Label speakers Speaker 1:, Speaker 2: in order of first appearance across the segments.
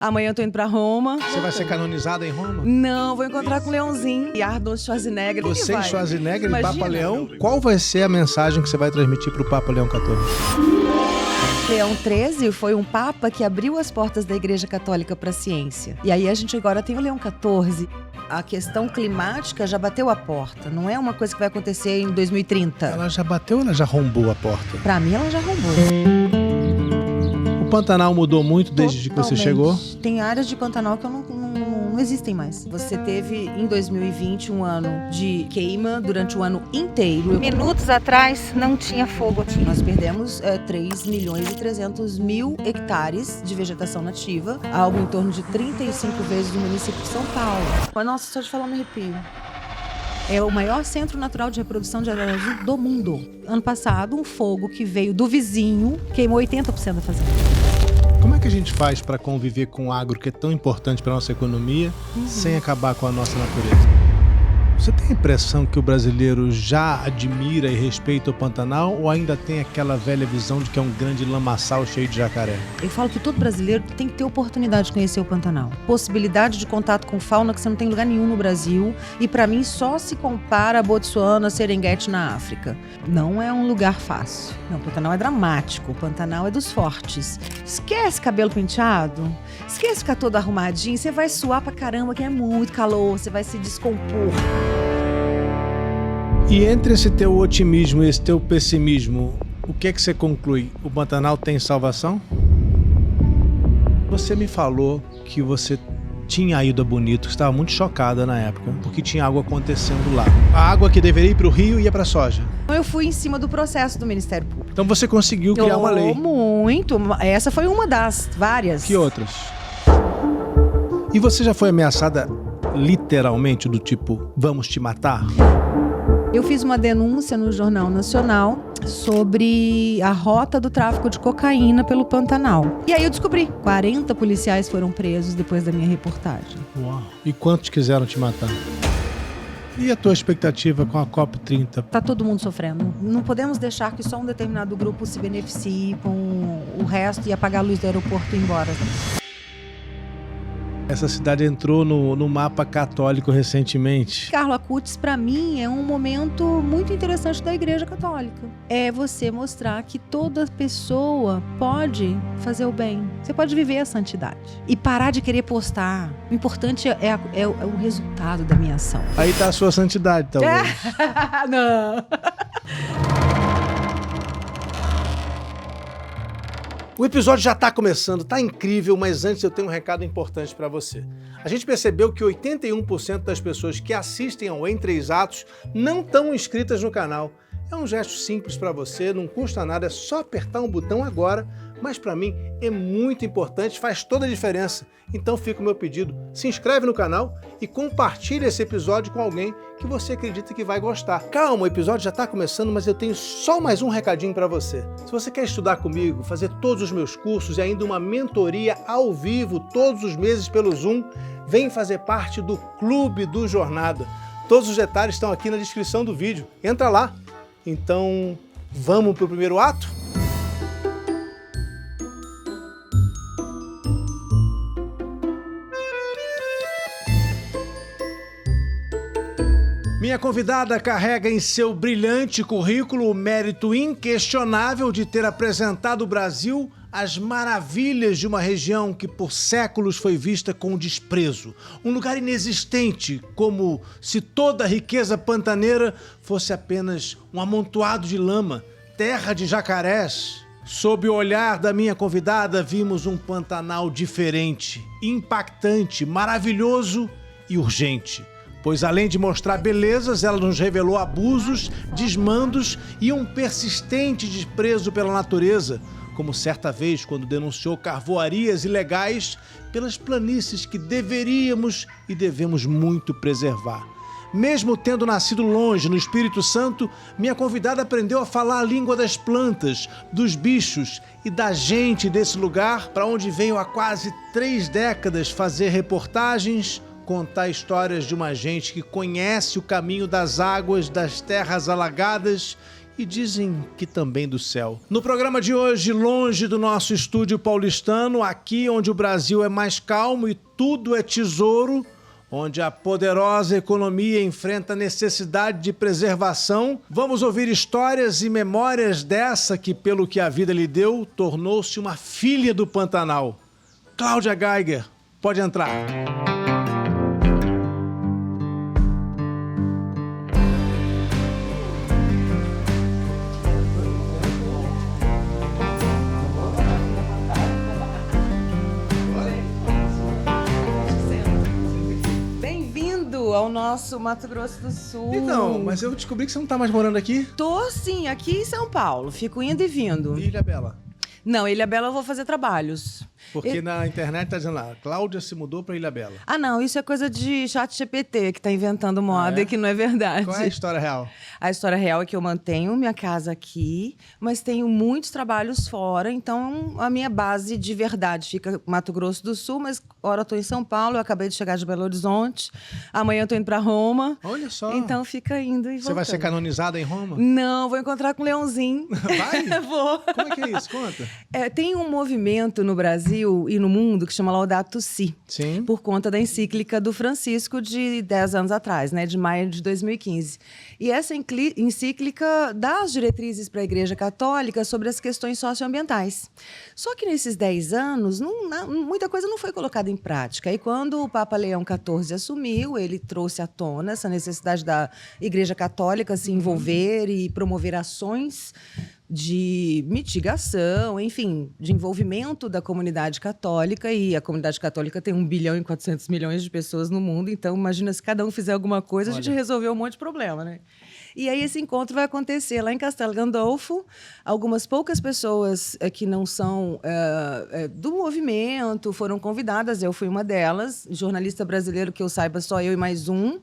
Speaker 1: Amanhã eu tô indo pra Roma.
Speaker 2: Você vai ser canonizada em Roma?
Speaker 1: Não, vou encontrar com o Leãozinho e Arnold Schwarzenegger.
Speaker 2: Você e Schwarzenegger e Papa Leão?
Speaker 1: Não.
Speaker 2: Qual vai ser a mensagem que você vai transmitir pro Papa Leão XIV?
Speaker 1: Leão XIII foi um papa que abriu as portas da Igreja Católica para a ciência. E aí a gente agora tem o Leão XIV. A questão climática já bateu a porta. Não é uma coisa que vai acontecer em 2030.
Speaker 2: Ela já bateu ou ela já arrombou a porta?
Speaker 1: Para mim, ela já arrombou.
Speaker 2: O Pantanal mudou muito desde que você chegou?
Speaker 1: Tem áreas de Pantanal que não existem mais. Você teve, em 2020, um ano de queima durante o ano inteiro.
Speaker 3: Minutos atrás, não tinha fogo aqui.
Speaker 1: Nós perdemos 3.300.000 hectares de vegetação nativa, algo em torno de 35 vezes o município de São Paulo. Mas, nossa, só de falar me arrepio. É o maior centro natural de reprodução de aranha azul do mundo. Ano passado, um fogo que veio do vizinho queimou 80% da fazenda.
Speaker 2: Como é que a gente faz para conviver com o agro, que é tão importante para nossa economia, sem acabar com a nossa natureza? Você tem a impressão que o brasileiro já admira e respeita o Pantanal ou ainda tem aquela velha visão de que é um grande lamaçal cheio de jacaré?
Speaker 1: Eu falo que todo brasileiro tem que ter oportunidade de conhecer o Pantanal. Possibilidade de contato com fauna que você não tem em lugar nenhum no Brasil. E para mim só se compara a Botsuana, Serengeti na África. Não é um lugar fácil. Não, o Pantanal é dramático. O Pantanal é dos fortes. Esquece cabelo penteado. Esquece ficar todo arrumadinho. Você vai suar pra caramba, que é muito calor. Você vai se descompor.
Speaker 2: E entre esse teu otimismo e esse teu pessimismo, o que é que você conclui? O Pantanal tem salvação? Você me falou que você tinha ido a Bonito, que estava muito chocada na época, porque tinha algo acontecendo lá. A água que deveria ir para o rio ia para a soja.
Speaker 1: Eu fui em cima do processo do Ministério Público.
Speaker 2: Então você conseguiu criar uma lei.
Speaker 1: Muito. Essa foi uma das várias.
Speaker 2: Que outras? E você já foi ameaçada literalmente do tipo, vamos te matar?
Speaker 1: Eu fiz uma denúncia no Jornal Nacional sobre a rota do tráfico de cocaína pelo Pantanal. E aí eu descobri, 40 policiais foram presos depois da minha reportagem.
Speaker 2: Uau. E quantos quiseram te matar? E a tua expectativa com a COP30?
Speaker 1: Tá todo mundo sofrendo. Não podemos deixar que só um determinado grupo se beneficie com o resto e apagar a luz do aeroporto e ir embora.
Speaker 2: Essa cidade entrou no mapa católico recentemente.
Speaker 1: Carlo Acutis, para mim, é um momento muito interessante da Igreja Católica. É você mostrar que toda pessoa pode fazer o bem. Você pode viver a santidade. E parar de querer postar. O importante é o resultado da minha ação.
Speaker 2: Aí tá a sua santidade, talvez.
Speaker 1: Não.
Speaker 2: O episódio já tá começando, tá incrível, mas antes eu tenho um recado importante para você. A gente percebeu que 81% das pessoas que assistem ao Em 3 Atos não estão inscritas no canal. É um gesto simples para você, não custa nada, é só apertar um botão agora, mas para mim é muito importante, faz toda a diferença. Então fica o meu pedido, se inscreve no canal e compartilha esse episódio com alguém que você acredita que vai gostar. Calma, o episódio já está começando, mas eu tenho só mais um recadinho para você. Se você quer estudar comigo, fazer todos os meus cursos e ainda uma mentoria ao vivo todos os meses pelo Zoom, vem fazer parte do Clube do Jornada. Todos os detalhes estão aqui na descrição do vídeo. Entra lá. Então, vamos para o primeiro ato? Minha convidada carrega em seu brilhante currículo o mérito inquestionável de ter apresentado o Brasil às maravilhas de uma região que por séculos foi vista com desprezo. Um lugar inexistente, como se toda a riqueza pantaneira fosse apenas um amontoado de lama, terra de jacarés. Sob o olhar da minha convidada, vimos um Pantanal diferente, impactante, maravilhoso e urgente. Pois além de mostrar belezas, ela nos revelou abusos, desmandos e um persistente desprezo pela natureza, como certa vez quando denunciou carvoarias ilegais pelas planícies que deveríamos e devemos muito preservar. Mesmo tendo nascido longe, no Espírito Santo, minha convidada aprendeu a falar a língua das plantas, dos bichos e da gente desse lugar para onde venho há quase 3 décadas fazer reportagens, contar histórias de uma gente que conhece o caminho das águas, das terras alagadas e dizem que também do céu. No programa de hoje, longe do nosso estúdio paulistano, aqui onde o Brasil é mais calmo e tudo é tesouro, onde a poderosa economia enfrenta necessidade de preservação, vamos ouvir histórias e memórias dessa que, pelo que a vida lhe deu, tornou-se uma filha do Pantanal. Cláudia Geiger, pode entrar.
Speaker 1: Ao nosso Mato Grosso do Sul.
Speaker 2: Então, mas eu descobri que você não tá mais morando aqui.
Speaker 1: Tô sim, aqui em São Paulo. Fico indo e vindo.
Speaker 2: E Ilhabela?
Speaker 1: Não, Ilhabela eu vou fazer trabalhos.
Speaker 2: Porque na internet tá dizendo lá, Cláudia se mudou pra Ilhabela.
Speaker 1: Ah, não, isso é coisa de ChatGPT que tá inventando moda, que não é verdade.
Speaker 2: Qual é a história real?
Speaker 1: A história real é que eu mantenho minha casa aqui, mas tenho muitos trabalhos fora, então a minha base de verdade fica Mato Grosso do Sul, mas agora eu tô em São Paulo, eu acabei de chegar de Belo Horizonte, amanhã eu tô indo pra Roma.
Speaker 2: Olha só.
Speaker 1: Então fica indo e voltando.
Speaker 2: Você vai ser canonizada em Roma?
Speaker 1: Não, vou encontrar com o Leãozinho.
Speaker 2: Vai?
Speaker 1: Vou.
Speaker 2: Como é que é isso? Conta.
Speaker 1: Tem um movimento no Brasil e no mundo que chama Laudato Si.
Speaker 2: Sim.
Speaker 1: Por conta da encíclica do Francisco de 10 anos atrás, né, de maio de 2015. E essa encíclica dá as diretrizes para a Igreja Católica sobre as questões socioambientais. Só que nesses 10 anos, muita coisa não foi colocada em prática. E quando o Papa Leão XIV assumiu, ele trouxe à tona essa necessidade da Igreja Católica se envolver e promover ações de mitigação, enfim, de envolvimento da comunidade católica, e a comunidade católica tem 1 bilhão e 400 milhões de pessoas no mundo, então imagina se cada um fizer alguma coisa, a gente resolveu um monte de problema, né? E aí esse encontro vai acontecer lá em Castelo Gandolfo, algumas poucas pessoas que não são do movimento foram convidadas, eu fui uma delas, jornalista brasileiro que eu saiba só eu e mais um,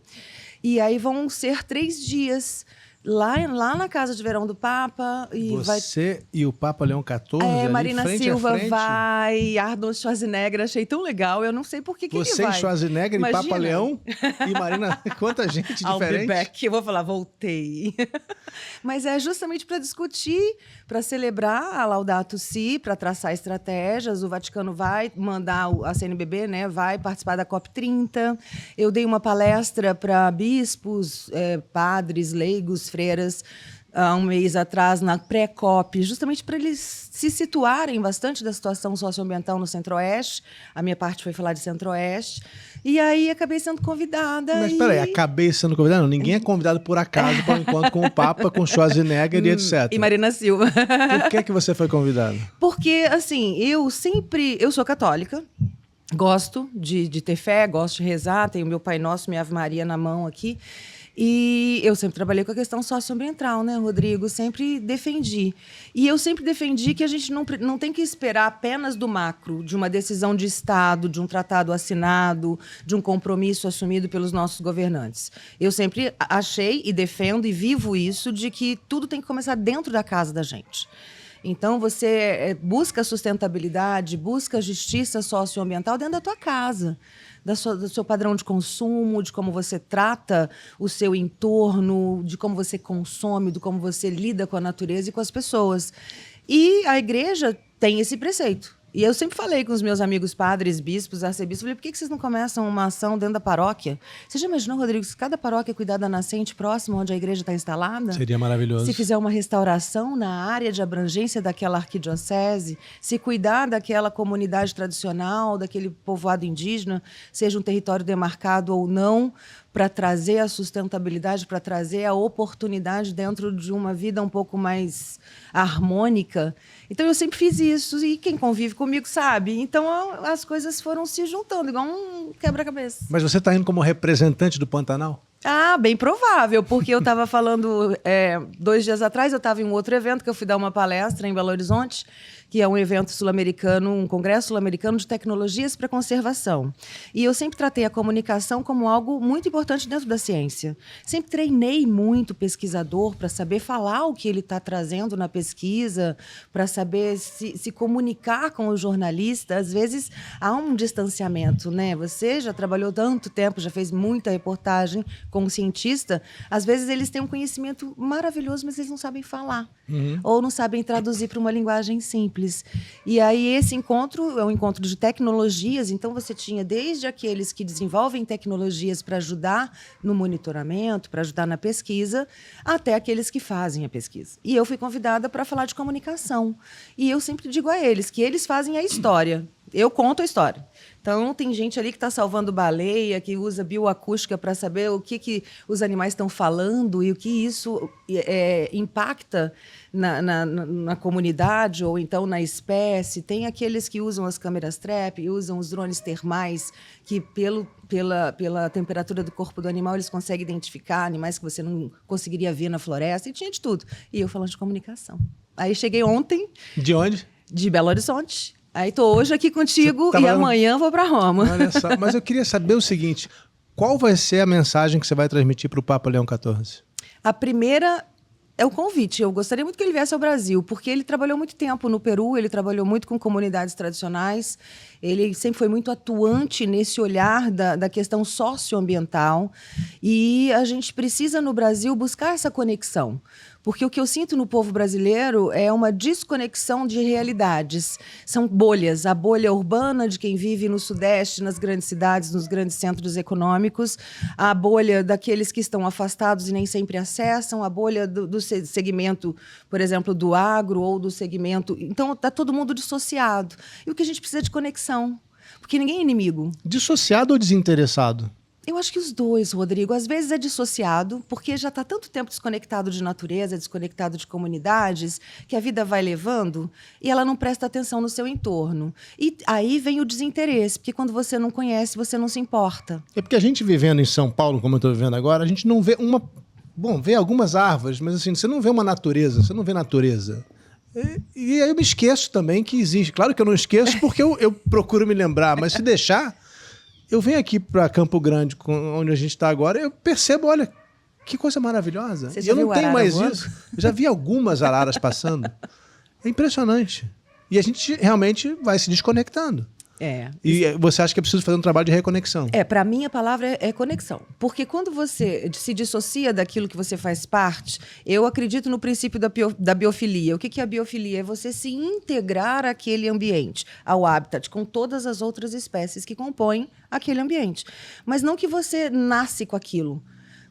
Speaker 1: e aí vão ser 3 dias lá na Casa de Verão do Papa. E
Speaker 2: você e o Papa Leão XIV ali,
Speaker 1: Marina
Speaker 2: frente
Speaker 1: Silva
Speaker 2: a frente?
Speaker 1: Vai, Arnold Schwarzenegger, achei tão legal, eu não sei por que ele vai.
Speaker 2: Você e Schwarzenegger e Papa Leão e Marina, quanta gente diferente.
Speaker 1: I'll be back. Eu vou falar, voltei. Mas é justamente para discutir, para celebrar a Laudato Si, para traçar estratégias. O Vaticano vai mandar, a CNBB, né, vai participar da COP30. Eu dei uma palestra para bispos, padres, leigos, freiras, há um mês atrás, na pré-COP, justamente para eles se situarem bastante da situação socioambiental no Centro-Oeste. A minha parte foi falar de Centro-Oeste. E aí acabei sendo convidada.
Speaker 2: Mas peraí, acabei sendo convidada? Não, ninguém é convidado por acaso para um encontro com o Papa, com Schwarzenegger e etc.
Speaker 1: E Marina Silva.
Speaker 2: Por que você foi convidada?
Speaker 1: Porque, assim, eu sou católica, gosto de ter fé, gosto de rezar, tenho meu Pai Nosso, minha Ave Maria na mão aqui. E eu sempre trabalhei com a questão socioambiental, né, Rodrigo? Sempre defendi. E eu sempre defendi que a gente não tem que esperar apenas do macro, de uma decisão de Estado, de um tratado assinado, de um compromisso assumido pelos nossos governantes. Eu sempre achei e defendo e vivo isso, de que tudo tem que começar dentro da casa da gente. Então, você busca sustentabilidade, busca justiça socioambiental dentro da tua casa, do seu padrão de consumo, de como você trata o seu entorno, de como você consome, de como você lida com a natureza e com as pessoas. E a igreja tem esse preceito. E eu sempre falei com os meus amigos padres, bispos, arcebispos, falei, por que vocês não começam uma ação dentro da paróquia? Você já imaginou, Rodrigo, se cada paróquia cuidar da nascente próxima onde a igreja está instalada?
Speaker 2: Seria maravilhoso.
Speaker 1: Se fizer uma restauração na área de abrangência daquela arquidiocese, se cuidar daquela comunidade tradicional, daquele povoado indígena, seja um território demarcado ou não, para trazer a sustentabilidade, para trazer a oportunidade dentro de uma vida um pouco mais harmônica. Então, eu sempre fiz isso, e quem convive comigo sabe. Então, as coisas foram se juntando, igual um quebra-cabeça.
Speaker 2: Mas você está indo como representante do Pantanal?
Speaker 1: Ah, bem provável, porque eu estava falando 2 dias atrás, eu estava em um outro evento, que eu fui dar uma palestra em Belo Horizonte, que é um evento sul-americano, um congresso sul-americano de tecnologias para conservação. E eu sempre tratei a comunicação como algo muito importante dentro da ciência. Sempre treinei muito o pesquisador para saber falar o que ele está trazendo na pesquisa, para saber se comunicar com o jornalista. Às vezes há um distanciamento, né? Você já trabalhou tanto tempo, já fez muita reportagem como cientista. Às vezes eles têm um conhecimento maravilhoso, mas eles não sabem falar. Ou não sabem traduzir para uma linguagem simples. E aí esse encontro é um encontro de tecnologias, então você tinha desde aqueles que desenvolvem tecnologias para ajudar no monitoramento, para ajudar na pesquisa, até aqueles que fazem a pesquisa. E eu fui convidada para falar de comunicação. E eu sempre digo a eles que eles fazem a história. Eu conto a história. Então, tem gente ali que está salvando baleia, que usa bioacústica para saber o que os animais estão falando e o que isso impacta na comunidade ou então na espécie. Tem aqueles que usam as câmeras trap, usam os drones termais, que pela temperatura do corpo do animal eles conseguem identificar animais que você não conseguiria ver na floresta. E tinha de tudo. E eu falando de comunicação. Aí cheguei ontem.
Speaker 2: De onde?
Speaker 1: De Belo Horizonte. Aí estou hoje aqui contigo e amanhã vou para Roma.
Speaker 2: Olha só, mas eu queria saber o seguinte, qual vai ser a mensagem que você vai transmitir para o Papa Leão XIV?
Speaker 1: A primeira é o convite. Eu gostaria muito que ele viesse ao Brasil, porque ele trabalhou muito tempo no Peru, ele trabalhou muito com comunidades tradicionais, ele sempre foi muito atuante nesse olhar da questão socioambiental, e a gente precisa, no Brasil, buscar essa conexão. Porque o que eu sinto no povo brasileiro é uma desconexão de realidades. São bolhas. A bolha urbana de quem vive no Sudeste, nas grandes cidades, nos grandes centros econômicos. A bolha daqueles que estão afastados e nem sempre acessam. A bolha do segmento, por exemplo, do agro ou do segmento... Então, está todo mundo dissociado. E o que a gente precisa é de conexão. Porque ninguém é inimigo.
Speaker 2: Dissociado ou desinteressado?
Speaker 1: Eu acho que os dois, Rodrigo. Às vezes é dissociado, porque já está tanto tempo desconectado de natureza, desconectado de comunidades, que a vida vai levando e ela não presta atenção no seu entorno. E aí vem o desinteresse, porque quando você não conhece, você não se importa.
Speaker 2: É porque a gente vivendo em São Paulo, como eu estou vivendo agora, a gente não vê uma... Bom, vê algumas árvores, mas assim, você não vê uma natureza, você não vê natureza. E aí eu me esqueço também que existe. Claro que eu não esqueço porque eu procuro me lembrar, mas se deixar... Eu venho aqui para Campo Grande, onde a gente está agora, eu percebo, olha, que coisa maravilhosa.
Speaker 1: Você
Speaker 2: e eu não tenho mais
Speaker 1: voando?
Speaker 2: isso. Eu já vi algumas araras passando. É impressionante. E a gente realmente vai se desconectando. E você acha que é preciso fazer um trabalho de reconexão?
Speaker 1: Para mim a palavra é conexão. Porque quando você se dissocia daquilo que você faz parte, eu acredito no princípio da biofilia. O que é a biofilia? É você se integrar àquele ambiente, ao habitat, com todas as outras espécies que compõem aquele ambiente. Mas não que você nasce com aquilo.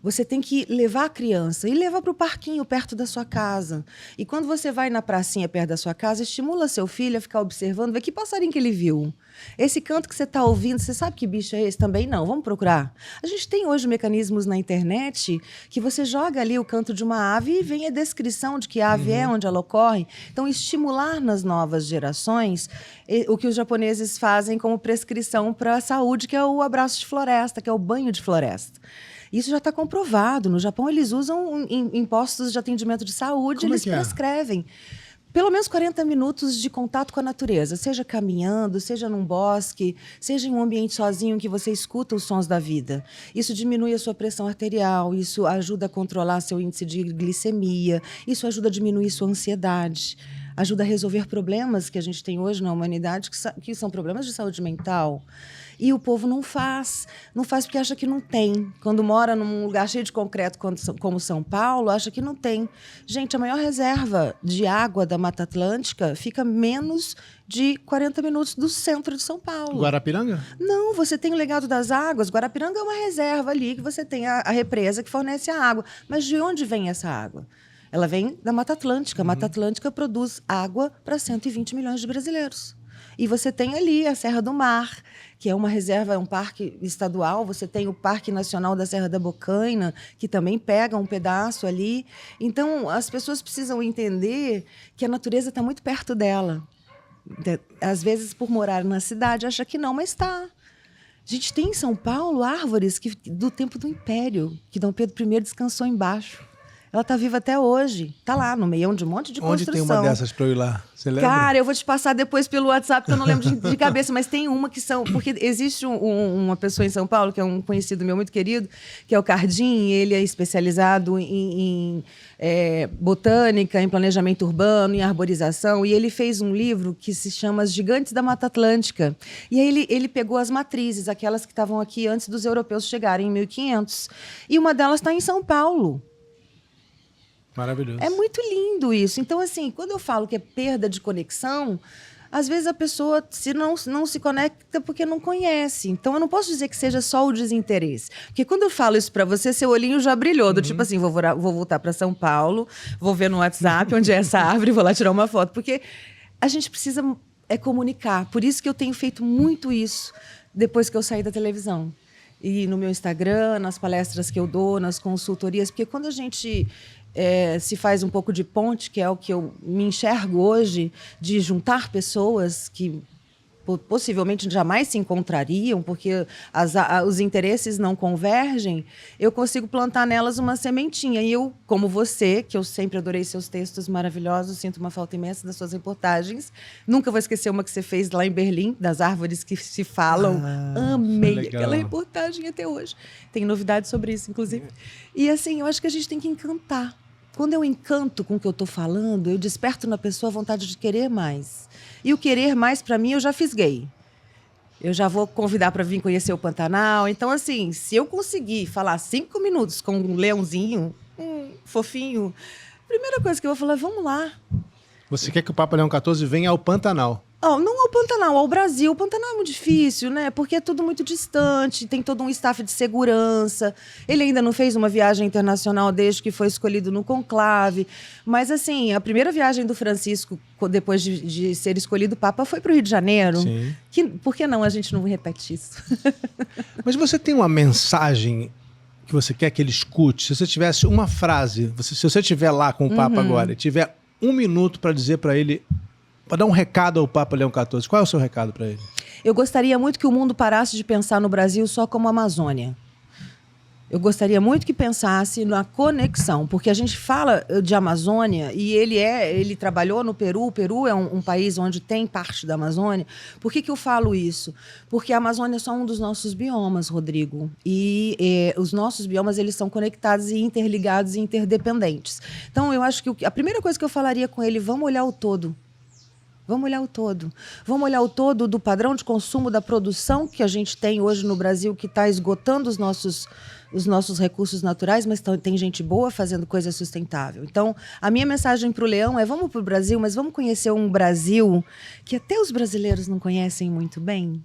Speaker 1: Você tem que levar a criança e levar para o parquinho perto da sua casa. E quando você vai na pracinha perto da sua casa, estimula seu filho a ficar observando, ver que passarinho que ele viu. Esse canto que você está ouvindo, você sabe que bicho é esse? Também não, vamos procurar. A gente tem hoje mecanismos na internet que você joga ali o canto de uma ave e vem a descrição de que ave é, onde ela ocorre. Então, estimular nas novas gerações o que os japoneses fazem como prescrição para a saúde, que é o abraço de floresta, que é o banho de floresta. Isso já está comprovado. No Japão, eles usam em postos de atendimento de saúde, eles prescrevem. Pelo menos 40 minutos de contato com a natureza, seja caminhando, seja num bosque, seja em um ambiente sozinho em que você escuta os sons da vida. Isso diminui a sua pressão arterial, isso ajuda a controlar seu índice de glicemia, isso ajuda a diminuir sua ansiedade, ajuda a resolver problemas que a gente tem hoje na humanidade, que são problemas de saúde mental. E o povo não faz porque acha que não tem. Quando mora num lugar cheio de concreto como São Paulo, acha que não tem. Gente, a maior reserva de água da Mata Atlântica fica menos de 40 minutos do centro de São Paulo.
Speaker 2: Guarapiranga?
Speaker 1: Não, você tem o Legado das Águas. Guarapiranga é uma reserva ali, que você tem a represa que fornece a água. Mas de onde vem essa água? Ela vem da Mata Atlântica. A Mata Atlântica produz água para 120 milhões de brasileiros. E você tem ali a Serra do Mar, que é uma reserva, é um parque estadual. Você tem o Parque Nacional da Serra da Bocaina, que também pega um pedaço ali. Então, as pessoas precisam entender que a natureza está muito perto dela. Às vezes, por morar na cidade, acha que não, mas está. A gente tem em São Paulo árvores do tempo do Império, que Dom Pedro I descansou embaixo. Ela tá viva até hoje. Tá lá, no meio de um monte de
Speaker 2: Onde
Speaker 1: construção.
Speaker 2: tem uma dessas pra eu ir lá? Você lembra?
Speaker 1: Cara, eu vou te passar depois pelo WhatsApp, que eu não lembro de cabeça, mas tem uma que são... Porque existe uma pessoa em São Paulo, que é um conhecido meu muito querido, que é o Cardim, ele é especializado em botânica, em planejamento urbano, em arborização, e ele fez um livro que se chama As Gigantes da Mata Atlântica. E aí ele pegou as matrizes, aquelas que estavam aqui antes dos europeus chegarem, em 1500, e uma delas está em São Paulo.
Speaker 2: Maravilhoso.
Speaker 1: É muito lindo isso. Então, assim, quando eu falo que é perda de conexão, às vezes a pessoa não se conecta porque não conhece. Então, eu não posso dizer que seja só o desinteresse. Porque quando eu falo isso para você, seu olhinho já brilhou. Do tipo assim, vou voltar para São Paulo, vou ver no WhatsApp onde é essa árvore, vou lá tirar uma foto. Porque a gente precisa comunicar. Por isso que eu tenho feito muito isso depois que eu saí da televisão. E no meu Instagram, nas palestras que eu dou, nas consultorias. Porque quando a gente... se faz um pouco de ponte, que é o que eu me enxergo hoje, de juntar pessoas que possivelmente jamais se encontrariam, porque os interesses não convergem, eu consigo plantar nelas uma sementinha. E eu, como você, que eu sempre adorei seus textos maravilhosos, sinto uma falta imensa das suas reportagens. Nunca vou esquecer uma que você fez lá em Berlim, das árvores que se falam. Amei aquela reportagem até hoje. Tem novidades sobre isso, inclusive. E assim, eu acho que a gente tem que encantar. Quando eu encanto com o que eu estou falando, eu desperto na pessoa a vontade de querer mais. E o querer mais, para mim, eu já fisguei. Eu já vou convidar para vir conhecer o Pantanal. Então, assim, se eu conseguir falar 5 minutos com um leãozinho, fofinho, a primeira coisa que eu vou falar é, vamos lá.
Speaker 2: Você quer que o Papa Leão XIV venha ao Pantanal?
Speaker 1: Não ao Pantanal, ao Brasil. O Pantanal é muito difícil, né? Porque é tudo muito distante, tem todo um staff de segurança. Ele ainda não fez uma viagem internacional desde que foi escolhido no conclave. Mas, assim, a primeira viagem do Francisco, depois de ser escolhido Papa, foi para o Rio de Janeiro.
Speaker 2: Sim.
Speaker 1: Por que não a gente não repete isso?
Speaker 2: Mas você tem uma mensagem que você quer que ele escute? Se você tivesse uma frase, se você estiver lá com o Papa agora e tiver 1 minuto para dizer para ele... Para dar um recado ao Papa Leão XIV. Qual é o seu recado para ele?
Speaker 1: Eu gostaria muito que o mundo parasse de pensar no Brasil só como Amazônia. Eu gostaria muito que pensasse na conexão, porque a gente fala de Amazônia e ele trabalhou no Peru. O Peru é um país onde tem parte da Amazônia. Por que eu falo isso? Porque a Amazônia é só um dos nossos biomas, Rodrigo. E os nossos biomas, eles são conectados e interligados e interdependentes. Então, eu acho que a primeira coisa que eu falaria com ele, vamos olhar o todo. Vamos olhar o todo. Vamos olhar o todo do padrão de consumo, da produção que a gente tem hoje no Brasil, que está esgotando os nossos recursos naturais, mas tem gente boa fazendo coisa sustentável. Então, a minha mensagem para o Leão é, vamos para o Brasil, mas vamos conhecer um Brasil que até os brasileiros não conhecem muito bem.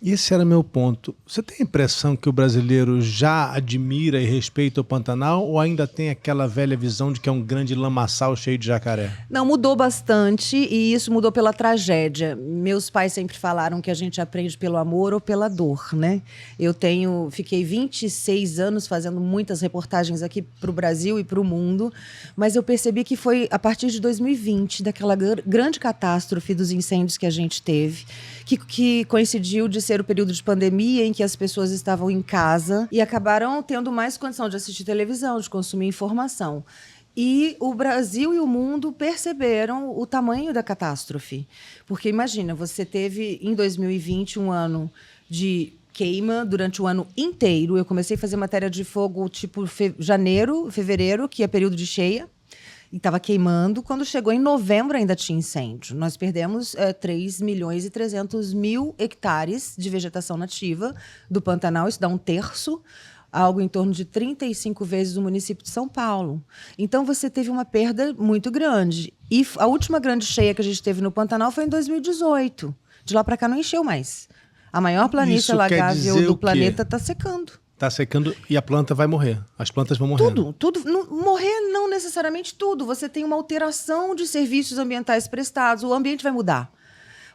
Speaker 2: Esse era meu ponto. Você tem a impressão que o brasileiro já admira e respeita o Pantanal ou ainda tem aquela velha visão de que é um grande lamaçal cheio de jacaré?
Speaker 1: Não, mudou bastante e isso mudou pela tragédia. Meus pais sempre falaram que a gente aprende pelo amor ou pela dor, né? Fiquei 26 anos fazendo muitas reportagens aqui para o Brasil e para o mundo, mas eu percebi que foi a partir de 2020, daquela grande catástrofe dos incêndios que a gente teve, que coincidiu de ser o período de pandemia em que as pessoas estavam em casa e acabaram tendo mais condição de assistir televisão, de consumir informação. E o Brasil e o mundo perceberam o tamanho da catástrofe. Porque imagina, você teve em 2020 um ano de queima durante o ano inteiro. Eu comecei a fazer matéria de fogo tipo janeiro, fevereiro, que é período de cheia. E estava queimando. Quando chegou em novembro, ainda tinha incêndio. Nós perdemos 3.300.000 hectares de vegetação nativa do Pantanal. Isso dá 1/3, algo em torno de 35 vezes o município de São Paulo. Então, você teve uma perda muito grande. E a última grande cheia que a gente teve no Pantanal foi em 2018. De lá para cá, não encheu mais. A maior planície alagável do planeta está secando.
Speaker 2: Está secando e a planta vai morrer. As plantas vão morrendo.
Speaker 1: Tudo. Morrer não necessariamente tudo. Você tem uma alteração de serviços ambientais prestados. O ambiente vai mudar.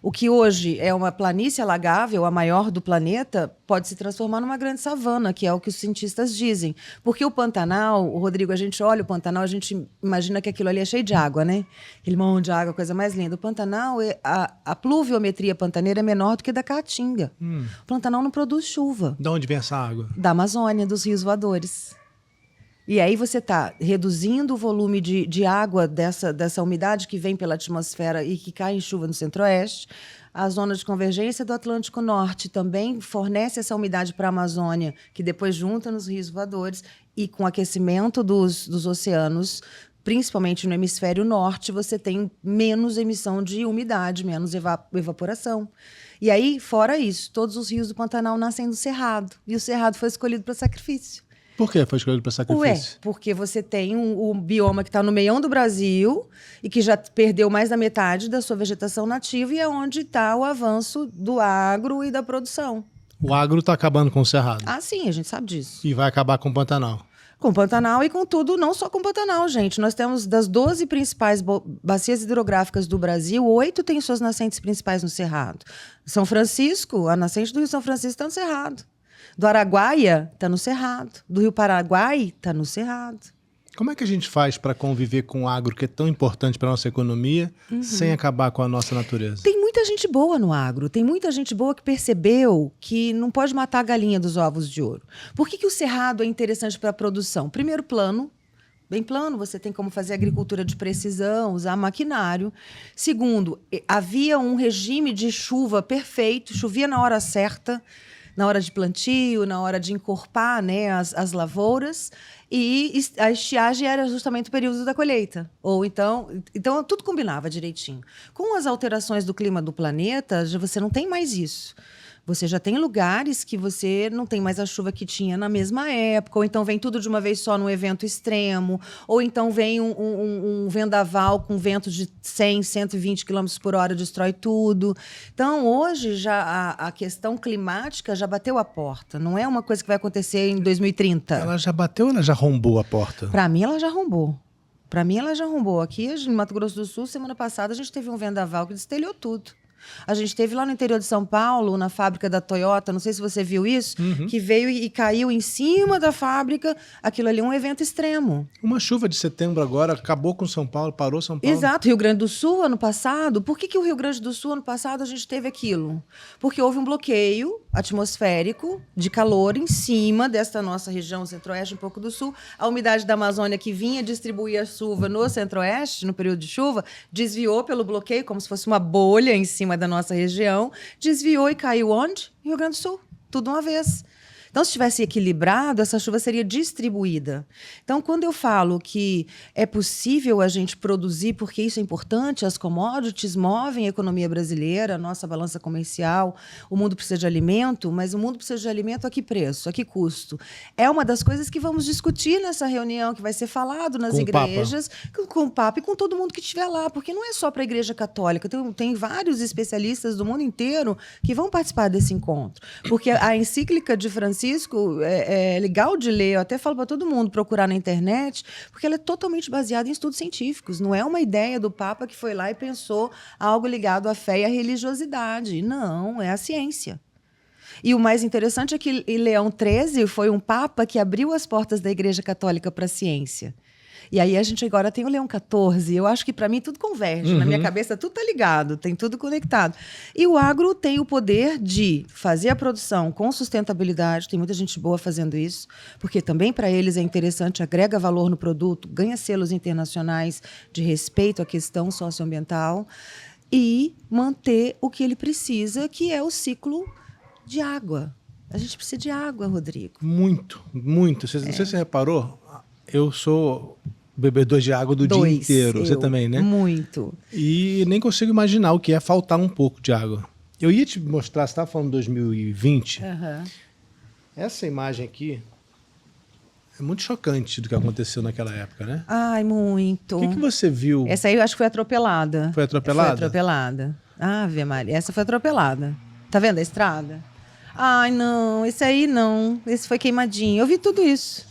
Speaker 1: O que hoje é uma planície alagável, a maior do planeta, pode se transformar numa grande savana, que é o que os cientistas dizem. Porque o Pantanal, Rodrigo, a gente olha o Pantanal, a gente imagina que aquilo ali é cheio de água, né? Aquele monte de água, coisa mais linda. O Pantanal, a pluviometria pantaneira é menor do que da Caatinga. O Pantanal não produz chuva.
Speaker 2: De onde vem essa água?
Speaker 1: Da Amazônia, dos rios voadores. E aí você está reduzindo o volume de água dessa umidade que vem pela atmosfera e que cai em chuva no centro-oeste. A zona de convergência do Atlântico Norte também fornece essa umidade para a Amazônia, que depois junta nos rios voadores. E com o aquecimento dos oceanos, principalmente no hemisfério norte, você tem menos emissão de umidade, menos evaporação. E aí, fora isso, todos os rios do Pantanal nascem do Cerrado. E o Cerrado foi escolhido para sacrifício.
Speaker 2: Por que foi escolhido para sacrifício?
Speaker 1: Porque você tem um bioma que está no meião do Brasil e que já perdeu mais da metade da sua vegetação nativa e é onde está o avanço do agro e da produção.
Speaker 2: O agro está acabando com o Cerrado.
Speaker 1: Ah, sim, a gente sabe disso.
Speaker 2: E vai acabar com o Pantanal.
Speaker 1: Com o Pantanal e com tudo, não só com o Pantanal, gente. Nós temos das 12 principais bacias hidrográficas do Brasil, 8 têm suas nascentes principais no Cerrado. São Francisco, a nascente do Rio São Francisco está no Cerrado. Do Araguaia está no Cerrado. Do Rio Paraguai está no Cerrado.
Speaker 2: Como é que a gente faz para conviver com o agro, que é tão importante para a nossa economia, sem acabar com a nossa natureza?
Speaker 1: Tem muita gente boa no agro. Tem muita gente boa que percebeu que não pode matar a galinha dos ovos de ouro. Por que o Cerrado é interessante para a produção? Primeiro, plano. Bem plano, você tem como fazer agricultura de precisão, usar maquinário. Segundo, havia um regime de chuva perfeito, chovia na hora certa, na hora de plantio, na hora de encorpar, né, as lavouras, e a estiagem era justamente o período da colheita. Ou então tudo combinava direitinho. Com as alterações do clima do planeta, você não tem mais isso. Você já tem lugares que você não tem mais a chuva que tinha na mesma época, ou então vem tudo de uma vez só num evento extremo, ou então vem um vendaval com vento de 100, 120 km por hora, destrói tudo. Então, hoje, já a questão climática já bateu a porta. Não é uma coisa que vai acontecer em 2030.
Speaker 2: Ela já bateu ou ela já arrombou a porta?
Speaker 1: Para mim, ela já arrombou. Aqui, em Mato Grosso do Sul, semana passada, a gente teve um vendaval que destelhou tudo. A gente teve lá no interior de São Paulo, na fábrica da Toyota, não sei se você viu isso, que veio e caiu em cima da fábrica. Aquilo ali é um evento extremo.
Speaker 2: Uma chuva de setembro agora acabou com São Paulo, parou São Paulo.
Speaker 1: Exato. Rio Grande do Sul, ano passado. Por que o Rio Grande do Sul, ano passado, a gente teve aquilo? Porque houve um bloqueio atmosférico de calor em cima desta nossa região centro-oeste, um pouco do sul. A umidade da Amazônia que vinha distribuir a chuva no centro-oeste, no período de chuva, desviou pelo bloqueio, como se fosse uma bolha em cima da nossa região, desviou e caiu onde? Rio Grande do Sul, tudo uma vez. Então, se tivesse equilibrado, essa chuva seria distribuída. Então, quando eu falo que é possível a gente produzir, porque isso é importante, as commodities movem a economia brasileira, a nossa balança comercial, o mundo precisa de alimento, mas o mundo precisa de alimento a que preço, a que custo? É uma das coisas que vamos discutir nessa reunião, que vai ser falado nas igrejas, com o Papa e com todo mundo que estiver lá, porque não é só para a Igreja Católica, tem vários especialistas do mundo inteiro que vão participar desse encontro. Porque a encíclica de Francisco é legal de ler, eu até falo para todo mundo procurar na internet, porque ela é totalmente baseada em estudos científicos. Não é uma ideia do Papa que foi lá e pensou algo ligado à fé e à religiosidade. Não, é a ciência. E o mais interessante é que Leão XIII foi um Papa que abriu as portas da Igreja Católica para a ciência. E aí a gente agora tem o Leão XIV. Eu acho que para mim tudo converge. Na minha cabeça tudo está ligado, tem tudo conectado. E o agro tem o poder de fazer a produção com sustentabilidade. Tem muita gente boa fazendo isso, porque também para eles é interessante, agrega valor no produto, ganha selos internacionais de respeito à questão socioambiental e manter o que ele precisa, que é o ciclo de água. A gente precisa de água, Rodrigo.
Speaker 2: Muito, muito. Não sei se você reparou, eu sou bebedor de água do dia inteiro. Você também, né?
Speaker 1: Muito.
Speaker 2: E nem consigo imaginar o que é faltar um pouco de água. Eu ia te mostrar, você estava falando de 2020. Essa imagem aqui é muito chocante do que aconteceu naquela época, né?
Speaker 1: Ai, muito.
Speaker 2: O que você viu?
Speaker 1: Essa aí eu acho que foi atropelada.
Speaker 2: Foi atropelada?
Speaker 1: Foi atropelada. Ave Maria, essa foi atropelada. Tá vendo a estrada? Ai, não, esse aí não. Esse foi queimadinho. Eu vi tudo isso.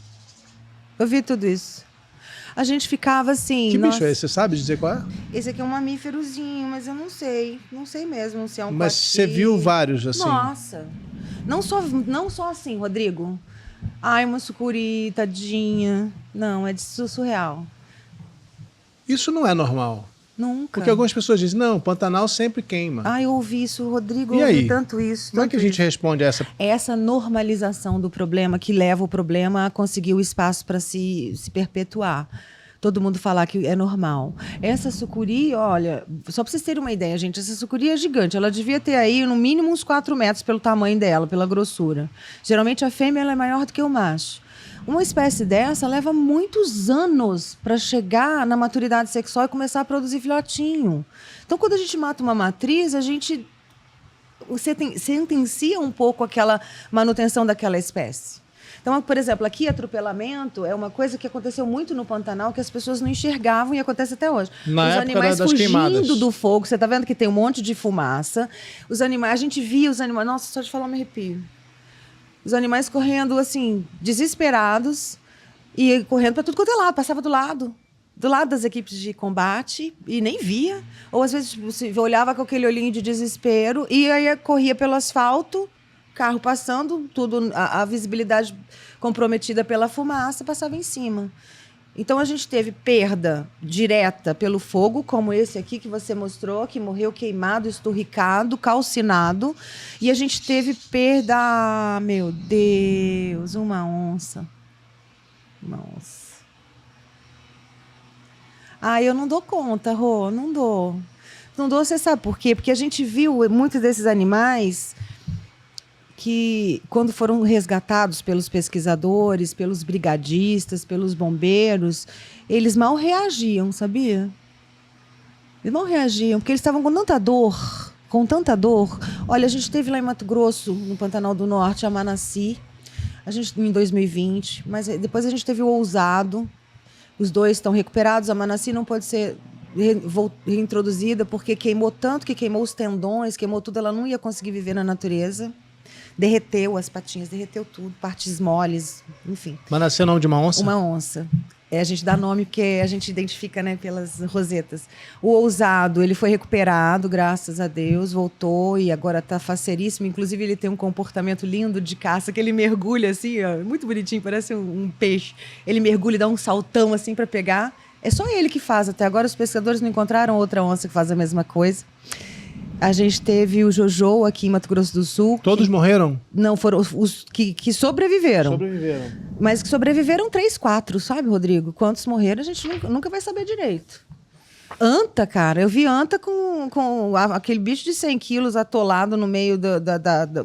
Speaker 1: A gente ficava assim...
Speaker 2: Que bicho é esse? Você sabe dizer qual é?
Speaker 1: Esse aqui é um mamíferozinho, mas eu não sei. Não sei mesmo se é um
Speaker 2: Mas
Speaker 1: coati.
Speaker 2: você viu vários assim?
Speaker 1: Nossa. Não só assim, Rodrigo. Ai, uma sucuri, tadinha. Não, é de surreal.
Speaker 2: Isso não é normal.
Speaker 1: Nunca.
Speaker 2: Porque algumas pessoas dizem, não, o Pantanal sempre queima.
Speaker 1: Ah, eu ouvi isso, Rodrigo,
Speaker 2: E
Speaker 1: eu ouvi
Speaker 2: aí?
Speaker 1: tanto isso.
Speaker 2: Como é que a gente responde a essa?
Speaker 1: Essa normalização do problema que leva o problema a conseguir o espaço para se perpetuar. Todo mundo falar que é normal. Essa sucuri, olha, só para vocês terem uma ideia, gente, essa sucuri é gigante. Ela devia ter aí, no mínimo, uns 4 metros pelo tamanho dela, pela grossura. Geralmente, a fêmea ela é maior do que o macho. Uma espécie dessa leva muitos anos para chegar na maturidade sexual e começar a produzir filhotinho. Então, quando a gente mata uma matriz, a gente sentencia um pouco aquela manutenção daquela espécie. Então, por exemplo, aqui atropelamento é uma coisa que aconteceu muito no Pantanal, que as pessoas não enxergavam e acontece até hoje.
Speaker 2: Na
Speaker 1: os
Speaker 2: época
Speaker 1: animais
Speaker 2: das
Speaker 1: fugindo
Speaker 2: queimadas.
Speaker 1: do fogo, você está vendo que tem um monte de fumaça. Os animais, a gente via os animais... Nossa, só de falar me arrepio. Os animais correndo, assim, desesperados e correndo para tudo quanto é lado, passava do lado das equipes de combate e nem via. Ou, às vezes, você olhava com aquele olhinho de desespero e aí corria pelo asfalto, carro passando, tudo, a visibilidade comprometida pela fumaça, passava em cima. Então, a gente teve perda direta pelo fogo, como esse aqui que você mostrou, que morreu queimado, esturricado, calcinado. E a gente teve perda, meu Deus, uma onça. Uma onça. Ah, eu não dou conta, Rô, não dou. Não dou, você sabe por quê? Porque a gente viu muitos desses animais que, quando foram resgatados pelos pesquisadores, pelos brigadistas, pelos bombeiros, eles mal reagiam, sabia? Eles não reagiam, porque eles estavam com tanta dor. Olha, a gente teve lá em Mato Grosso, no Pantanal do Norte, a Manaci, em 2020, mas depois a gente teve o Ousado. Os dois estão recuperados. A Manaci não pode ser reintroduzida porque queimou tanto, que queimou os tendões, queimou tudo, ela não ia conseguir viver na natureza. Derreteu as patinhas, derreteu tudo, partes moles, enfim.
Speaker 2: Manaci é o nome de uma onça?
Speaker 1: Uma onça. A gente dá nome porque a gente identifica, né, pelas rosetas. O Ousado, ele foi recuperado, graças a Deus, voltou e agora está faceiríssimo. Inclusive, ele tem um comportamento lindo de caça, que ele mergulha assim, ó, muito bonitinho, parece um peixe. Ele mergulha e dá um saltão assim para pegar. É só ele que faz. Até agora, os pescadores não encontraram outra onça que faz a mesma coisa. A gente teve o Jojo aqui em Mato Grosso do Sul.
Speaker 2: Todos morreram?
Speaker 1: Não, foram os que sobreviveram.
Speaker 2: Sobreviveram.
Speaker 1: Mas que sobreviveram 3, 4, sabe, Rodrigo? Quantos morreram, a gente nunca vai saber direito. Anta, cara. Eu vi anta com aquele bicho de 100 quilos atolado no meio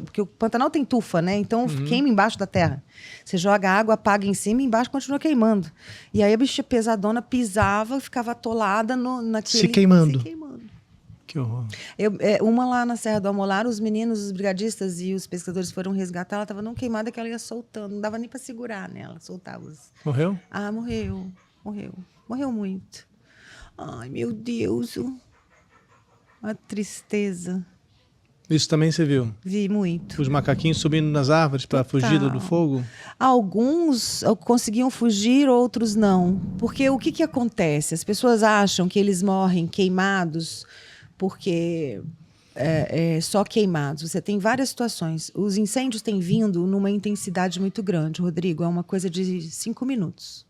Speaker 1: porque o Pantanal tem tufa, né? Então queima embaixo da terra. Você joga água, apaga em cima e embaixo continua queimando. E aí a bicha pesadona pisava, ficava atolada naquele...
Speaker 2: Se queimando.
Speaker 1: Que horror. Uma lá na Serra do Amolar, os meninos, os brigadistas e os pescadores foram resgatar. Ela estava não queimada, que ela ia soltando. Não dava nem para segurar nela, soltava.
Speaker 2: Morreu?
Speaker 1: Ah, morreu. Morreu muito. Ai, meu Deus. Uma tristeza.
Speaker 2: Isso também você viu?
Speaker 1: Vi muito.
Speaker 2: Os macaquinhos subindo nas árvores para fugir do fogo? Alguns
Speaker 1: conseguiam fugir, outros não. Porque o que acontece? As pessoas acham que eles morrem queimados porque só queimados. Você tem várias situações. Os incêndios têm vindo numa intensidade muito grande, Rodrigo. É uma coisa de 5 minutos,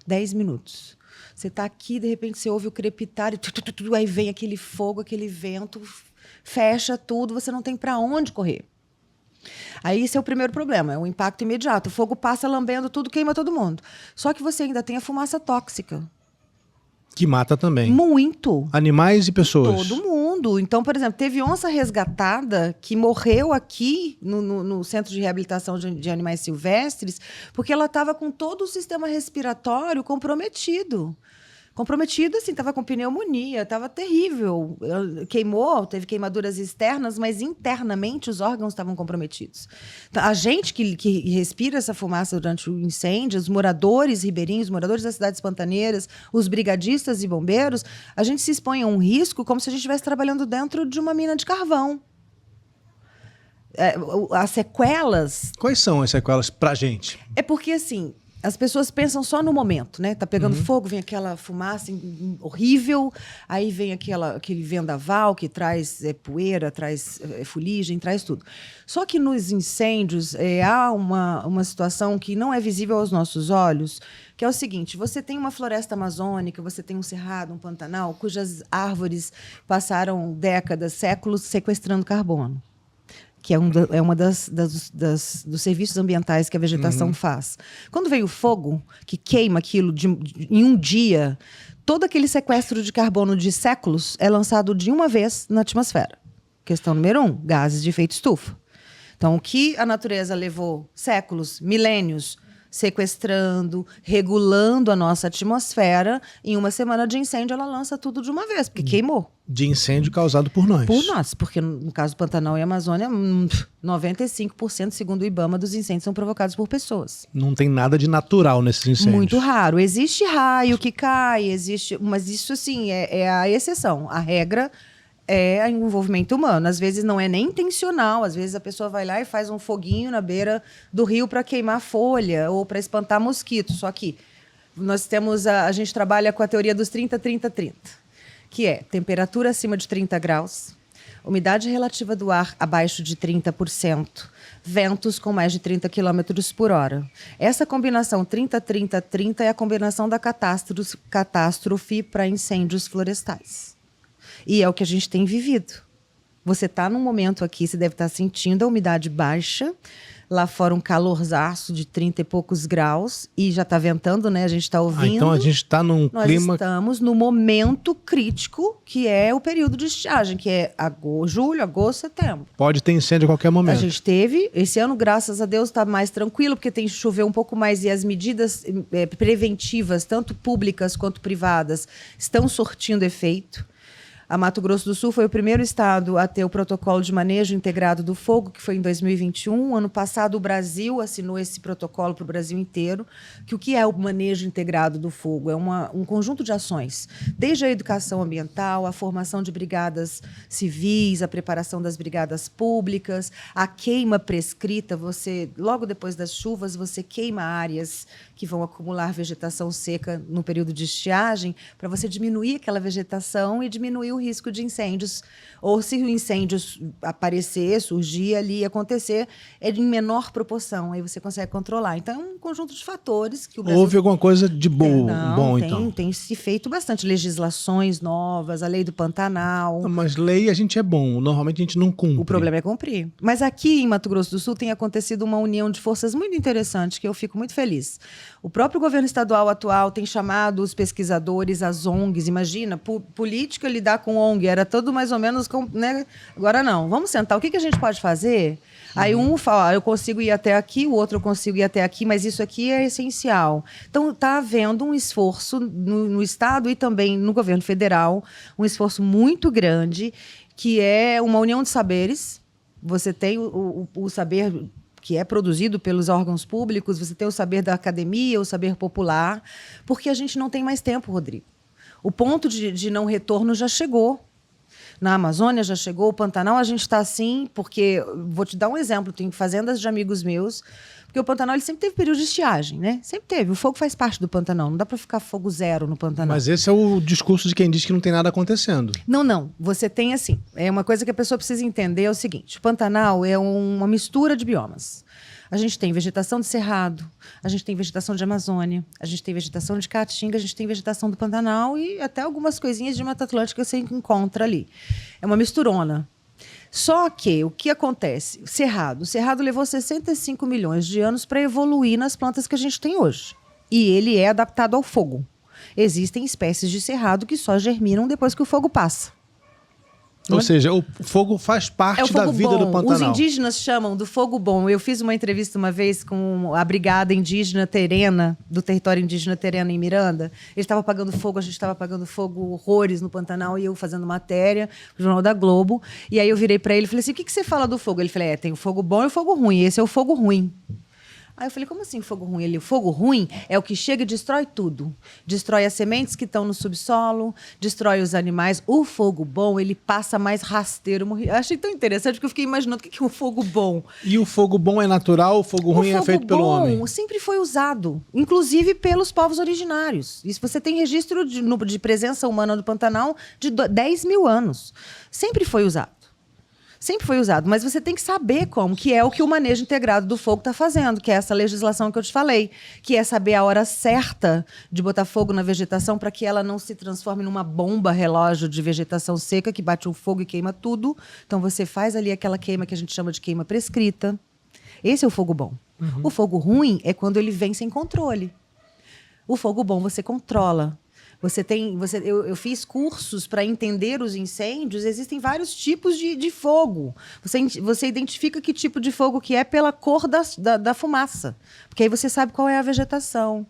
Speaker 1: 10 minutos. Você está aqui, de repente você ouve o crepitar e aí vem aquele fogo, aquele vento, fecha tudo, você não tem para onde correr. Aí esse é o primeiro problema, é o impacto imediato. O fogo passa lambendo tudo, queima todo mundo. Só que você ainda tem a fumaça tóxica.
Speaker 2: Que mata também.
Speaker 1: Muito.
Speaker 2: Animais e pessoas.
Speaker 1: Todo mundo. Então, por exemplo, teve onça resgatada que morreu aqui no Centro de Reabilitação de Animais Silvestres porque ela estava com todo o sistema respiratório comprometido. Comprometido, assim, estava com pneumonia, estava terrível. Queimou, teve queimaduras externas, mas internamente os órgãos estavam comprometidos. Então, a gente que respira essa fumaça durante o incêndio, os moradores ribeirinhos, os moradores das cidades pantaneiras, os brigadistas e bombeiros, a gente se expõe a um risco como se a gente estivesse trabalhando dentro de uma mina de carvão. As sequelas...
Speaker 2: Quais são as sequelas pra gente?
Speaker 1: É porque, assim... as pessoas pensam só no momento, né? Tá pegando fogo, vem aquela fumaça horrível, aí vem aquele vendaval que traz poeira, traz fuligem, traz tudo. Só que nos incêndios há uma situação que não é visível aos nossos olhos, que é o seguinte: você tem uma floresta amazônica, você tem um cerrado, um pantanal, cujas árvores passaram décadas, séculos sequestrando carbono, que é uma dos serviços ambientais que a vegetação faz. Quando vem o fogo, que queima aquilo em um dia, todo aquele sequestro de carbono de séculos é lançado de uma vez na atmosfera. Questão número 1, gases de efeito estufa. Então, o que a natureza levou séculos, milênios, sequestrando, regulando a nossa atmosfera, em uma semana de incêndio ela lança tudo de uma vez, porque queimou.
Speaker 2: De incêndio causado por nós.
Speaker 1: Por nós, porque no caso do Pantanal e Amazônia, 95%, segundo o IBAMA, dos incêndios são provocados por pessoas.
Speaker 2: Não tem nada de natural nesses incêndios.
Speaker 1: Muito raro. Existe raio que cai, mas isso assim é a exceção. A regra é o envolvimento humano. Às vezes não é nem intencional, às vezes a pessoa vai lá e faz um foguinho na beira do rio para queimar folha ou para espantar mosquito. Só que nós temos a gente trabalha com a teoria dos 30-30-30, que é temperatura acima de 30 graus, umidade relativa do ar abaixo de 30%, ventos com mais de 30 km por hora. Essa combinação 30-30-30 é a combinação da catástrofe para incêndios florestais. E é o que a gente tem vivido. Você está num momento aqui, você deve estar sentindo a umidade baixa, lá fora um calorzaço de 30 e poucos graus, e já está ventando, né? A gente está ouvindo.
Speaker 2: Então a gente está num clima...
Speaker 1: Nós estamos no momento crítico, que é o período de estiagem, que é julho, agosto, setembro.
Speaker 2: Pode ter incêndio a qualquer momento.
Speaker 1: A gente teve, esse ano, graças a Deus, está mais tranquilo, porque choveu um pouco mais e as medidas preventivas, tanto públicas quanto privadas, estão sortindo efeito. A Mato Grosso do Sul foi o primeiro estado a ter o protocolo de manejo integrado do fogo, que foi em 2021. Ano passado, o Brasil assinou esse protocolo para o Brasil inteiro. Que o que é o manejo integrado do fogo? É um conjunto de ações, desde a educação ambiental, a formação de brigadas civis, a preparação das brigadas públicas, a queima prescrita. Logo depois das chuvas, você queima áreas que vão acumular vegetação seca no período de estiagem, para você diminuir aquela vegetação e diminuir o risco de incêndios. Ou se o incêndio aparecer, surgir ali e acontecer, é em menor proporção, aí você consegue controlar. Então, é um conjunto de fatores que o Brasil...
Speaker 2: Houve alguma coisa de bom, então?
Speaker 1: Tem se feito bastante. Legislações novas, a lei do Pantanal.
Speaker 2: Mas lei a gente é bom, normalmente a gente não cumpre.
Speaker 1: O problema é cumprir. Mas aqui em Mato Grosso do Sul tem acontecido uma união de forças muito interessante, que eu fico muito feliz. O próprio governo estadual atual tem chamado os pesquisadores, as ONGs. Imagina, política lidar com ONG, era tudo mais ou menos... né? Agora não, vamos sentar, o que a gente pode fazer? Aí um fala, eu consigo ir até aqui, o outro eu consigo ir até aqui, mas isso aqui é essencial. Então está havendo um esforço no Estado e também no governo federal, um esforço muito grande, que é uma união de saberes. Você tem o saber que é produzido pelos órgãos públicos, você tem o saber da academia, o saber popular, porque a gente não tem mais tempo, Rodrigo. O ponto de não retorno já chegou. Na Amazônia já chegou, o Pantanal a gente está assim, porque, vou te dar um exemplo, tem fazendas de amigos meus, porque o Pantanal ele sempre teve período de estiagem, né? Sempre teve, o fogo faz parte do Pantanal, não dá para ficar fogo zero no Pantanal.
Speaker 2: Mas esse é o discurso de quem diz que não tem nada acontecendo.
Speaker 1: Não, você tem assim, é uma coisa que a pessoa precisa entender, é o seguinte, o Pantanal é uma mistura de biomas. A gente tem vegetação de cerrado, a gente tem vegetação de Amazônia, a gente tem vegetação de Caatinga, a gente tem vegetação do Pantanal e até algumas coisinhas de Mata Atlântica você encontra ali. É uma misturona. Só que o que acontece? O cerrado levou 65 milhões de anos para evoluir nas plantas que a gente tem hoje. E ele é adaptado ao fogo. Existem espécies de cerrado que só germinam depois que o fogo passa.
Speaker 2: Ou seja, o fogo faz parte da vida do Pantanal.
Speaker 1: Os indígenas chamam do fogo bom. Eu fiz uma entrevista uma vez com a Brigada Indígena Terena, do território indígena Terena em Miranda. Eles estavam apagando fogo, a gente estava apagando fogo, horrores no Pantanal, e eu fazendo matéria no Jornal da Globo. E aí eu virei para ele e falei assim, o que você fala do fogo? Ele falou, tem o fogo bom e o fogo ruim. Esse é o fogo ruim. Aí eu falei, como assim fogo ruim? O fogo ruim é o que chega e destrói tudo. Destrói as sementes que estão no subsolo, destrói os animais. O fogo bom, ele passa mais rasteiro. Eu achei tão interessante, porque eu fiquei imaginando o que é um fogo bom.
Speaker 2: E o fogo bom é natural, o fogo ruim é feito pelo homem? O fogo bom
Speaker 1: sempre foi usado, inclusive pelos povos originários. Isso você tem registro de presença humana do Pantanal de 10 mil anos. Sempre foi usado. Sempre foi usado, mas você tem que saber como, que é o que o manejo integrado do fogo está fazendo, que é essa legislação que eu te falei, que é saber a hora certa de botar fogo na vegetação para que ela não se transforme numa bomba relógio de vegetação seca que bate o fogo e queima tudo. Então você faz ali aquela queima que a gente chama de queima prescrita. Esse é o fogo bom. O fogo ruim é quando ele vem sem controle. O fogo bom você controla. Eu fiz cursos para entender os incêndios. Existem vários tipos de fogo. Você identifica que tipo de fogo que é pela cor da fumaça. Porque aí você sabe qual é a vegetação.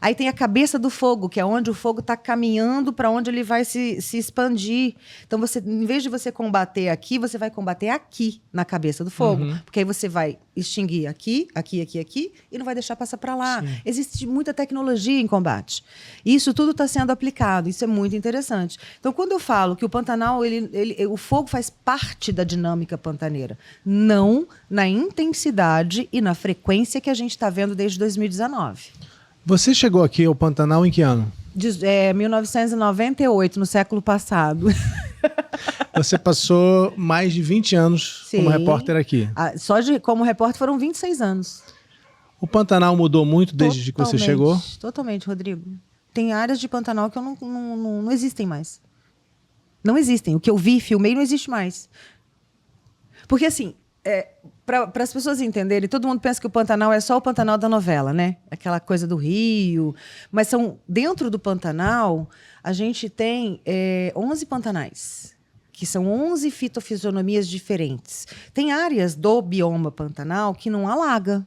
Speaker 1: Aí tem a cabeça do fogo, que é onde o fogo está caminhando para onde ele vai se expandir. Então, em vez de você combater aqui, você vai combater aqui, na cabeça do fogo. Porque aí você vai extinguir aqui, e não vai deixar passar para lá. Sim. Existe muita tecnologia em combate. E isso tudo está sendo aplicado. Isso é muito interessante. Então, quando eu falo que o Pantanal, o fogo faz parte da dinâmica pantaneira, não na intensidade e na frequência que a gente está vendo desde 2019.
Speaker 2: Você chegou aqui ao Pantanal em que ano?
Speaker 1: 1998, no século passado.
Speaker 2: Você passou mais de 20 anos como repórter aqui.
Speaker 1: Só como repórter foram 26 anos.
Speaker 2: O Pantanal mudou muito desde que você chegou?
Speaker 1: Totalmente, Rodrigo. Tem áreas de Pantanal que não existem mais. Não existem. O que eu vi, filmei, não existe mais. Porque assim... Para as pessoas entenderem, todo mundo pensa que o Pantanal é só o Pantanal da novela, né? Aquela coisa do rio. Mas dentro do Pantanal, a gente tem 11 pantanais, que são 11 fitofisionomias diferentes. Tem áreas do bioma Pantanal que não alaga,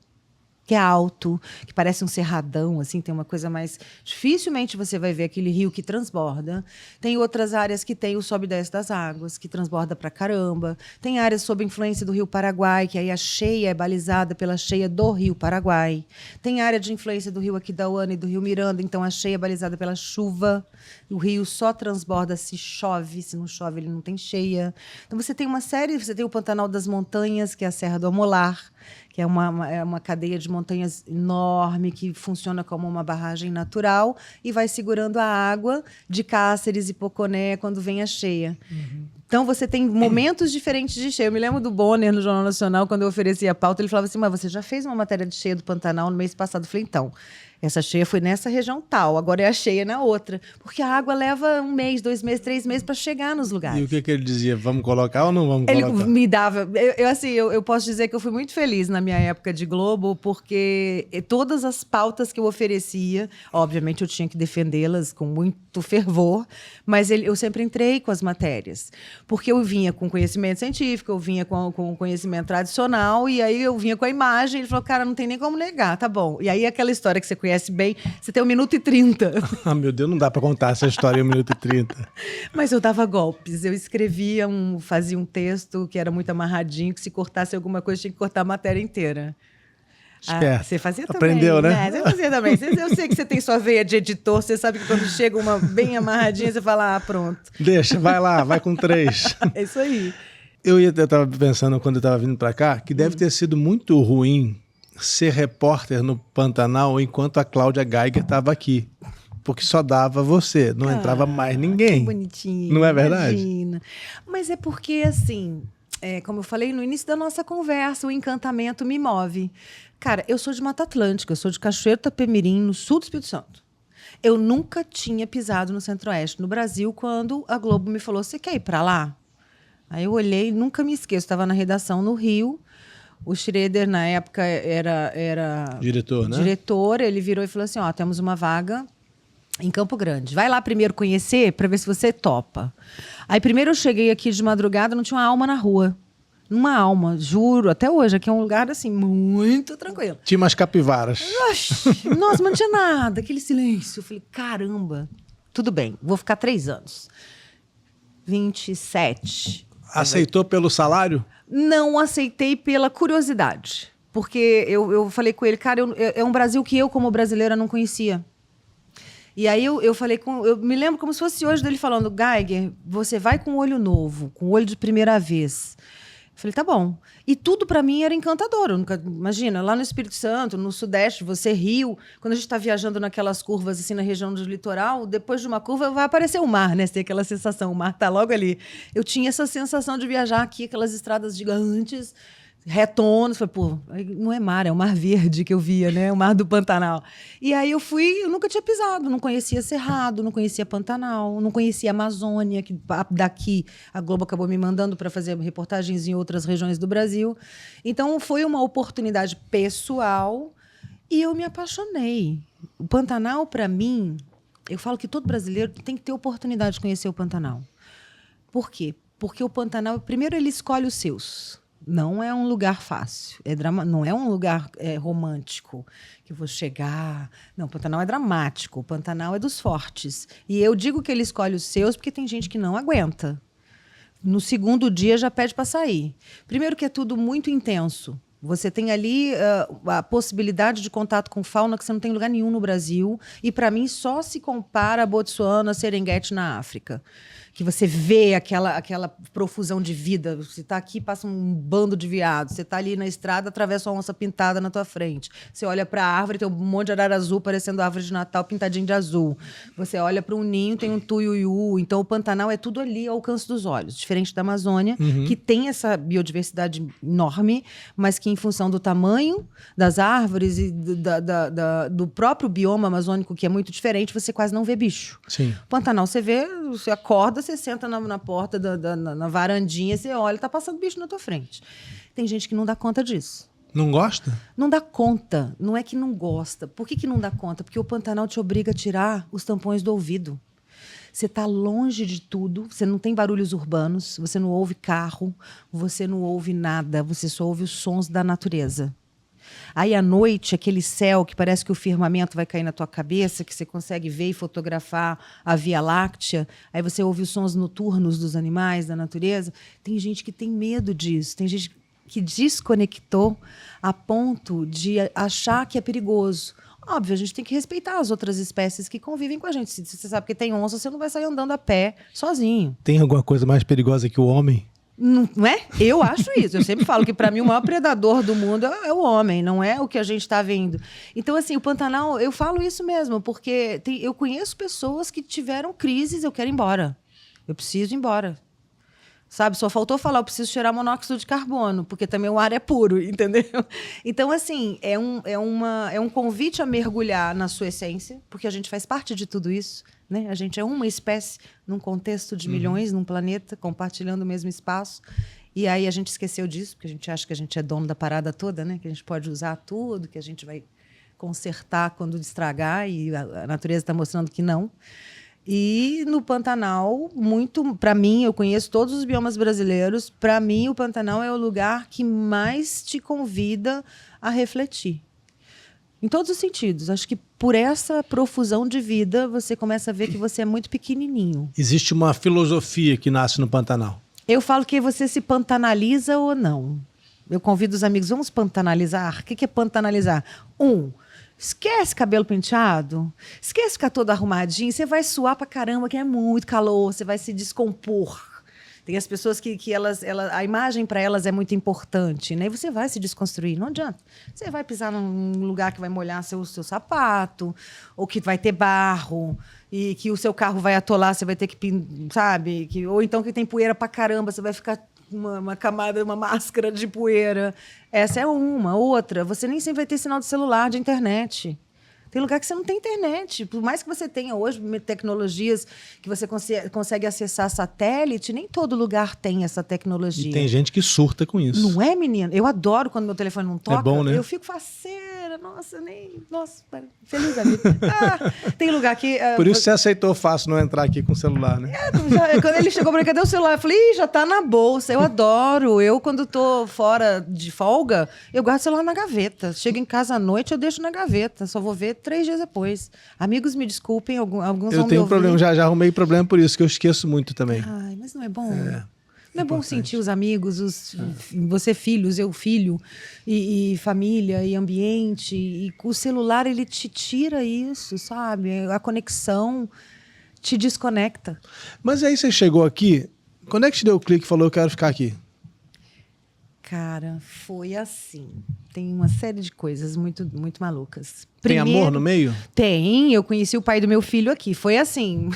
Speaker 1: que é alto, que parece um cerradão, assim, tem uma coisa mais... Dificilmente você vai ver aquele rio que transborda. Tem outras áreas que tem o sobe e desce das águas, que transborda pra caramba. Tem áreas sob influência do rio Paraguai, que aí a cheia é balizada pela cheia do rio Paraguai. Tem área de influência do rio Aquidauana e do rio Miranda, então a cheia é balizada pela chuva. O rio só transborda se chove, se não chove ele não tem cheia. Então você tem uma série, você tem o Pantanal das Montanhas, que é a Serra do Amolar, que é uma cadeia de montanhas enorme que funciona como uma barragem natural e vai segurando a água de Cáceres e Poconé quando vem a cheia. Então, você tem momentos diferentes de cheia. Eu me lembro do Bonner, no Jornal Nacional, quando eu oferecia a pauta, ele falava assim, mas você já fez uma matéria de cheia do Pantanal no mês passado? Eu falei, então, essa cheia foi nessa região tal, agora é a cheia na outra. Porque a água leva 1 mês, 2 meses, 3 meses para chegar nos lugares.
Speaker 2: E o que ele dizia? Vamos colocar ou não vamos colocar?
Speaker 1: Ele me dava... Eu posso dizer que eu fui muito feliz na minha época de Globo, porque todas as pautas que eu oferecia, obviamente eu tinha que defendê-las com muito fervor, mas eu sempre entrei com as matérias. Porque eu vinha com conhecimento científico, eu vinha com conhecimento tradicional, e aí eu vinha com a imagem, ele falou, cara, não tem nem como negar, tá bom. E aí aquela história que você conhece bem, você tem 1 minuto e 30.
Speaker 2: Ah, meu Deus, não dá para contar essa história em 1 minuto e 30.
Speaker 1: Mas eu dava golpes, eu escrevia, fazia um texto que era muito amarradinho, que se cortasse alguma coisa, tinha que cortar a matéria inteira. Você fazia também.
Speaker 2: Aprendeu, né?
Speaker 1: Você fazia também. Eu sei que você tem sua veia de editor, você sabe que quando chega uma bem amarradinha, você fala, pronto.
Speaker 2: Deixa, vai lá, vai com 3.
Speaker 1: É isso aí.
Speaker 2: Eu estava pensando, quando eu estava vindo para cá, que deve ter sido muito ruim ser repórter no Pantanal enquanto a Cláudia Geiger estava aqui. Porque só dava você, não entrava mais ninguém.
Speaker 1: Que bonitinho.
Speaker 2: Não é verdade?
Speaker 1: Imagina. Mas é porque, assim, como eu falei no início da nossa conversa, o encantamento me move. Cara, eu sou de Mata Atlântica, eu sou de Cachoeiro Itapemirim, no sul do Espírito Santo. Eu nunca tinha pisado no Centro-Oeste, no Brasil, quando a Globo me falou, você quer ir para lá? Aí eu olhei, nunca me esqueço, estava na redação no Rio. O Schroeder, na época, era
Speaker 2: diretor, né?
Speaker 1: Diretor, ele virou e falou assim, temos uma vaga em Campo Grande. Vai lá primeiro conhecer para ver se você topa. Aí primeiro eu cheguei aqui de madrugada, não tinha uma alma na rua. Uma alma, juro, até hoje. Aqui é um lugar, assim, muito tranquilo.
Speaker 2: Tinha umas capivaras.
Speaker 1: Nossa, mas não tinha nada, aquele silêncio. Eu falei, caramba, tudo bem, vou ficar 3 anos. 27.
Speaker 2: Aceitou pelo salário?
Speaker 1: Não aceitei pela curiosidade. Porque eu falei com ele, cara, é um Brasil que eu, como brasileira, não conhecia. E aí eu falei eu me lembro como se fosse hoje dele falando, Geiger, você vai com o olho novo, com o olho de primeira vez. Eu falei, tá bom. E tudo para mim era encantador. Imagina, lá no Espírito Santo, no Sudeste, você Rio, quando a gente está viajando naquelas curvas assim na região do litoral, depois de uma curva vai aparecer o mar, né? Você tem aquela sensação, o mar tá logo ali. Eu tinha essa sensação de viajar aqui, aquelas estradas gigantes, retonos, falei, pô, não é mar, é o Mar Verde que eu via, né? O Mar do Pantanal. E aí eu nunca tinha pisado, não conhecia Cerrado, não conhecia Pantanal, não conhecia Amazônia, que daqui a Globo acabou me mandando para fazer reportagens em outras regiões do Brasil. Então foi uma oportunidade pessoal e eu me apaixonei. O Pantanal, para mim, eu falo que todo brasileiro tem que ter oportunidade de conhecer o Pantanal. Por quê? Porque o Pantanal, primeiro, ele escolhe os seus. Não é um lugar fácil, não é um lugar romântico, que eu vou chegar... Não, o Pantanal é dramático, o Pantanal é dos fortes. E eu digo que ele escolhe os seus porque tem gente que não aguenta. No segundo dia já pede para sair. Primeiro que é tudo muito intenso. Você tem ali a possibilidade de contato com fauna que você não tem em lugar nenhum no Brasil. E, para mim, só se compara a Botsuana, a Serengeti na África. Que você vê aquela profusão de vida. Você está aqui, passa um bando de veados. Você está ali na estrada, atravessa uma onça pintada na tua frente. Você olha para a árvore, tem um monte de arara azul parecendo árvore de Natal pintadinho de azul. Você olha para um ninho, tem um tuiuiu. Então, o Pantanal é tudo ali ao alcance dos olhos. Diferente da Amazônia, que tem essa biodiversidade enorme, mas que, em função do tamanho das árvores e do próprio bioma amazônico, que é muito diferente, você quase não vê bicho.
Speaker 2: Sim.
Speaker 1: Pantanal, você acorda, você senta na porta, na varandinha, você olha, tá passando bicho na tua frente. Tem gente que não dá conta disso.
Speaker 2: Não gosta?
Speaker 1: Não dá conta. Não é que não gosta. Por que não dá conta? Porque o Pantanal te obriga a tirar os tampões do ouvido. Você está longe de tudo, você não tem barulhos urbanos, você não ouve carro, você não ouve nada, você só ouve os sons da natureza. Aí, à noite, aquele céu que parece que o firmamento vai cair na tua cabeça, que você consegue ver e fotografar a Via Láctea, aí você ouve os sons noturnos dos animais, da natureza. Tem gente que tem medo disso, tem gente que desconectou a ponto de achar que é perigoso. Óbvio, a gente tem que respeitar as outras espécies que convivem com a gente. Se você sabe que tem onça, você não vai sair andando a pé sozinho.
Speaker 2: Tem alguma coisa mais perigosa que o homem?
Speaker 1: Não é? Eu acho isso. Eu sempre falo que, para mim, o maior predador do mundo é o homem, não é o que a gente está vendo. Então, assim, o Pantanal, eu falo isso mesmo, porque eu conheço pessoas que tiveram crises, eu quero ir embora. Eu preciso ir embora. Sabe? Só faltou falar, eu preciso cheirar monóxido de carbono, porque também o ar é puro, entendeu? Então, assim, é um convite a mergulhar na sua essência, porque a gente faz parte de tudo isso, né? A gente é uma espécie num contexto de milhões, num planeta, compartilhando o mesmo espaço. E aí a gente esqueceu disso, porque a gente acha que a gente é dono da parada toda, né? Que a gente pode usar tudo, que a gente vai consertar quando estragar, e a natureza está mostrando que não. E no Pantanal, para mim, eu conheço todos os biomas brasileiros, para mim o Pantanal é o lugar que mais te convida a refletir. Em todos os sentidos. Acho que por essa profusão de vida, você começa a ver que você é muito pequenininho.
Speaker 2: Existe uma filosofia que nasce no Pantanal.
Speaker 1: Eu falo que você se pantanaliza ou não. Eu convido os amigos, vamos pantanalizar? O que é pantanalizar? Esquece cabelo penteado, esquece ficar todo arrumadinho, você vai suar pra caramba, que é muito calor, você vai se descompor. Tem as pessoas que a imagem para elas é muito importante, né? E você vai se desconstruir, não adianta. Você vai pisar num lugar que vai molhar seu sapato, ou que vai ter barro, e que o seu carro vai atolar, você vai ter que, sabe? Ou então que tem poeira pra caramba, você vai ficar uma camada, uma máscara de poeira. Essa é uma. Outra, você nem sempre vai ter sinal de celular, de internet. Tem lugar que você não tem internet. Por mais que você tenha hoje tecnologias que você consegue acessar satélite, nem todo lugar tem essa tecnologia.
Speaker 2: E tem gente que surta com isso.
Speaker 1: Não é, menina? Eu adoro quando meu telefone não toca.
Speaker 2: É bom, né?
Speaker 1: Eu fico faceira. Nossa, feliz da vida. Tem lugar que...
Speaker 2: Por isso você aceitou fácil não entrar aqui com o celular, né?
Speaker 1: Quando ele chegou para mim, cadê o celular? Eu falei, já tá na bolsa. Eu adoro. Eu, quando tô fora de folga, eu guardo o celular na gaveta. Chego em casa à noite, eu deixo na gaveta. Só vou ver 3 dias depois. Amigos, me desculpem, alguns vão me ouvir.
Speaker 2: Eu tenho problema, já arrumei problema por isso, que eu esqueço muito também.
Speaker 1: Ai, mas não é bom? Não é bom sentir os amigos, você filhos, eu filho, e família, e ambiente. E o celular, ele te tira isso, sabe? A conexão te desconecta.
Speaker 2: Mas aí você chegou aqui, quando é que te deu o clique e falou, eu quero ficar aqui?
Speaker 1: Cara, foi assim. Tem uma série de coisas muito, muito malucas.
Speaker 2: Tem amor no meio?
Speaker 1: Tem. Eu conheci o pai do meu filho aqui. Foi assim.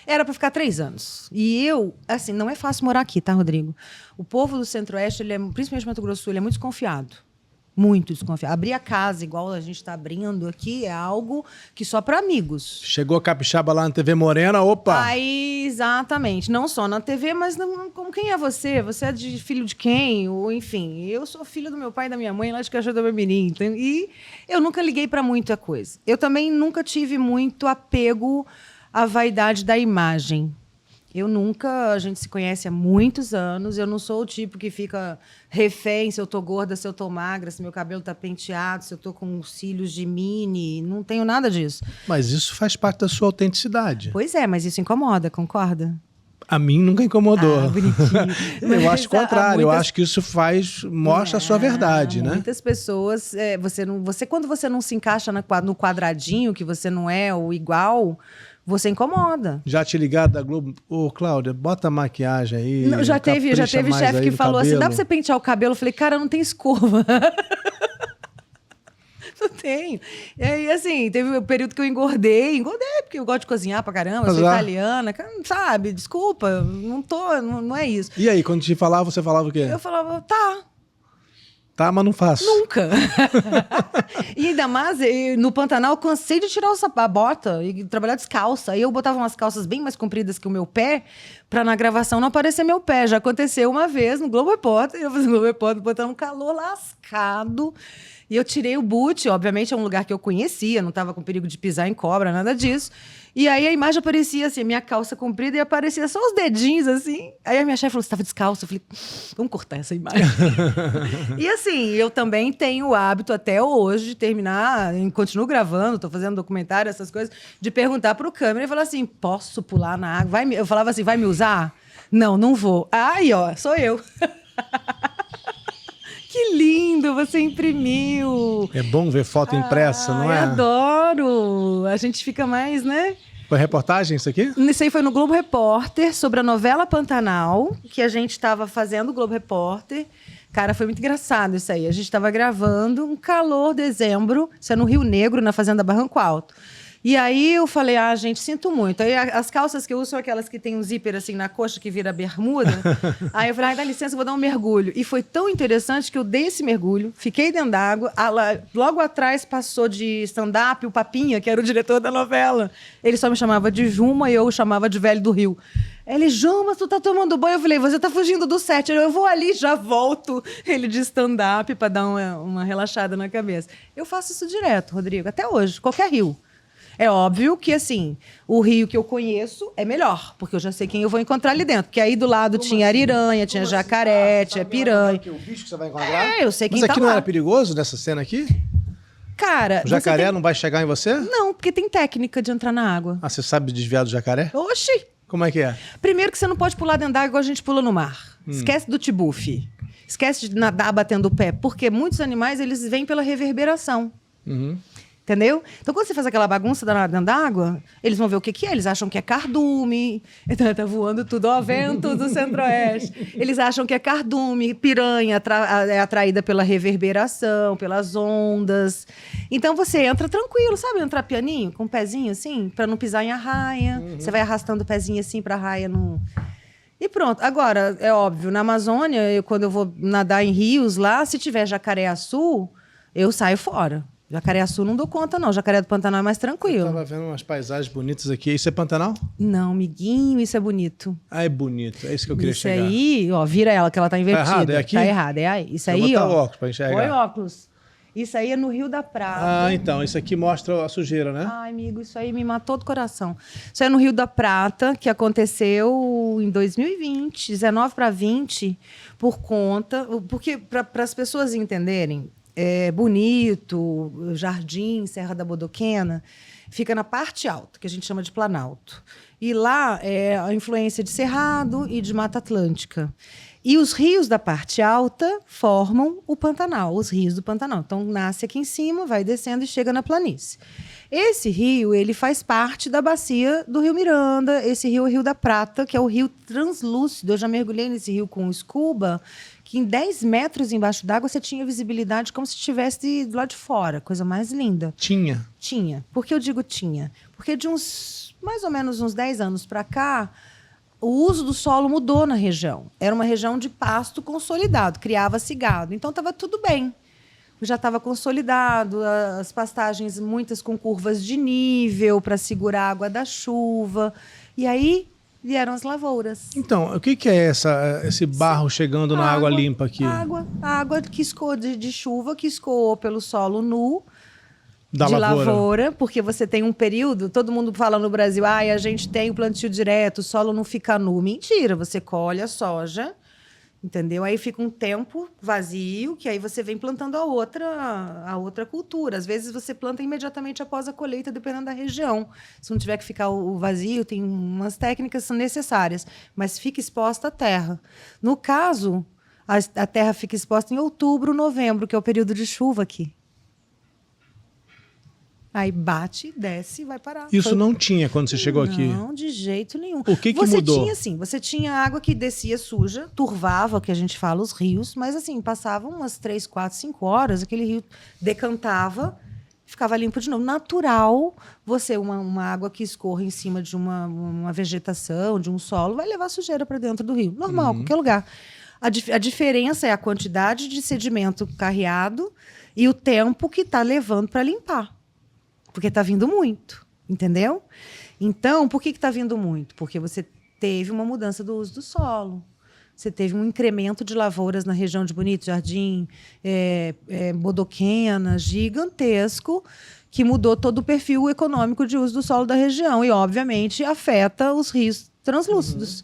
Speaker 1: Era para ficar 3 anos. E eu, assim, não é fácil morar aqui, tá, Rodrigo? O povo do Centro-Oeste, principalmente Mato Grosso do Sul, ele é muito desconfiado. Muito desconfiado. Abrir a casa igual a gente está abrindo aqui é algo que só para amigos.
Speaker 2: Chegou a capixaba lá na TV Morena, opa!
Speaker 1: Aí, exatamente. Não só na TV, mas como quem é você? Você é filho de quem? Ou, enfim, eu sou filho do meu pai e da minha mãe lá de Cachoeira do Bamirim. E eu nunca liguei para muita coisa. Eu também nunca tive muito apego à vaidade da imagem. A gente se conhece há muitos anos, eu não sou o tipo que fica refém se eu tô gorda, se eu tô magra, se meu cabelo tá penteado, se eu tô com cílios de mini, não tenho nada disso.
Speaker 2: Mas isso faz parte da sua autenticidade.
Speaker 1: Pois é, mas isso incomoda, concorda?
Speaker 2: A mim nunca incomodou.
Speaker 1: Ah, bonitinho.
Speaker 2: Eu acho o contrário, eu acho que isso mostra a sua verdade, né?
Speaker 1: Muitas pessoas, quando você não se encaixa no quadradinho, que você não é o igual, você incomoda.
Speaker 2: Já te ligaram da Globo? Ô, Cláudia, bota a maquiagem aí.
Speaker 1: Não, já teve chefe que falou assim, dá pra você pentear o cabelo? Eu falei, cara, não tem escova. Não tenho. E aí, assim, teve um período que eu engordei, porque eu gosto de cozinhar pra caramba, eu sou italiana, sabe? Desculpa, não é isso.
Speaker 2: E aí, quando te falava, você falava o quê?
Speaker 1: Eu falava, tá.
Speaker 2: Tá, mas não faço.
Speaker 1: Nunca. E ainda mais, no Pantanal, eu cansei de tirar a bota e trabalhar descalça. Aí eu botava umas calças bem mais compridas que o meu pé, pra na gravação não aparecer meu pé. Já aconteceu uma vez no Globo Repórter, eu fiz no Globo Repórter, botando um calor lascado. E eu tirei o boot, obviamente é um lugar que eu conhecia, não estava com perigo de pisar em cobra, nada disso. E aí a imagem aparecia assim, minha calça comprida, e aparecia só os dedinhos assim. Aí a minha chefe falou, você estava descalço? Eu falei, vamos cortar essa imagem. E assim, eu também tenho o hábito até hoje de terminar, continuo gravando, estou fazendo documentário, essas coisas, de perguntar para o câmera e falar assim, posso pular na água? Eu falava assim, vai me usar? Não, não vou. Aí, ó, sou eu. Que lindo, você imprimiu.
Speaker 2: É bom ver foto impressa, não é?
Speaker 1: Eu adoro. A gente fica mais, né?
Speaker 2: Foi reportagem isso aqui?
Speaker 1: Isso aí foi no Globo Repórter, sobre a novela Pantanal, que a gente estava fazendo o Globo Repórter. Cara, foi muito engraçado isso aí. A gente estava gravando, um calor, dezembro, isso é no Rio Negro, na Fazenda Barranco Alto. E aí eu falei, gente, sinto muito. Aí as calças que eu uso são aquelas que tem um zíper assim na coxa que vira bermuda. Aí eu falei, dá licença, eu vou dar um mergulho. E foi tão interessante que eu dei esse mergulho, fiquei dentro d'água. Logo atrás passou de stand-up o Papinha, que era o diretor da novela. Ele só me chamava de Juma e eu o chamava de Velho do Rio. Ele, Juma, tu tá tomando banho? Eu falei, você tá fugindo do set. Eu vou ali, já volto. Ele de stand-up para dar uma relaxada na cabeça. Eu faço isso direto, Rodrigo, até hoje, qualquer rio. É óbvio que, assim, o rio que eu conheço é melhor, porque eu já sei quem eu vou encontrar ali dentro. Porque aí do lado tinha ariranha, tinha jacaré, tinha piranha.
Speaker 2: O bicho que você vai encontrar?
Speaker 1: Eu sei quem
Speaker 2: tá lá. Mas aqui não era perigoso nessa cena aqui?
Speaker 1: Cara...
Speaker 2: O jacaré não vai chegar em você?
Speaker 1: Não, porque tem técnica de entrar na água.
Speaker 2: Ah, você sabe desviar do jacaré?
Speaker 1: Oxi!
Speaker 2: Como é que é?
Speaker 1: Primeiro que você não pode pular dentro d'água igual a gente pula no mar. Esquece do tibufe. Esquece de nadar batendo o pé. Porque muitos animais, eles vêm pela reverberação. Entendeu? Então, quando você faz aquela bagunça dentro d'água, eles vão ver o que é. Eles acham que é cardume. Então, tá voando tudo, ó, vento do Centro-Oeste. Eles acham que é cardume, piranha é atraída pela reverberação, pelas ondas. Então, você entra tranquilo, sabe? Entrar pianinho, com o pezinho assim, para não pisar em arraia. Você vai arrastando o pezinho assim pra arraia não... E pronto. Agora, é óbvio, na Amazônia, quando eu vou nadar em rios lá, se tiver jacaré-açu, eu saio fora. Jacaré-açu não dou conta, não. Jacaré do Pantanal é mais tranquilo.
Speaker 2: Eu tava vendo umas paisagens bonitas aqui. Isso é Pantanal?
Speaker 1: Não, amiguinho, isso é bonito.
Speaker 2: Ah, é bonito. É isso que eu queria chegar.
Speaker 1: Isso aí, ó, vira ela, que ela tá invertida.
Speaker 2: Tá errado, é aqui?
Speaker 1: Tá errado, é aí. Isso aí,
Speaker 2: ó. Vou botar
Speaker 1: ó.
Speaker 2: óculos pra enxergar.
Speaker 1: Põe óculos. Isso aí é no Rio da Prata.
Speaker 2: Ah, então. Isso aqui mostra a sujeira, né?
Speaker 1: Ai, amigo, isso aí me matou do coração. Isso é no Rio da Prata, que aconteceu em 2020, 19 para 20, por conta... Porque, para as pessoas entenderem, Bonito, Jardim, Serra da Bodoquena, fica na parte alta, que a gente chama de Planalto. E lá é a influência de Cerrado e de Mata Atlântica. E os rios da parte alta formam o Pantanal, os rios do Pantanal. Então, nasce aqui em cima, vai descendo e chega na planície. Esse rio, ele faz parte da bacia do Rio Miranda. Esse rio é o Rio da Prata, que é o rio translúcido. Eu já mergulhei nesse rio com scuba, que em 10 metros embaixo d'água você tinha visibilidade como se estivesse do lado de fora. Coisa mais linda.
Speaker 2: Tinha?
Speaker 1: Tinha. Por que eu digo tinha? Porque de mais ou menos uns 10 anos para cá, o uso do solo mudou na região. Era uma região de pasto consolidado, criava-se gado. Então, estava tudo bem. Já estava consolidado, as pastagens, muitas com curvas de nível para segurar a água da chuva. E aí vieram as lavouras.
Speaker 2: Então, o que é esse barro chegando na água limpa aqui?
Speaker 1: Água que escoou de chuva, que escoou pelo solo nu,
Speaker 2: da
Speaker 1: lavoura, porque você tem um período, todo mundo fala no Brasil, a gente tem o plantio direto, o solo não fica nu. Mentira, você colhe a soja, entendeu? Aí fica um tempo vazio, que aí você vem plantando a outra cultura. Às vezes você planta imediatamente após a colheita, dependendo da região. Se não tiver que ficar o vazio, tem umas técnicas que são necessárias, mas fica exposta a terra. No caso, a terra fica exposta em outubro, novembro, que é o período de chuva aqui. Aí bate, desce e vai parar.
Speaker 2: Isso não tinha quando você chegou aqui?
Speaker 1: Não, de jeito nenhum.
Speaker 2: O que mudou?
Speaker 1: Você tinha água que descia suja, turvava, que a gente fala, os rios, mas assim, passavam umas 3, 4, 5 horas, aquele rio decantava, ficava limpo de novo. Natural, uma água que escorre em cima de uma vegetação, de um solo, vai levar sujeira para dentro do rio. Normal, qualquer lugar. A diferença é a quantidade de sedimento carreado e o tempo que está levando para limpar. Porque está vindo muito, entendeu? Então, por que está vindo muito? Porque você teve uma mudança do uso do solo. Você teve um incremento de lavouras na região de Bonito, Jardim, Bodoquena, gigantesco, que mudou todo o perfil econômico de uso do solo da região e, obviamente, afeta os rios translúcidos.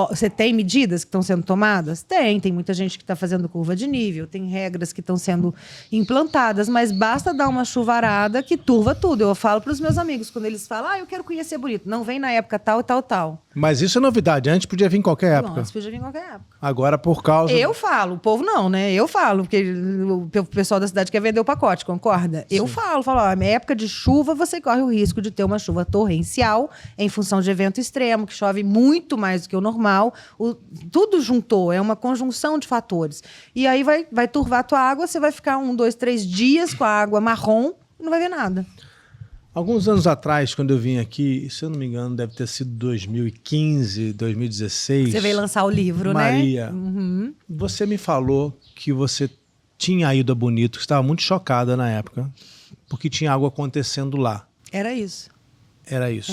Speaker 1: Você tem medidas que estão sendo tomadas? Tem muita gente que está fazendo curva de nível, tem regras que estão sendo implantadas, mas basta dar uma chuvarada que turva tudo. Eu falo para os meus amigos, quando eles falam, eu quero conhecer Bonito, não vem na época tal e tal, tal.
Speaker 2: Mas isso é novidade, antes podia vir em qualquer época.
Speaker 1: Antes podia vir em qualquer época.
Speaker 2: Agora por causa...
Speaker 1: Eu falo, o povo não, né? Eu falo, porque o pessoal da cidade quer vender o pacote, concorda? Sim. Eu falo, na época de chuva você corre o risco de ter uma chuva torrencial em função de evento extremo, que chove muito mais do que o normal. Tudo juntou, é uma conjunção de fatores. E aí vai turvar a tua água, você vai ficar 1, 2, 3 dias com a água marrom e não vai ver nada.
Speaker 2: Alguns anos atrás, quando eu vim aqui, se eu não me engano, deve ter sido 2015, 2016.
Speaker 1: Você veio lançar o livro,
Speaker 2: Maria,
Speaker 1: né?
Speaker 2: Você me falou que você tinha ido a Bonito, que estava muito chocada na época, porque tinha algo acontecendo lá.
Speaker 1: Era isso.
Speaker 2: Era isso.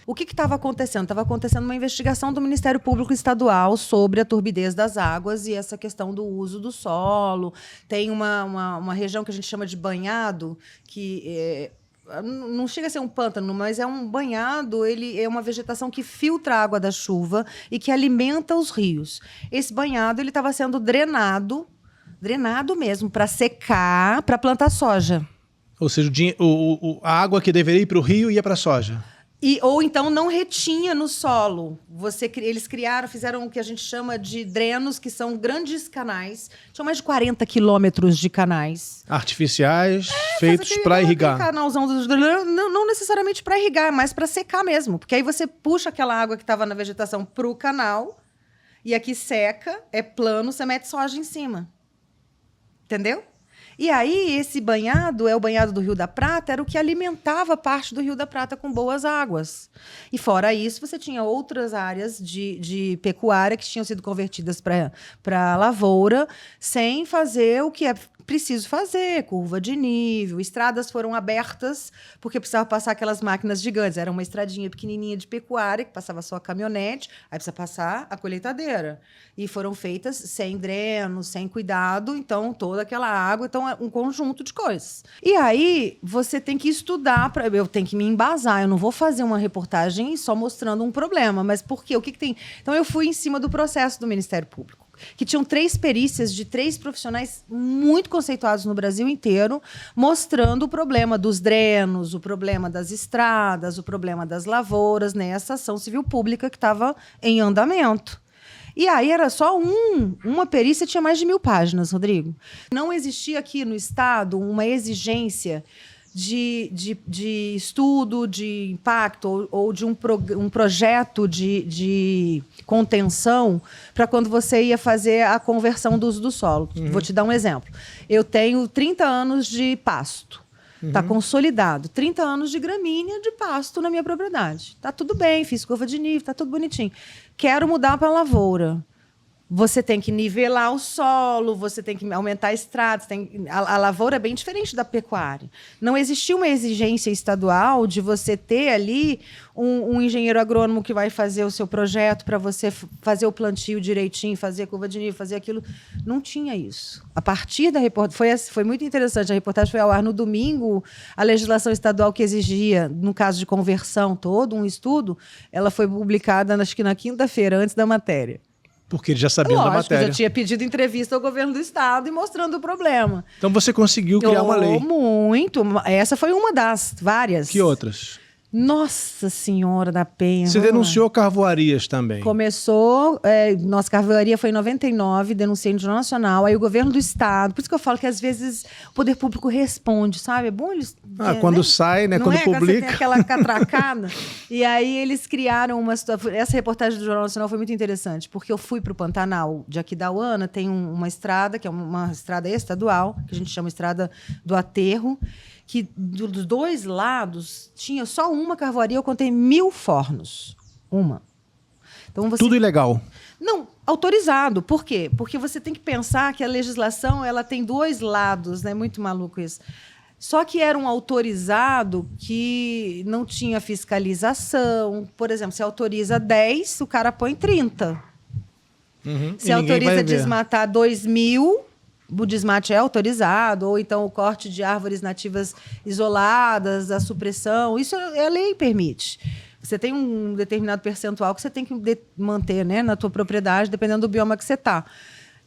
Speaker 1: O que estava acontecendo? Estava acontecendo uma investigação do Ministério Público Estadual sobre a turbidez das águas e essa questão do uso do solo. Tem uma região que a gente chama de banhado, que não chega a ser um pântano, mas é um banhado, ele é uma vegetação que filtra a água da chuva e que alimenta os rios. Esse banhado estava sendo drenado mesmo, para secar, para plantar soja.
Speaker 2: Ou seja, a água que deveria ir para o rio ia para a soja.
Speaker 1: Ou então não retinha no solo. Eles fizeram o que a gente chama de drenos, que são grandes canais. Tinham mais de 40 quilômetros de canais.
Speaker 2: Artificiais, feitos para irrigar.
Speaker 1: Canalzão não necessariamente para irrigar, mas para secar mesmo. Porque aí você puxa aquela água que estava na vegetação para o canal, e aqui seca, é plano, você mete soja em cima. Entendeu? E aí, esse banhado, o banhado do Rio da Prata, era o que alimentava parte do Rio da Prata com boas águas. E fora isso, você tinha outras áreas de pecuária que tinham sido convertidas para lavoura, sem fazer o que é preciso fazer, curva de nível. Estradas foram abertas, porque precisava passar aquelas máquinas gigantes. Era uma estradinha pequenininha de pecuária, que passava só a caminhonete, aí precisa passar a colheitadeira. E foram feitas sem dreno, sem cuidado, então toda aquela água, então é um conjunto de coisas. E aí você tem que estudar, eu tenho que me embasar, eu não vou fazer uma reportagem só mostrando um problema, mas por quê? O que tem? Então eu fui em cima do processo do Ministério Público. que tinham 3 perícias de 3 profissionais muito conceituados no Brasil inteiro, mostrando o problema dos drenos, o problema das estradas, o problema das lavouras, nessa ação civil pública que estava em andamento. E aí era só uma perícia, tinha mais de 1000 páginas, Rodrigo. Não existia aqui no Estado uma exigência de estudo, de impacto ou de um projeto de contenção para quando você ia fazer a conversão do uso do solo. Vou te dar um exemplo. Eu tenho 30 anos de pasto. Está consolidado. 30 anos de gramínea de pasto na minha propriedade. Está tudo bem, fiz curva de nível, está tudo bonitinho. Quero mudar para a lavoura. Você tem que nivelar o solo, você tem que aumentar a estrada. A lavoura é bem diferente da pecuária. Não existia uma exigência estadual de você ter ali um engenheiro agrônomo que vai fazer o seu projeto para você fazer o plantio direitinho, fazer a curva de nível, fazer aquilo. Não tinha isso. A partir da reportagem, foi muito interessante, a reportagem foi ao ar no domingo, a legislação estadual que exigia, no caso de conversão todo, um estudo, ela foi publicada, acho que na quinta-feira, antes da matéria.
Speaker 2: Porque eles já sabiam da matéria.
Speaker 1: Já tinha pedido entrevista ao governo do estado e mostrando o problema.
Speaker 2: Então você conseguiu criar uma lei.
Speaker 1: Muito. Essa foi uma das várias.
Speaker 2: Que outras?
Speaker 1: Nossa Senhora da Penha.
Speaker 2: Você denunciou carvoarias também.
Speaker 1: Começou, nossa carvoaria foi em 99, denunciei no Jornal Nacional, aí o governo do estado, por isso que eu falo que às vezes o poder público responde, sabe? É bom eles...
Speaker 2: quando sai, né? Quando publica.
Speaker 1: Quando tem aquela catracada. E aí eles criaram uma situação... Essa reportagem do Jornal Nacional foi muito interessante, porque eu fui para o Pantanal de Aquidauana, tem uma estrada, que é uma estrada estadual, que a gente chama Estrada do Aterro, que dos 2 lados tinha só uma carvoaria, eu contei 1000 fornos. Uma. Então
Speaker 2: Tudo ilegal?
Speaker 1: Não, autorizado. Por quê? Porque você tem que pensar que a legislação ela tem 2 lados, né? Muito maluco isso. Só que era um autorizado que não tinha fiscalização. Por exemplo, se autoriza 10, o cara põe 30. Se autoriza desmatar 2000... o desmate é autorizado, ou então o corte de árvores nativas isoladas, a supressão, isso a lei permite. Você tem um determinado percentual que você tem que manter, né, na tua propriedade, dependendo do bioma que você está.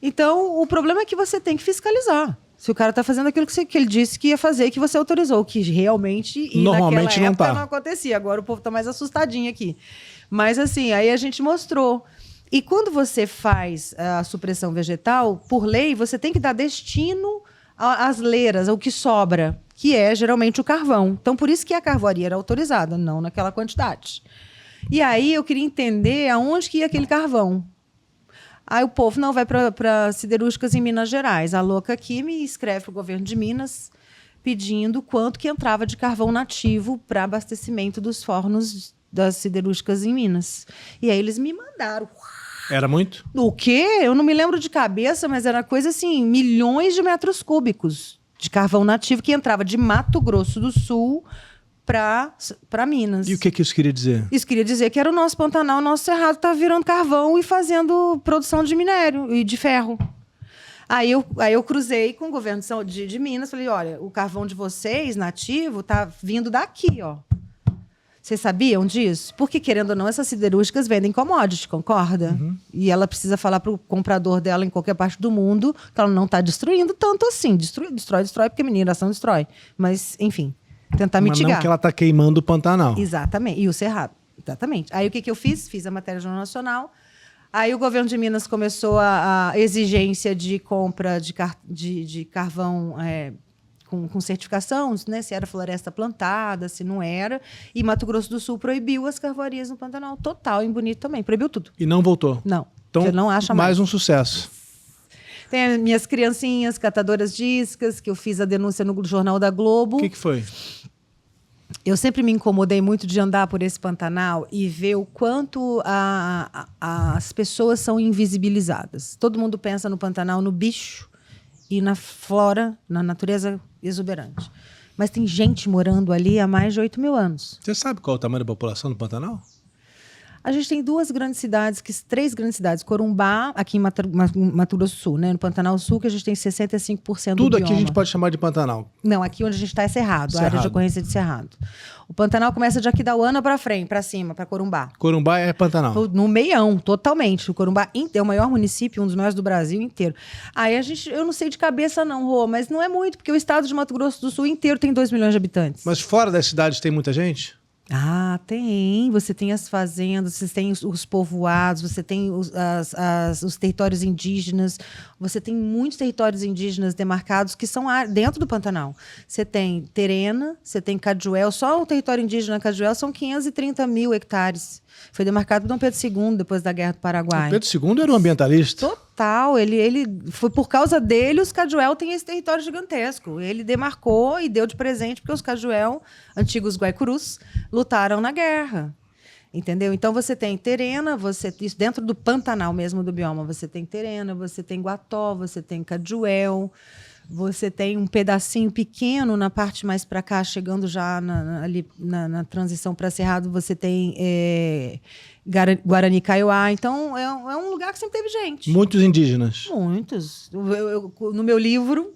Speaker 1: Então, o problema é que você tem que fiscalizar. Se o cara está fazendo aquilo que ele disse que ia fazer e que você autorizou, que realmente
Speaker 2: normalmente
Speaker 1: naquela época
Speaker 2: não
Speaker 1: acontecia. Agora o povo está mais assustadinho aqui. Mas, assim, aí a gente mostrou. E quando você faz a supressão vegetal, por lei, você tem que dar destino às leiras, ao que sobra, que é geralmente o carvão. Então, por isso que a carvoaria era autorizada, não naquela quantidade. E aí eu queria entender aonde que ia aquele carvão. Aí o povo não vai para siderúrgicas em Minas Gerais. A louca aqui me escreve para o governo de Minas pedindo quanto que entrava de carvão nativo para abastecimento dos fornos das siderúrgicas em Minas. E aí eles me mandaram.
Speaker 2: Era muito?
Speaker 1: O quê? Eu não me lembro de cabeça, mas era coisa assim, milhões de metros cúbicos de carvão nativo que entrava de Mato Grosso do Sul para Minas.
Speaker 2: E o que isso queria dizer?
Speaker 1: Isso queria dizer que era o nosso Pantanal, o nosso Cerrado estava virando carvão e fazendo produção de minério e de ferro. Aí eu cruzei com o governo de Minas, falei, olha, o carvão de vocês, nativo, está vindo daqui, ó. Vocês sabiam disso? Porque, querendo ou não, essas siderúrgicas vendem commodity, concorda? E ela precisa falar para o comprador dela em qualquer parte do mundo que ela não está destruindo tanto assim. Destrói, porque a mineração destrói. Mas, enfim, tentar mitigar.
Speaker 2: Mas não que ela está queimando o Pantanal.
Speaker 1: Exatamente. E o Cerrado. Exatamente. Aí o que eu fiz? Fiz a matéria do Jornal Nacional. Aí o governo de Minas começou a exigência de compra de carvão... Com certificação, né? Se era floresta plantada, se não era. E Mato Grosso do Sul proibiu as carvoarias no Pantanal. Total, em Bonito também. Proibiu tudo.
Speaker 2: E não voltou?
Speaker 1: Não.
Speaker 2: Então,
Speaker 1: você não acha mais
Speaker 2: um sucesso.
Speaker 1: Tem as minhas criancinhas, catadoras de iscas, que eu fiz a denúncia no Jornal da Globo.
Speaker 2: O que foi?
Speaker 1: Eu sempre me incomodei muito de andar por esse Pantanal e ver o quanto as pessoas são invisibilizadas. Todo mundo pensa no Pantanal, no bicho e na flora, na natureza exuberante. Mas tem gente morando ali há mais de 8.000 anos.
Speaker 2: Você sabe qual é o tamanho da população do Pantanal?
Speaker 1: A gente tem três grandes cidades. Corumbá, aqui em Mato Grosso do Sul, né? No Pantanal Sul, que a gente tem 65% do
Speaker 2: Tudo
Speaker 1: bioma.
Speaker 2: aqui a gente pode chamar de Pantanal.
Speaker 1: Não, aqui onde a gente está é Cerrado, a área de ocorrência de Cerrado. O Pantanal começa de Aquidauana para frente, para cima, para Corumbá.
Speaker 2: Corumbá é Pantanal.
Speaker 1: No meião, totalmente. O Corumbá é o maior município, um dos maiores do Brasil inteiro. Aí eu não sei de cabeça não, Rô, mas não é muito, porque o estado de Mato Grosso do Sul inteiro tem 2 milhões de habitantes.
Speaker 2: Mas fora das cidades tem muita gente?
Speaker 1: Ah, tem. Você tem as fazendas, você tem os povoados, você tem os territórios indígenas, você tem muitos territórios indígenas demarcados que são dentro do Pantanal. Você tem Terena, você tem Cajuel, só o território indígena Cajuel são 530 mil hectares. Foi demarcado por Dom Pedro II, depois da Guerra do Paraguai.
Speaker 2: O Pedro II era um ambientalista.
Speaker 1: Total. Ele foi por causa dele, os Cajuel têm esse território gigantesco. Ele demarcou e deu de presente, porque os Cajuel, antigos Guaicurus, lutaram na guerra. Entendeu? Então você tem Terena, isso dentro do Pantanal mesmo do bioma, você tem Terena, você tem Guató, você tem Cajuel. Você tem um pedacinho pequeno na parte mais para cá, chegando já ali na transição para Cerrado, você tem Guarani Kaiowá. Então, é um lugar que sempre teve gente.
Speaker 2: Muitos indígenas.
Speaker 1: Muitos. No meu livro,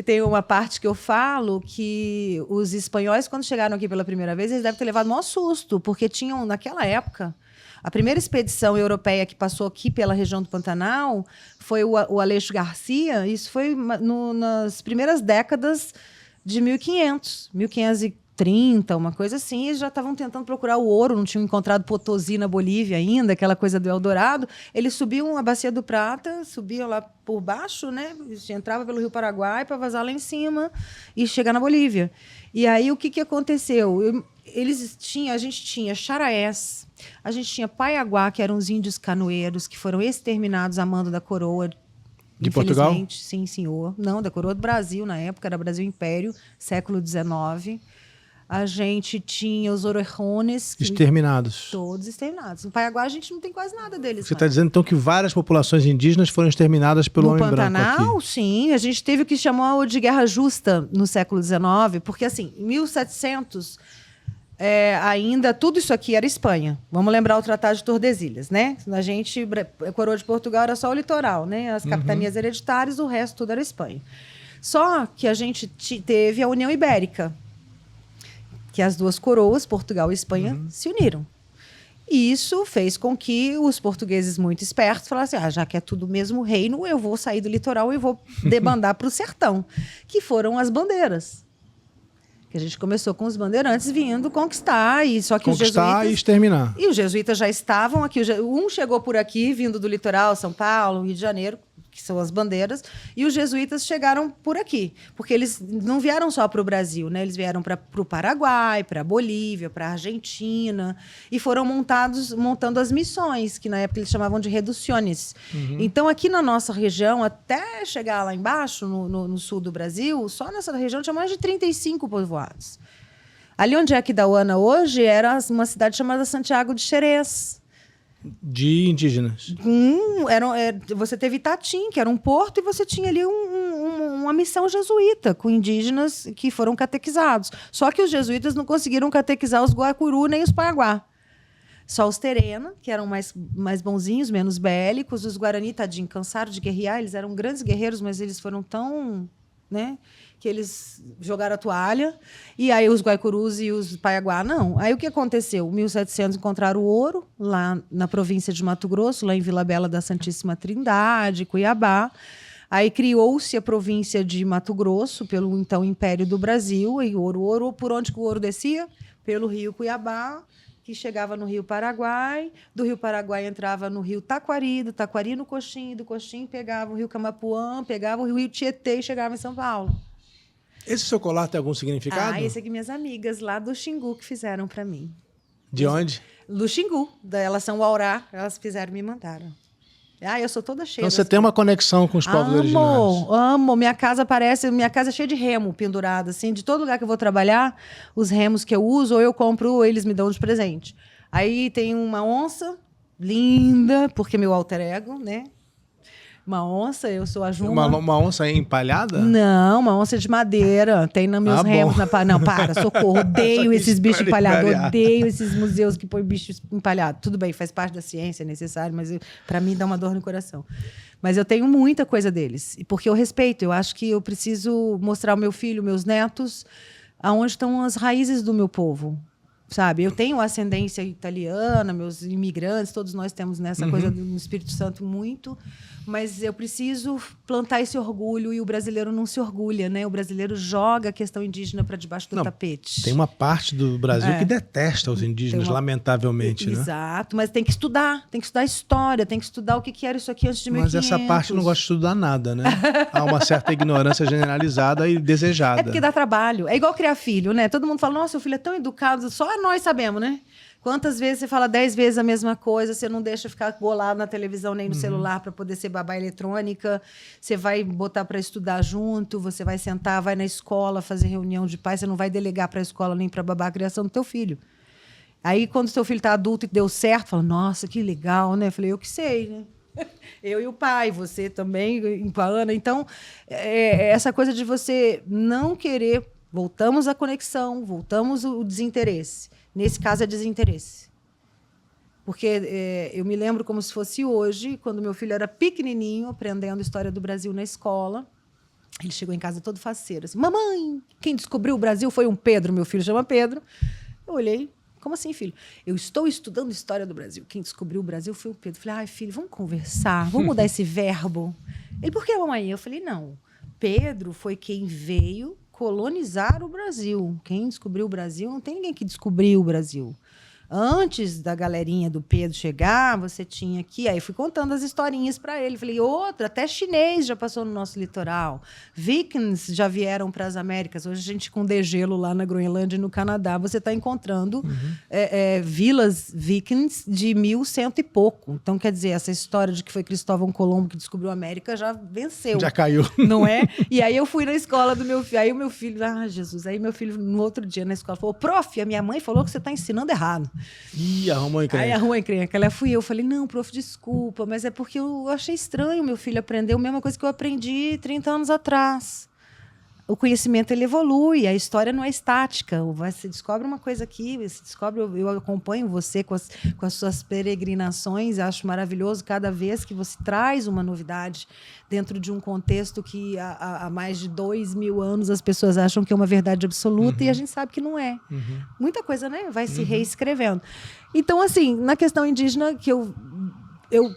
Speaker 1: tem uma parte que eu falo que os espanhóis, quando chegaram aqui pela primeira vez, eles devem ter levado o maior susto, porque tinham, naquela época... A primeira expedição europeia que passou aqui pela região do Pantanal foi o Aleixo Garcia. Isso foi nas primeiras décadas de 1530, uma coisa assim. Eles já estavam tentando procurar o ouro, não tinham encontrado Potosí na Bolívia ainda, aquela coisa do Eldorado. Eles subiam a Bacia do Prata, subiam lá por baixo, né? Entrava pelo Rio Paraguai para vazar lá em cima e chegar na Bolívia. E aí, o que aconteceu? A gente tinha Charaés, a gente tinha Paiaguá, que eram os índios canoeiros, que foram exterminados a mando da coroa.
Speaker 2: De Portugal?
Speaker 1: Sim, senhor. Não, da coroa do Brasil, na época, era Brasil Império, século XIX. A gente tinha os Orejones.
Speaker 2: Exterminados.
Speaker 1: Todos exterminados. No Paiaguá, a gente não tem quase nada deles.
Speaker 2: Você está dizendo, então, que várias populações indígenas foram exterminadas pelo homem branco aqui? No
Speaker 1: Pantanal, sim. A gente teve o que chamou de Guerra Justa no século XIX, porque, assim, em 1700... ainda tudo isso aqui era Espanha. Vamos lembrar o Tratado de Tordesilhas, né? A coroa de Portugal era só o litoral, né? As capitanias hereditárias, o resto tudo era Espanha. Só que a gente teve a União Ibérica, que as duas coroas, Portugal e Espanha, se uniram. E isso fez com que os portugueses muito espertos falassem, já que é tudo o mesmo reino, eu vou sair do litoral e vou debandar para o sertão, que foram as bandeiras. Que a gente começou com os bandeirantes vindo conquistar, e só que
Speaker 2: conquistar
Speaker 1: os jesuítas...
Speaker 2: e exterminar.
Speaker 1: E os jesuítas já estavam aqui. Um chegou por aqui, vindo do litoral, São Paulo, Rio de Janeiro, que são as bandeiras, e os jesuítas chegaram por aqui. Porque eles não vieram só para o Brasil, né? Eles vieram para o Paraguai, para a Bolívia, para a Argentina, e foram montando as missões, que na época eles chamavam de reduciones. Então, aqui na nossa região, até chegar lá embaixo, no sul do Brasil, só nessa região tinha mais de 35 povoados. Ali onde é Aquidauana hoje, era uma cidade chamada Santiago de Xerez.
Speaker 2: De indígenas.
Speaker 1: Você teve Itatim, que era um porto, e você tinha ali uma missão jesuíta, com indígenas que foram catequizados. Só que os jesuítas não conseguiram catequizar os Guaicuru nem os Paiaguá. Só os Terena, que eram mais bonzinhos, menos bélicos. Os Guarani, tadinho, cansaram de guerrear. Eles eram grandes guerreiros, mas eles foram tão... né, que eles jogaram a toalha. E aí os Guaicurus e os Paiaguá, não. Aí o que aconteceu? Em 1700 encontraram o ouro lá na província de Mato Grosso, lá em Vila Bela da Santíssima Trindade, Cuiabá. Aí criou-se a província de Mato Grosso pelo então Império do Brasil. E ouro, por onde que o ouro descia? Pelo rio Cuiabá, que chegava no rio Paraguai, do rio Paraguai entrava no rio Taquari, do Taquari no Coxim, do Coxim pegava o rio Camapuã, pegava o rio Tietê e chegava em São Paulo.
Speaker 2: Esse seu colar tem algum significado?
Speaker 1: Esse aqui minhas amigas lá do Xingu que fizeram para mim.
Speaker 2: De onde?
Speaker 1: Do Xingu. Elas são o Aurá, elas fizeram e me mandaram. Eu sou toda cheia.
Speaker 2: Então você tem uma conexão com os povos originários.
Speaker 1: Amo. Minha casa é cheia de remo pendurado, assim. De todo lugar que eu vou trabalhar, os remos que eu uso, ou eu compro, ou eles me dão de presente. Aí tem uma onça, linda, porque meu alter ego, né? Uma onça, eu sou a Juma.
Speaker 2: Uma onça empalhada?
Speaker 1: Não, uma onça de madeira. Tem nos meus remos. Não, para, socorro. Odeio esses bichos empalhados. Odeio esses museus que põem bichos empalhados. Tudo bem, faz parte da ciência, é necessário, mas para mim dá uma dor no coração. Mas eu tenho muita coisa deles. Porque eu respeito. Eu acho que eu preciso mostrar ao meu filho, meus netos, aonde estão as raízes do meu povo. Sabe? Eu tenho ascendência italiana, meus imigrantes, todos nós temos nessa coisa do Espírito Santo muito, mas eu preciso plantar esse orgulho e o brasileiro não se orgulha, né? O brasileiro joga a questão indígena para debaixo do tapete.
Speaker 2: Tem uma parte do Brasil que detesta os indígenas, lamentavelmente, né?
Speaker 1: Exato, mas tem que estudar história, tem que estudar o que era isso aqui antes de 1500.
Speaker 2: Mas essa parte não gosta de estudar nada, né? Há uma certa ignorância generalizada e desejada.
Speaker 1: É porque dá trabalho. É igual criar filho, né? Todo mundo fala, nossa, seu filho é tão educado, só nós sabemos, né? Quantas vezes você fala 10 vezes a mesma coisa, você não deixa ficar bolado na televisão nem no celular para poder ser babá eletrônica, você vai botar para estudar junto, você vai sentar, vai na escola fazer reunião de pais, você não vai delegar para a escola nem para babá a criação do teu filho. Aí, quando o seu filho está adulto e deu certo, fala, nossa, que legal, né? Eu falei, eu que sei, né? Eu e o pai, você também, com a Ana. Então, essa coisa de você não querer... Voltamos à conexão, voltamos ao desinteresse. Nesse caso, é desinteresse. Porque eu me lembro como se fosse hoje, quando meu filho era pequenininho, aprendendo história do Brasil na escola. Ele chegou em casa todo faceiro, assim, mamãe, quem descobriu o Brasil foi um Pedro, meu filho chama Pedro. Eu olhei, como assim, filho? Eu estou estudando história do Brasil. Quem descobriu o Brasil foi o Pedro. Eu falei, ai, filho, vamos conversar, vamos mudar esse verbo. Ele, por que, mamãe? Eu falei, não, Pedro foi quem veio colonizar o Brasil. Quem descobriu o Brasil, não tem ninguém que descobriu o Brasil. Antes da galerinha do Pedro chegar, você tinha aqui... Aí eu fui contando as historinhas para ele. Falei, outra, até chinês já passou no nosso litoral. Vikings já vieram para as Américas. Hoje a gente com degelo lá na Groenlândia e no Canadá, você está encontrando vilas vikings de 1100 e pouco. Então, quer dizer, essa história de que foi Cristóvão Colombo que descobriu a América já venceu.
Speaker 2: Já caiu.
Speaker 1: Não é? E aí eu fui na escola do meu filho. Aí o meu filho... Ah, Jesus. Aí meu filho, no outro dia na escola, falou, prof, a minha mãe falou que você está ensinando errado.
Speaker 2: Ih, arrumou encrenca.
Speaker 1: Aí arrumou encrenca. Ela fui eu. Falei, não, prof, desculpa, mas é porque eu achei estranho meu filho aprender a mesma coisa que eu aprendi 30 anos atrás. O conhecimento, ele evolui, a história não é estática. Você descobre uma coisa aqui, você descobre, eu acompanho você com as suas peregrinações, acho maravilhoso cada vez que você traz uma novidade dentro de um contexto que há mais de 2000 anos as pessoas acham que é uma verdade absoluta e a gente sabe que não é. Muita coisa, né, vai se reescrevendo. Então, assim, na questão indígena, que eu,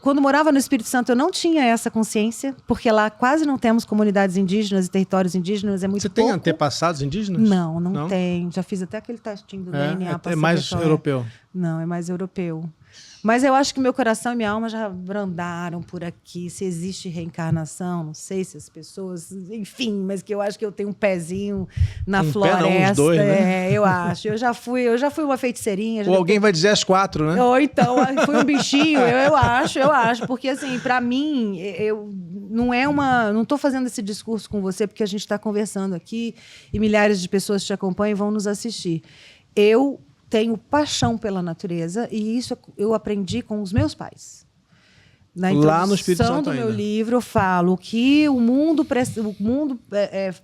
Speaker 1: quando morava no Espírito Santo, eu não tinha essa consciência, porque lá quase não temos comunidades indígenas e territórios indígenas, é muito pouco.
Speaker 2: Você tem antepassados indígenas?
Speaker 1: Não tem. Já fiz até aquele testinho do DNA.
Speaker 2: É mais europeu?
Speaker 1: Não, é mais europeu. Mas eu acho que meu coração e minha alma já brandaram por aqui. Se existe reencarnação, não sei se as pessoas... Enfim, mas que eu acho que eu tenho um pezinho na floresta.
Speaker 2: Pé não, os dois, né?
Speaker 1: Eu acho. Eu já fui uma feiticeirinha.
Speaker 2: Ou alguém vai dizer as 4, né?
Speaker 1: Ou então, fui um bichinho. Eu acho. Porque, assim, para mim, não estou fazendo esse discurso com você porque a gente está conversando aqui e milhares de pessoas te acompanham e vão nos assistir. Eu tenho paixão pela natureza e isso eu aprendi com os meus pais. Na
Speaker 2: lá no Espírito Santo
Speaker 1: do
Speaker 2: ainda.
Speaker 1: meu livro, eu falo que o mundo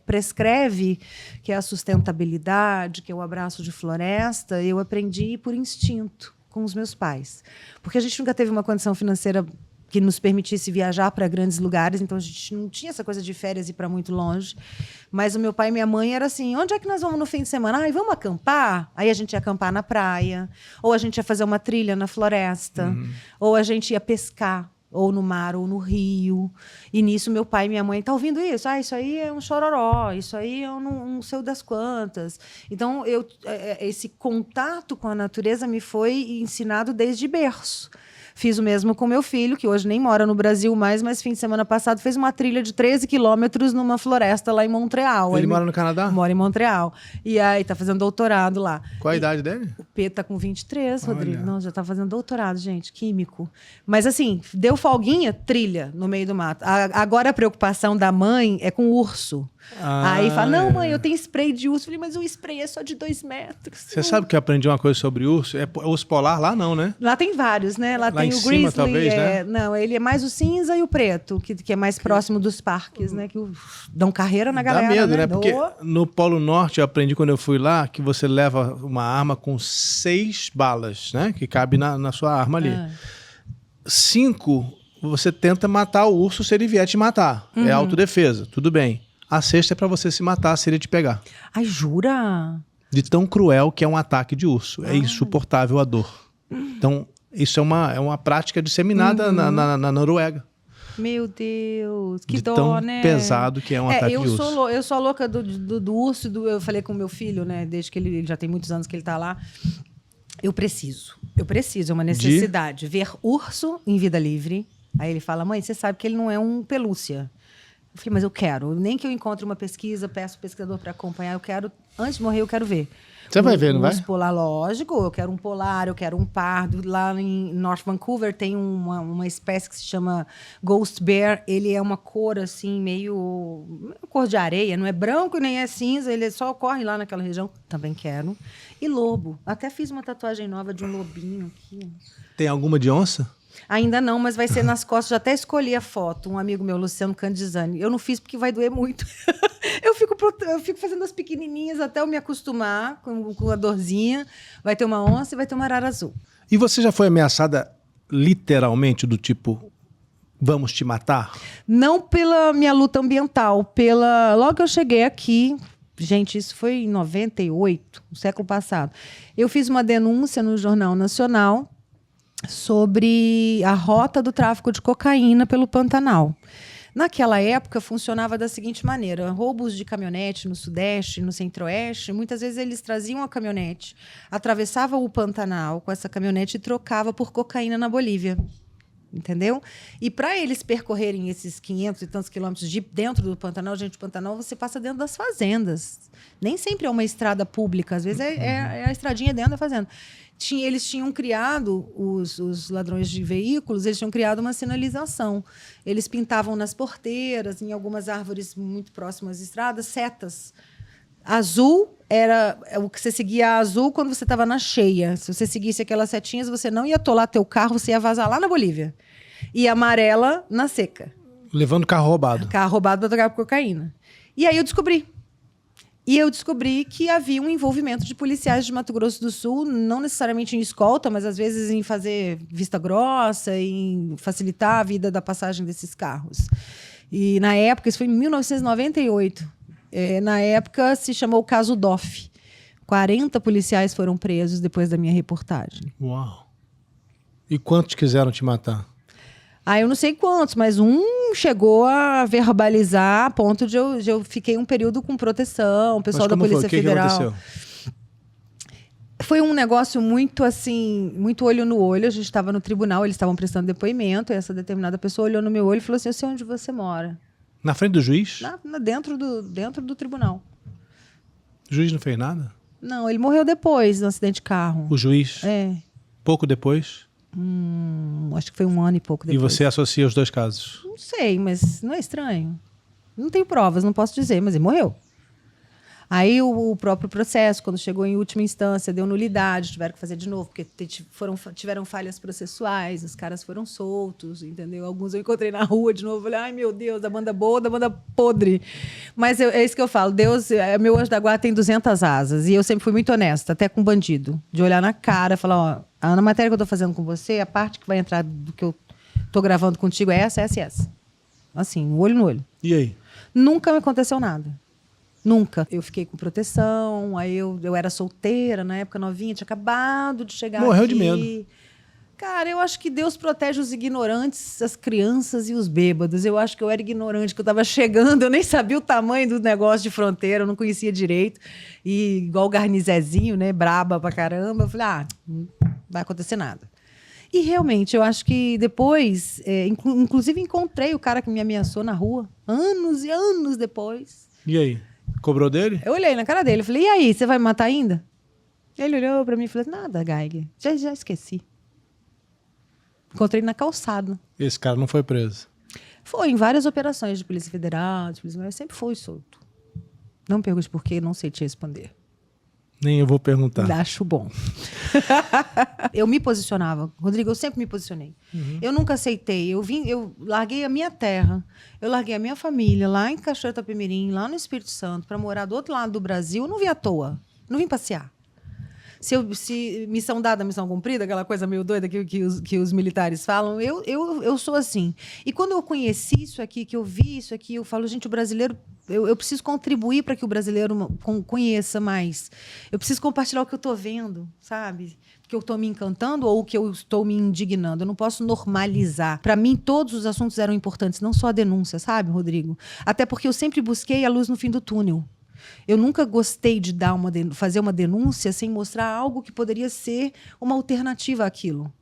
Speaker 1: prescreve, que é a sustentabilidade, que é o abraço de floresta, eu aprendi por instinto com os meus pais. Porque a gente nunca teve uma condição financeira que nos permitisse viajar para grandes lugares, então a gente não tinha essa coisa de férias e ir para muito longe. Mas o meu pai e minha mãe era assim, onde é que nós vamos no fim de semana? Ai, vamos acampar? Aí a gente ia acampar na praia, ou a gente ia fazer uma trilha na floresta, ou a gente ia pescar, ou no mar, ou no rio. E nisso meu pai e minha mãe, tá ouvindo isso? Ah, isso aí é um chororó, isso aí é não sei das quantas. Então, esse contato com a natureza me foi ensinado desde berço. Fiz o mesmo com meu filho, que hoje nem mora no Brasil mais, mas fim de semana passado fez uma trilha de 13 quilômetros numa floresta lá em Montreal.
Speaker 2: Ele mora no Canadá?
Speaker 1: Mora em Montreal. E aí tá fazendo doutorado lá.
Speaker 2: Qual a idade dele?
Speaker 1: O Pedro tá com 23,
Speaker 2: Olha.
Speaker 1: Rodrigo. Não, já tá fazendo doutorado, gente, químico. Mas assim, deu folguinha, trilha no meio do mato. Agora a preocupação da mãe é com o urso. Aí fala, não, mãe, eu tenho spray de urso. Eu falei, mas o spray é só de 2 metros.
Speaker 2: Você sabe que eu aprendi uma coisa sobre urso? É urso polar lá não, né?
Speaker 1: Lá tem vários, né? Lá tem
Speaker 2: em
Speaker 1: o
Speaker 2: cima,
Speaker 1: grizzly.
Speaker 2: talvez, né?
Speaker 1: Não, ele é mais o cinza e o preto, que é mais próximo dos parques, né? Que dão carreira na galera,
Speaker 2: Dá medo,
Speaker 1: né?
Speaker 2: Porque no Polo Norte eu aprendi quando eu fui lá que você leva uma arma com 6 balas, né? Que cabe na sua arma ali. 5, você tenta matar o urso se ele vier te matar. É autodefesa, tudo bem. A 6ª é pra você se matar se ele te pegar.
Speaker 1: Ai, jura?
Speaker 2: De tão cruel que é um ataque de urso. É insuportável a dor. Então, isso é uma prática disseminada na Noruega.
Speaker 1: Meu Deus, que
Speaker 2: de
Speaker 1: dó,
Speaker 2: tão
Speaker 1: né?
Speaker 2: pesado que é um ataque de urso.
Speaker 1: Eu sou louca do urso. Eu falei com o meu filho, né? Desde que ele já tem muitos anos que ele tá lá. Eu preciso, é uma necessidade. Ver urso em vida livre. Aí ele fala, mãe, você sabe que ele não é um pelúcia. Eu falei, mas eu quero. Nem que eu encontre uma pesquisa, peço o pesquisador para acompanhar, eu quero, antes de morrer, eu quero ver.
Speaker 2: Você vai ver, não vai?
Speaker 1: Urso polar, lógico. Eu quero um polar, eu quero um pardo. Lá em North Vancouver tem uma espécie que se chama Ghost Bear. Ele é uma cor, assim, meio cor de areia. Não é branco nem é cinza. Ele só corre lá naquela região. Também quero. E lobo. Até fiz uma tatuagem nova de um lobinho aqui.
Speaker 2: Tem alguma de onça?
Speaker 1: Ainda não, mas vai ser nas costas. Já até escolhi a foto. Um amigo meu, Luciano Candizani. Eu não fiz porque vai doer muito. Eu fico fazendo as pequenininhas até eu me acostumar com a dorzinha. Vai ter uma onça e vai ter uma arara azul.
Speaker 2: E você já foi ameaçada literalmente do tipo, vamos te matar?
Speaker 1: Não pela minha luta ambiental. Logo que eu cheguei aqui... Gente, isso foi em 98, no século passado. Eu fiz uma denúncia no Jornal Nacional sobre a rota do tráfico de cocaína pelo Pantanal. Naquela época, funcionava da seguinte maneira. Roubos de caminhonete no Sudeste, no Centro-Oeste, muitas vezes eles traziam a caminhonete, atravessavam o Pantanal com essa caminhonete e trocavam por cocaína na Bolívia. Entendeu? E para eles percorrerem esses 500 e tantos quilômetros de dentro do Pantanal, gente, o Pantanal você passa dentro das fazendas. Nem sempre é uma estrada pública, às vezes é a estradinha dentro da fazenda. Eles tinham criado, os ladrões de veículos, eles tinham criado uma sinalização. Eles pintavam nas porteiras, em algumas árvores muito próximas às estradas, setas. Azul era o que você seguia azul quando você estava na cheia. Se você seguisse aquelas setinhas, você não ia atolar teu carro, você ia vazar lá na Bolívia. E amarela na seca.
Speaker 2: Levando carro roubado.
Speaker 1: Carro roubado para trocar por cocaína. E aí eu descobri. Que havia um envolvimento de policiais de Mato Grosso do Sul, não necessariamente em escolta, mas às vezes em fazer vista grossa, em facilitar a vida da passagem desses carros. E na época, isso foi em 1998. Na época, se chamou o caso Doff. 40 policiais foram presos depois da minha reportagem.
Speaker 2: Uau! E quantos quiseram te matar?
Speaker 1: Eu não sei quantos, mas um chegou a verbalizar a ponto de eu fiquei um período com proteção, o pessoal da Polícia Federal.
Speaker 2: O que aconteceu?
Speaker 1: Foi um negócio muito assim, muito olho no olho. A gente estava no tribunal, eles estavam prestando depoimento, e essa determinada pessoa olhou no meu olho e falou assim: eu sei onde você mora.
Speaker 2: Na frente do juiz?
Speaker 1: Dentro do tribunal.
Speaker 2: O juiz não fez nada?
Speaker 1: Não, ele morreu depois do acidente de carro.
Speaker 2: O juiz? Pouco depois?
Speaker 1: Acho que foi 1 ano e pouco depois.
Speaker 2: E você associa os dois casos?
Speaker 1: Não sei, mas não é estranho. Não tenho provas, não posso dizer, mas ele morreu. Aí o próprio processo, quando chegou em última instância, deu nulidade, tiveram que fazer de novo, porque tiveram falhas processuais, os caras foram soltos, entendeu? Alguns eu encontrei na rua de novo, falei, ai meu Deus, da banda boa, da banda podre. Mas é isso que eu falo, Deus, meu anjo da guarda tem 200 asas, e eu sempre fui muito honesta, até com bandido, de olhar na cara e falar, ó, a matéria que eu tô fazendo com você, a parte que vai entrar do que eu tô gravando contigo é essa. Assim, olho no olho.
Speaker 2: E aí?
Speaker 1: Nunca me aconteceu nada. Nunca. Eu fiquei com proteção, aí eu era solteira, na época novinha, tinha acabado de chegar
Speaker 2: Morreu
Speaker 1: aqui.
Speaker 2: de medo.
Speaker 1: Cara, eu acho que Deus protege os ignorantes, as crianças e os bêbados. Eu acho que eu era ignorante, que eu estava chegando, eu nem sabia o tamanho do negócio de fronteira, eu não conhecia direito. E igual o Garnizezinho, né, braba pra caramba, eu falei, não vai acontecer nada. E realmente, eu acho que depois, inclusive encontrei o cara que me ameaçou na rua, anos e anos depois.
Speaker 2: E aí? Cobrou dele?
Speaker 1: Eu olhei na cara dele, falei, e aí, você vai me matar ainda? Ele olhou pra mim e falou, nada, Geiger, já esqueci. Encontrei na calçada.
Speaker 2: Esse cara não foi preso?
Speaker 1: Foi em várias operações de Polícia Federal, mas sempre foi solto. Não me pergunte por quê, não sei te responder.
Speaker 2: Nem eu vou perguntar.
Speaker 1: Acho bom. Eu me posicionava. Rodrigo, eu sempre me posicionei. Eu nunca aceitei. Eu larguei a minha terra, eu larguei a minha família lá em Cachoeira do Itapemirim, lá no Espírito Santo, para morar do outro lado do Brasil. Eu não vim à toa. Não vim passear. Se missão dada, missão cumprida, aquela coisa meio doida que os militares falam, eu sou assim. E quando eu conheci isso aqui, que eu vi isso aqui, eu falo, gente, o brasileiro, eu preciso contribuir para que o brasileiro conheça mais. Eu preciso compartilhar o que eu estou vendo, sabe? Que eu estou me encantando ou que eu estou me indignando. Eu não posso normalizar. Para mim, todos os assuntos eram importantes, não só a denúncia, sabe, Rodrigo? Até porque eu sempre busquei a luz no fim do túnel. Eu nunca gostei de fazer uma denúncia sem mostrar algo que poderia ser uma alternativa àquilo.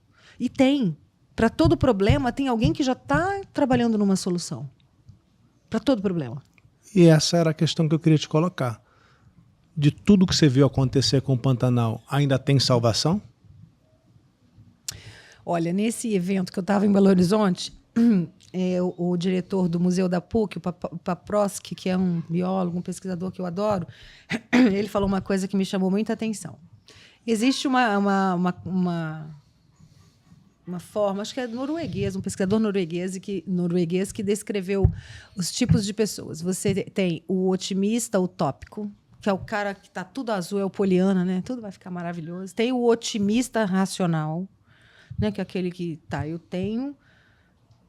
Speaker 1: E tem. Para todo problema, tem alguém que já está trabalhando numa solução. Para todo problema.
Speaker 2: E essa era a questão que eu queria te colocar. De tudo que você viu acontecer com o Pantanal, ainda tem salvação?
Speaker 1: Olha, nesse evento que eu estava em Belo Horizonte, o diretor do Museu da PUC, o Paproski, que é um biólogo, um pesquisador que eu adoro, ele falou uma coisa que me chamou muita atenção. Existe uma forma, acho que é norueguês, um pesquisador norueguês que descreveu os tipos de pessoas. Você tem o otimista utópico, que é o cara que está tudo azul, é o poliana, né? Tudo vai ficar maravilhoso. Tem o otimista racional, né? Que é aquele que,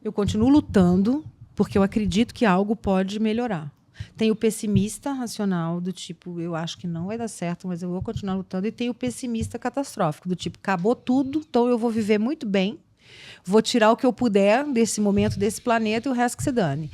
Speaker 1: eu continuo lutando porque eu acredito que algo pode melhorar. Tem o pessimista racional, do tipo, eu acho que não vai dar certo, mas eu vou continuar lutando. E tem o pessimista catastrófico, do tipo, acabou tudo, então eu vou viver muito bem, vou tirar o que eu puder desse momento, desse planeta, e o resto que se dane.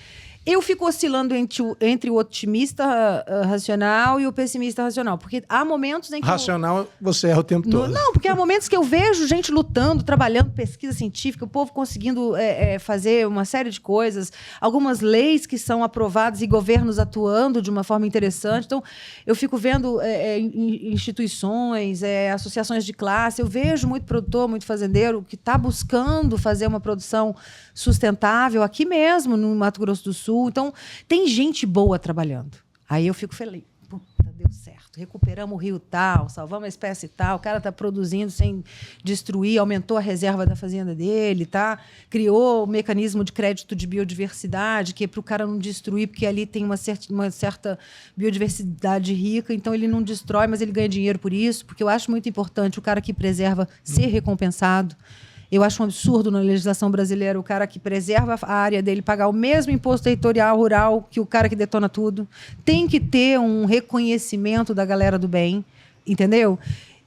Speaker 1: Eu fico oscilando entre o otimista racional e o pessimista racional. Porque há momentos em que...
Speaker 2: Racional, você erra o tempo todo.
Speaker 1: Não, porque há momentos que eu vejo gente lutando, trabalhando, pesquisa científica, o povo conseguindo fazer uma série de coisas, algumas leis que são aprovadas e governos atuando de uma forma interessante. Então, eu fico vendo instituições, associações de classe, eu vejo muito produtor, muito fazendeiro que está buscando fazer uma produção sustentável aqui mesmo, no Mato Grosso do Sul. Então, tem gente boa trabalhando. Aí eu fico feliz. Puta, deu certo. Recuperamos o rio tal, salvamos a espécie tal, o cara está produzindo sem destruir, aumentou a reserva da fazenda dele, tá? Criou o mecanismo de crédito de biodiversidade, que é para o cara não destruir, porque ali tem uma certa biodiversidade rica, então ele não destrói, mas ele ganha dinheiro por isso, porque eu acho muito importante o cara que preserva ser recompensado. Eu acho um absurdo na legislação brasileira o cara que preserva a área dele pagar o mesmo imposto territorial rural que o cara que detona tudo. Tem que ter um reconhecimento da galera do bem, entendeu?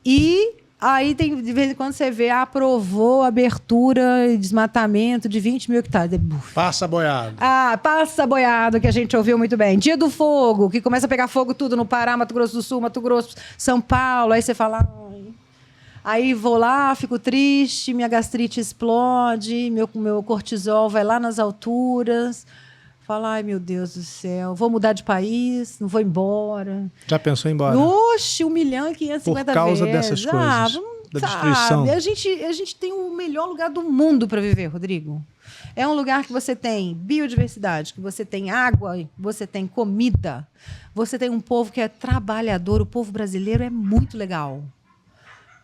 Speaker 1: E aí, de vez em quando, você vê, aprovou a abertura e desmatamento de 20 mil hectares.
Speaker 2: Passa boiado.
Speaker 1: Passa boiado, que a gente ouviu muito bem. Dia do fogo, que começa a pegar fogo tudo no Pará, Mato Grosso do Sul, Mato Grosso, São Paulo. Aí você fala... Aí vou lá, fico triste, minha gastrite explode, meu cortisol vai lá nas alturas. Falo, ai, meu Deus do céu, vou mudar de país, não vou embora.
Speaker 2: Já pensou em ir embora?
Speaker 1: Oxe, 1.550.000 vezes.
Speaker 2: Por causa dessas coisas, da destruição.
Speaker 1: A gente tem o melhor lugar do mundo para viver, Rodrigo. É um lugar que você tem biodiversidade, que você tem água, você tem comida, você tem um povo que é trabalhador. O povo brasileiro é muito legal.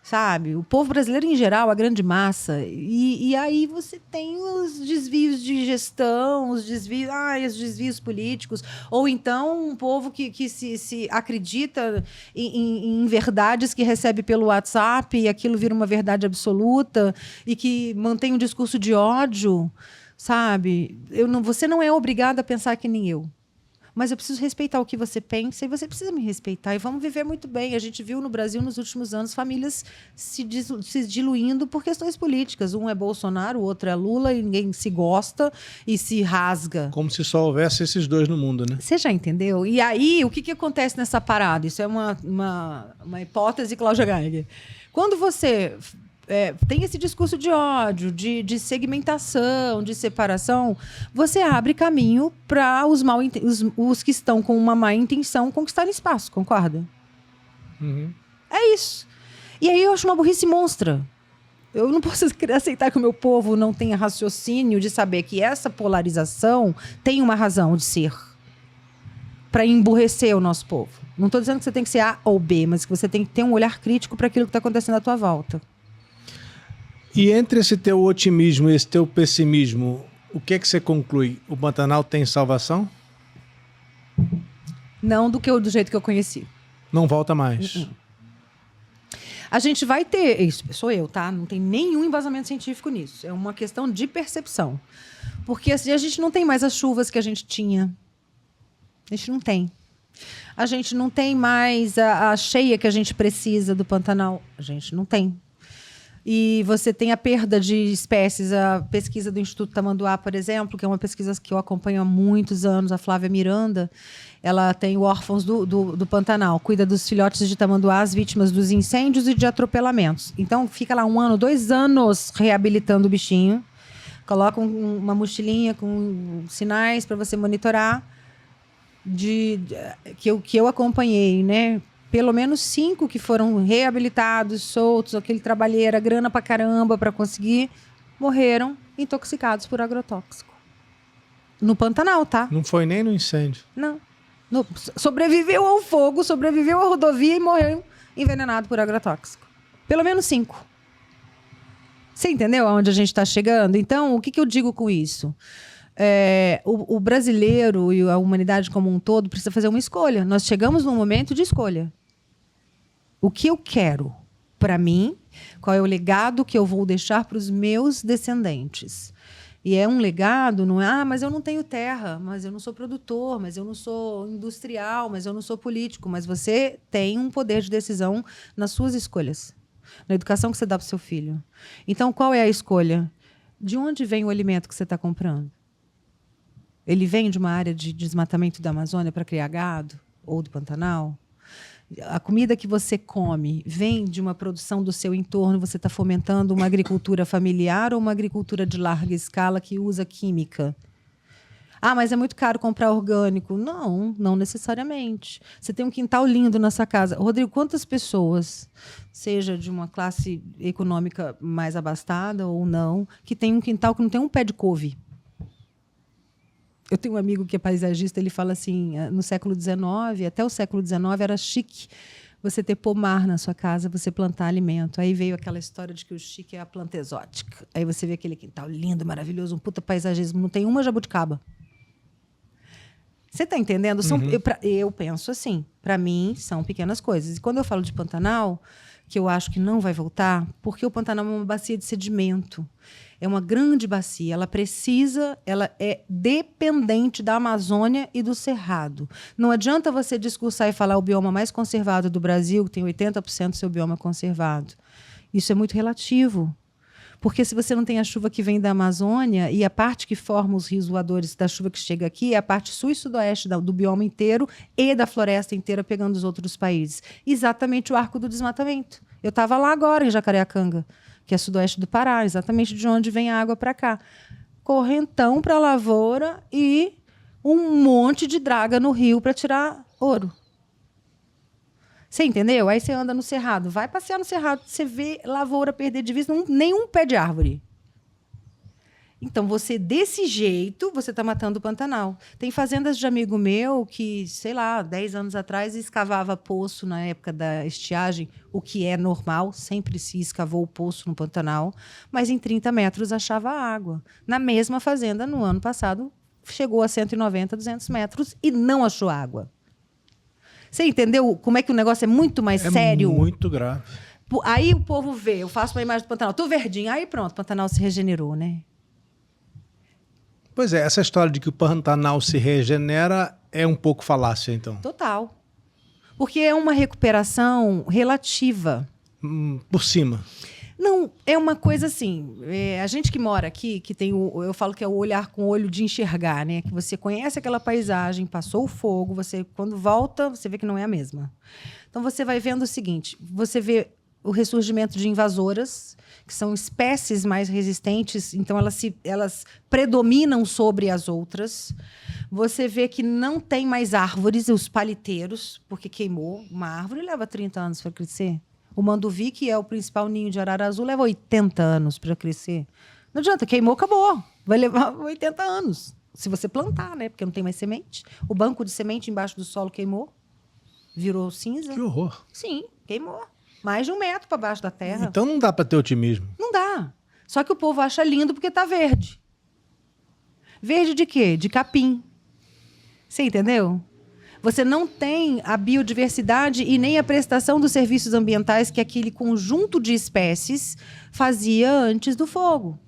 Speaker 1: Sabe? O povo brasileiro, em geral, a grande massa. E aí você tem os desvios de gestão, os desvios políticos. Ou então um povo que se acredita em verdades que recebe pelo WhatsApp e aquilo vira uma verdade absoluta e que mantém um discurso de ódio. Sabe? Você não é obrigado a pensar que nem eu. Mas eu preciso respeitar o que você pensa e você precisa me respeitar. E vamos viver muito bem. A gente viu no Brasil, nos últimos anos, famílias se diluindo por questões políticas. Um é Bolsonaro, o outro é Lula, e ninguém se gosta e se rasga.
Speaker 2: Como se só houvesse esses dois no mundo, né?
Speaker 1: Você já entendeu? E aí, o que acontece nessa parada? Isso é uma hipótese, Cláudia Geiger. Quando você... tem esse discurso de ódio, de segmentação, de separação, você abre caminho para os que estão com uma má intenção conquistarem espaço, concorda?
Speaker 2: Uhum.
Speaker 1: É isso. E aí eu acho uma burrice monstra. Eu não posso aceitar que o meu povo não tenha raciocínio de saber que essa polarização tem uma razão de ser. para emburrecer o nosso povo. Não estou dizendo que você tem que ser A ou B, mas que você tem que ter um olhar crítico para aquilo que está acontecendo à tua volta.
Speaker 2: E entre esse teu otimismo e esse teu pessimismo, o que é que você conclui? O Pantanal tem salvação?
Speaker 1: Não do jeito que eu conheci.
Speaker 2: Não volta mais.
Speaker 1: A gente vai ter... Isso sou eu, tá? Não tem nenhum embasamento científico nisso. É uma questão de percepção. Porque assim, a gente não tem mais as chuvas que a gente tinha. A gente não tem. A gente não tem mais a cheia que a gente precisa do Pantanal. A gente não tem. E você tem a perda de espécies. A pesquisa do Instituto Tamanduá, por exemplo, que é uma pesquisa que eu acompanho há muitos anos, a Flávia Miranda, ela tem o Órfãos do Pantanal, cuida dos filhotes de tamanduás vítimas dos incêndios e de atropelamentos. Então, fica lá 1 ano, 2 anos reabilitando o bichinho, coloca uma mochilinha com sinais para você monitorar, que eu acompanhei, né? Pelo menos 5 que foram reabilitados, soltos, aquele trabalheira, grana pra caramba para conseguir, morreram intoxicados por agrotóxico. No Pantanal, tá?
Speaker 2: Não foi nem no incêndio.
Speaker 1: Não. Sobreviveu ao fogo, sobreviveu à rodovia e morreu envenenado por agrotóxico. Pelo menos 5. Você entendeu aonde a gente está chegando? Então, o que eu digo com isso? O brasileiro e a humanidade como um todo precisa fazer uma escolha. Nós chegamos num momento de escolha. O que eu quero para mim? Qual é o legado que eu vou deixar para os meus descendentes? E é um legado, não é? Mas eu não tenho terra, mas eu não sou produtor, mas eu não sou industrial, mas eu não sou político. Mas você tem um poder de decisão nas suas escolhas, na educação que você dá para o seu filho. Então, qual é a escolha? De onde vem o alimento que você está comprando? Ele vem de uma área de desmatamento da Amazônia para criar gado? Ou do Pantanal? A comida que você come vem de uma produção do seu entorno? Você está fomentando uma agricultura familiar ou uma agricultura de larga escala que usa química? Ah, mas é muito caro comprar orgânico. Não, não necessariamente. Você tem um quintal lindo na sua casa. Rodrigo, quantas pessoas, seja de uma classe econômica mais abastada ou não, que tem um quintal que não tem um pé de couve? Eu tenho um amigo que é paisagista, ele fala assim, no século XIX, até o século XIX, era chique você ter pomar na sua casa, você plantar alimento. Aí veio aquela história de que o chique é a planta exótica. Aí você vê aquele quintal lindo, maravilhoso, um puta paisagismo, não tem uma jabuticaba. Você está entendendo? Eu penso assim, para mim, são pequenas coisas. E quando eu falo de Pantanal, que eu acho que não vai voltar, porque o Pantanal é uma bacia de sedimento. É uma grande bacia. Ela é dependente da Amazônia e do Cerrado. Não adianta você discursar e falar o bioma mais conservado do Brasil, que tem 80% do seu bioma conservado. Isso é muito relativo. Porque se você não tem a chuva que vem da Amazônia e a parte que forma os rios voadores da chuva que chega aqui é a parte sul e sudoeste do bioma inteiro e da floresta inteira pegando os outros países. Exatamente o arco do desmatamento. Eu estava lá agora, em Jacareacanga, que é sudoeste do Pará, exatamente de onde vem a água para cá. Correntão para a lavoura e um monte de draga no rio para tirar ouro. Você entendeu? Aí você anda no Cerrado, vai passear no Cerrado, você vê lavoura perder de vista, nenhum pé de árvore. Então, desse jeito, você está matando o Pantanal. Tem fazendas de amigo meu que, sei lá, 10 anos atrás, escavava poço na época da estiagem, o que é normal, sempre se escavou o poço no Pantanal, mas em 30 metros achava água. Na mesma fazenda, no ano passado, chegou a 190, 200 metros e não achou água. Você entendeu como é que o negócio é muito mais sério?
Speaker 2: É muito grave.
Speaker 1: Aí o povo vê, eu faço uma imagem do Pantanal, tô verdinho, aí pronto, o Pantanal se regenerou, né?
Speaker 2: Pois é, essa história de que o Pantanal se regenera é um pouco falácia, então.
Speaker 1: Total. Porque é uma recuperação relativa.
Speaker 2: Por cima.
Speaker 1: Não, é uma coisa assim, a gente que mora aqui, que tem eu falo que é o olhar com o olho de enxergar, né? Que você conhece aquela paisagem, passou o fogo, você quando volta, você vê que não é a mesma. Então você vai vendo o seguinte, você vê o ressurgimento de invasoras, que são espécies mais resistentes, então elas predominam sobre as outras. Você vê que não tem mais árvores, os paliteiros, porque queimou uma árvore, leva 30 anos para crescer. O manduvi, que é o principal ninho de arara azul, leva 80 anos para crescer. Não adianta, queimou, acabou. Vai levar 80 anos. Se você plantar, né? Porque não tem mais semente. O banco de semente embaixo do solo queimou. Virou cinza.
Speaker 2: Que horror.
Speaker 1: Sim, queimou. Mais de 1 metro para baixo da terra.
Speaker 2: Então não dá para ter otimismo.
Speaker 1: Não dá. Só que o povo acha lindo porque tá verde. Verde de quê? De capim. Você entendeu? Você não tem a biodiversidade e nem a prestação dos serviços ambientais que aquele conjunto de espécies fazia antes do fogo.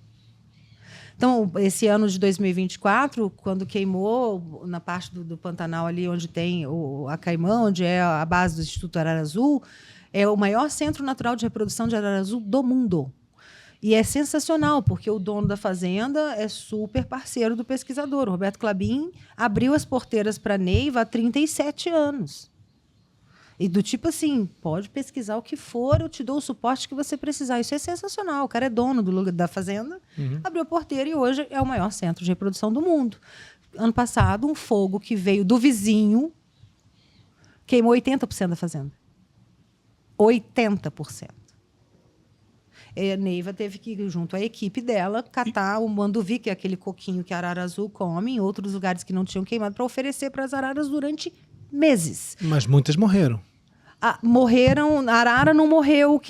Speaker 1: Então, esse ano de 2024, quando queimou na parte do Pantanal ali onde tem a Caimã, onde é a base do Instituto Arara Azul, é o maior centro natural de reprodução de arara azul do mundo. E é sensacional, porque o dono da fazenda é super parceiro do pesquisador. O Roberto Clabin abriu as porteiras para a Neiva há 37 anos. E do tipo assim, pode pesquisar o que for, eu te dou o suporte que você precisar. Isso é sensacional. O cara é dono da fazenda, abriu a porteira e hoje é o maior centro de reprodução do mundo. Ano passado, um fogo que veio do vizinho queimou 80% da fazenda. 80%. A Neiva teve que, junto à equipe dela, catar o manduvi, que é aquele coquinho que a arara azul come, em outros lugares que não tinham queimado, para oferecer para as araras durante meses.
Speaker 2: Mas muitas morreram.
Speaker 1: Morreram, a arara não morreu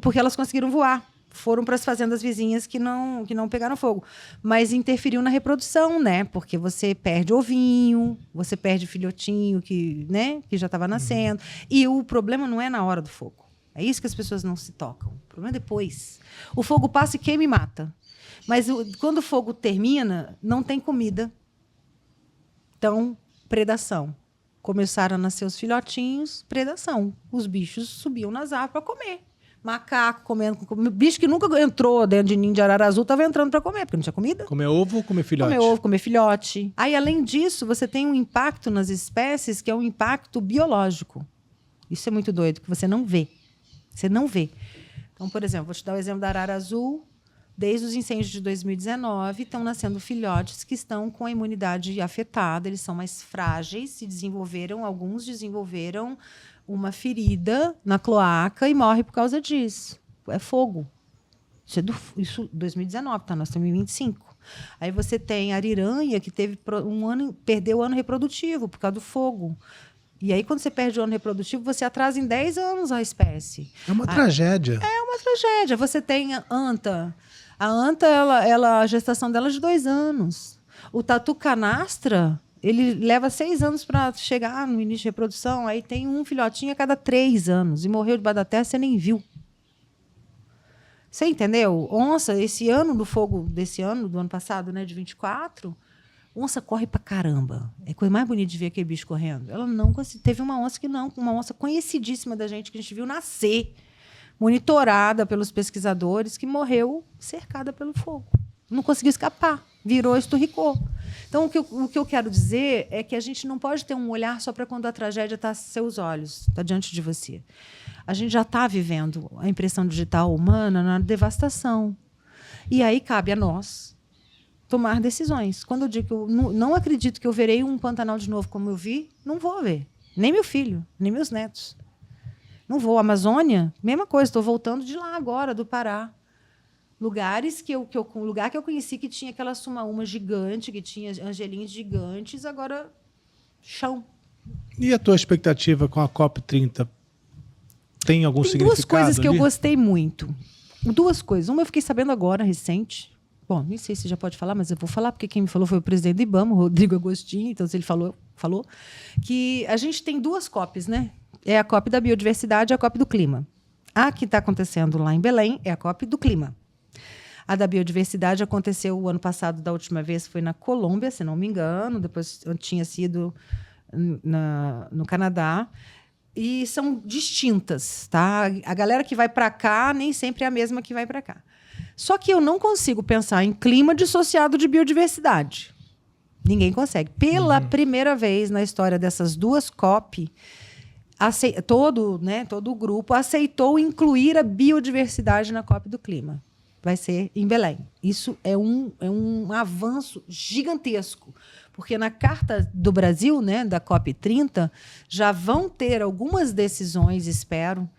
Speaker 1: porque elas conseguiram voar. Foram para as fazendas vizinhas que não pegaram fogo. Mas interferiu na reprodução, né? Porque você perde ovinho, você perde filhotinho que já estava nascendo. E o problema não é na hora do fogo. É isso que as pessoas não se tocam. O problema é depois. O fogo passa e queima e mata. Mas quando o fogo termina, não tem comida. Então, predação. Começaram a nascer os filhotinhos, predação. Os bichos subiam nas árvores para comer. Macaco comendo. Bicho que nunca entrou dentro de ninho de arara azul estava entrando para comer, porque não tinha comida.
Speaker 2: Comer ovo ou comer filhote?
Speaker 1: Comer ovo, comer filhote. Aí, além disso, você tem um impacto nas espécies que é um impacto biológico. Isso é muito doido, que você não vê. Você não vê. Então, por exemplo, vou te dar o exemplo da arara azul. Desde os incêndios de 2019, estão nascendo filhotes que estão com a imunidade afetada, eles são mais frágeis, alguns desenvolveram uma ferida na cloaca e morrem por causa disso. É fogo. Isso 2019, tá? Nós estamos em 2025. Aí você tem a ariranha, que perdeu o ano reprodutivo por causa do fogo. E aí, quando você perde o ano reprodutivo, você atrasa em 10 anos a espécie.
Speaker 2: É uma tragédia.
Speaker 1: É uma tragédia. Você tem a anta. A anta, a gestação dela é de 2 anos. O tatu canastra, ele leva 6 anos para chegar no início de reprodução. Aí tem um filhotinho a cada 3 anos. E morreu debaixo da terra, você nem viu. Você entendeu? Onça, esse ano do fogo desse ano, do ano passado, né, de 24... Onça corre pra caramba. É a coisa mais bonita de ver aquele bicho correndo. Ela não conseguiu. Teve uma onça uma onça conhecidíssima da gente, que a gente viu nascer, monitorada pelos pesquisadores, que morreu cercada pelo fogo. Não conseguiu escapar. Virou, esturricou. Então, o que eu quero dizer é que a gente não pode ter um olhar só para quando a tragédia está aos seus olhos, está diante de você. A gente já está vivendo a impressão digital humana na devastação. E aí cabe a nós tomar decisões. Quando eu digo que eu não acredito que eu verei um Pantanal de novo como eu vi, não vou ver. Nem meu filho, nem meus netos. Não vou. Amazônia, mesma coisa. Estou voltando de lá agora, do Pará. Lugares lugar que eu conheci que tinha aquela sumaúma gigante, que tinha angelinhos gigantes, agora chão.
Speaker 2: E a tua expectativa com a COP30? Tem algum significado?
Speaker 1: Tem duas coisas que
Speaker 2: ali?
Speaker 1: eu gostei muito. 2 coisas. Uma eu fiquei sabendo agora, recente. Bom, nem sei se já pode falar, mas eu vou falar, porque quem me falou foi o presidente do IBAMA, o Rodrigo Agostinho. Então, se ele falou que a gente tem 2 COPs, né? É a COP da biodiversidade e a COP do clima. A que está acontecendo lá em Belém é a COP do clima. A da biodiversidade aconteceu o ano passado, da última vez foi na Colômbia, se não me engano, depois tinha sido no Canadá. E são distintas, tá? A galera que vai para cá nem sempre é a mesma que vai para cá. Só que eu não consigo pensar em clima dissociado de biodiversidade. Ninguém consegue. Pela primeira vez na história dessas 2 COP, todo o grupo aceitou incluir a biodiversidade na COP do clima. Vai ser em Belém. Isso é um avanço gigantesco. Porque na Carta do Brasil, né, da COP30, já vão ter algumas decisões, espero,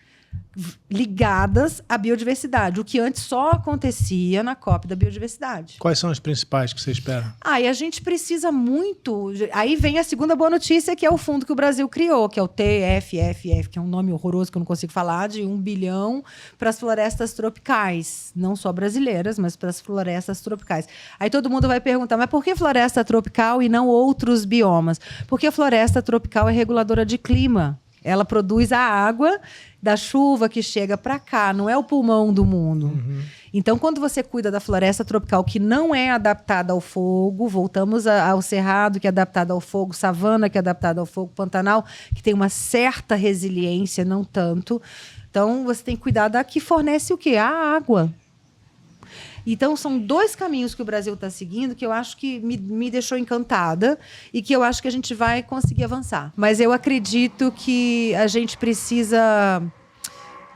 Speaker 1: ligadas à biodiversidade, o que antes só acontecia na COP da biodiversidade.
Speaker 2: Quais são as principais que você espera?
Speaker 1: E a gente precisa muito... Aí vem a segunda boa notícia, que é o fundo que o Brasil criou, que é o TFFF, que é um nome horroroso que eu não consigo falar, de 1 bilhão para as florestas tropicais. Não só brasileiras, mas para as florestas tropicais. Aí todo mundo vai perguntar, mas por que floresta tropical e não outros biomas? Porque a floresta tropical é reguladora de clima. Ela produz a água da chuva que chega para cá, não é o pulmão do mundo. Então, quando você cuida da floresta tropical que não é adaptada ao fogo, voltamos ao cerrado, que é adaptado ao fogo, savana, que é adaptada ao fogo, Pantanal, que tem uma certa resiliência, não tanto. Então, você tem que cuidar da que fornece o quê? A água. Então, são 2 caminhos que o Brasil está seguindo que eu acho que me deixou encantada e que eu acho que a gente vai conseguir avançar. Mas eu acredito que a gente precisa,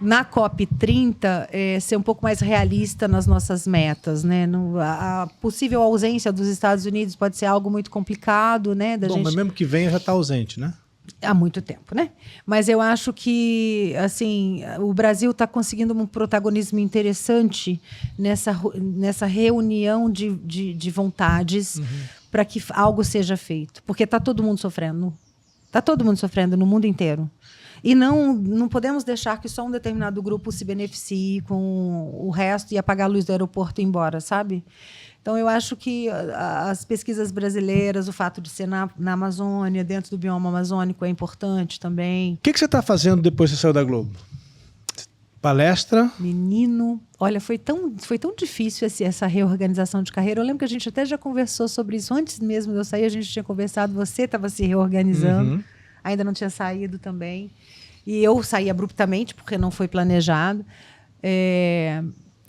Speaker 1: na COP30, ser um pouco mais realista nas nossas metas, né? A possível ausência dos Estados Unidos pode ser algo muito complicado, né?
Speaker 2: Mas mesmo que venha já está ausente, né?
Speaker 1: Há muito tempo, né? Mas eu acho que, assim, o Brasil está conseguindo um protagonismo interessante nessa reunião de vontades para que algo seja feito. Porque está todo mundo sofrendo. Está todo mundo sofrendo no mundo inteiro. E não podemos deixar que só um determinado grupo se beneficie com o resto e apagar a luz do aeroporto e ir embora, sabe? Então, eu acho que as pesquisas brasileiras, o fato de ser na Amazônia, dentro do bioma amazônico, é importante também.
Speaker 2: O que você está fazendo depois que você saiu da Globo? Palestra?
Speaker 1: Menino, olha, foi tão difícil essa reorganização de carreira. Eu lembro que a gente até já conversou sobre isso. Antes mesmo de eu sair, a gente tinha conversado, você estava se reorganizando. Ainda não tinha saído também. E eu saí abruptamente, porque não foi planejado.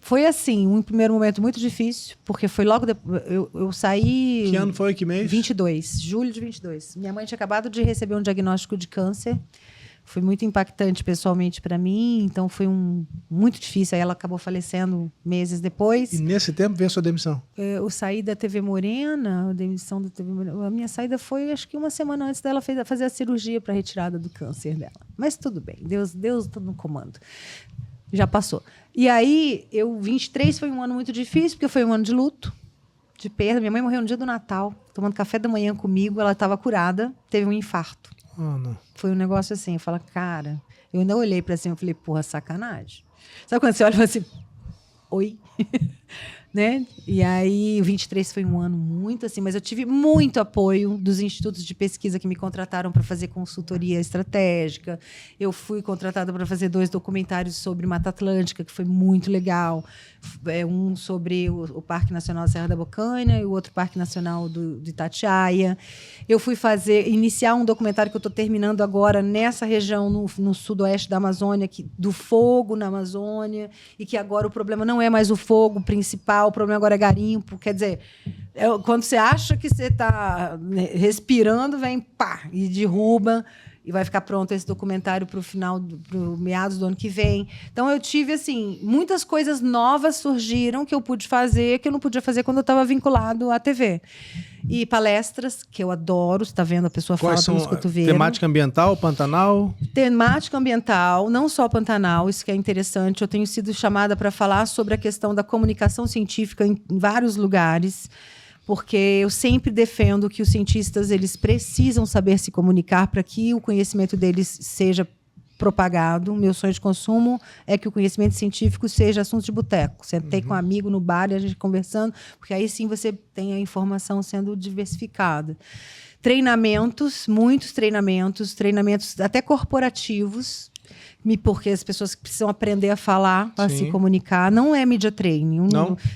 Speaker 1: Foi assim, um primeiro momento muito difícil, porque foi logo depois. Eu saí.
Speaker 2: Que ano foi? Que mês?
Speaker 1: 22, julho de 22. Minha mãe tinha acabado de receber um diagnóstico de câncer. Foi muito impactante pessoalmente para mim, então foi muito difícil. Aí ela acabou falecendo meses depois.
Speaker 2: E nesse tempo veio a sua demissão?
Speaker 1: Eu saí da TV Morena, a demissão da TV Morena. A minha saída foi, acho que uma semana antes dela fazer a cirurgia para a retirada do câncer dela. Mas tudo bem, Deus está no comando. Já passou. E aí, 23 foi um ano muito difícil, porque foi um ano de luto, de perda. Minha mãe morreu no dia do Natal, tomando café da manhã comigo. Ela estava curada, teve um infarto.
Speaker 2: Não.
Speaker 1: Foi um negócio assim, eu falo, cara... Eu ainda olhei para cima e falei, porra, sacanagem. Sabe quando você olha e fala assim, oi? Né? E aí, o 23 foi um ano muito assim, mas eu tive muito apoio dos institutos de pesquisa que me contrataram para fazer consultoria estratégica. Eu fui contratada para fazer 2 documentários sobre Mata Atlântica, que foi muito legal. Um sobre o Parque Nacional da Serra da Bocaina e o outro Parque Nacional de Itatiaia. Eu fui iniciar um documentário que eu estou terminando agora nessa região, no sudoeste da Amazônia, do fogo na Amazônia, e que agora o problema não é mais o fogo principal, o problema agora é garimpo. Quer dizer, quando você acha que você está respirando, vem pá, e derruba, e vai ficar pronto esse documentário para o meados do ano que vem. Então, eu tive, assim, muitas coisas novas surgiram que eu pude fazer, que eu não podia fazer quando eu estava vinculado à TV. E palestras, que eu adoro, você está vendo a pessoa falar pelos cotovelos.
Speaker 2: Temática ambiental, Pantanal?
Speaker 1: Temática ambiental, não só Pantanal, isso que é interessante. Eu tenho sido chamada para falar sobre a questão da comunicação científica em vários lugares, porque eu sempre defendo que os cientistas eles precisam saber se comunicar para que o conhecimento deles seja propagado. Meu sonho de consumo é que o conhecimento científico seja assunto de boteco. Sentei com um amigo no bar e a gente conversando, porque aí sim você tem a informação sendo diversificada. Treinamentos, muitos treinamentos até corporativos, porque as pessoas precisam aprender a falar, a se comunicar. Não é media training.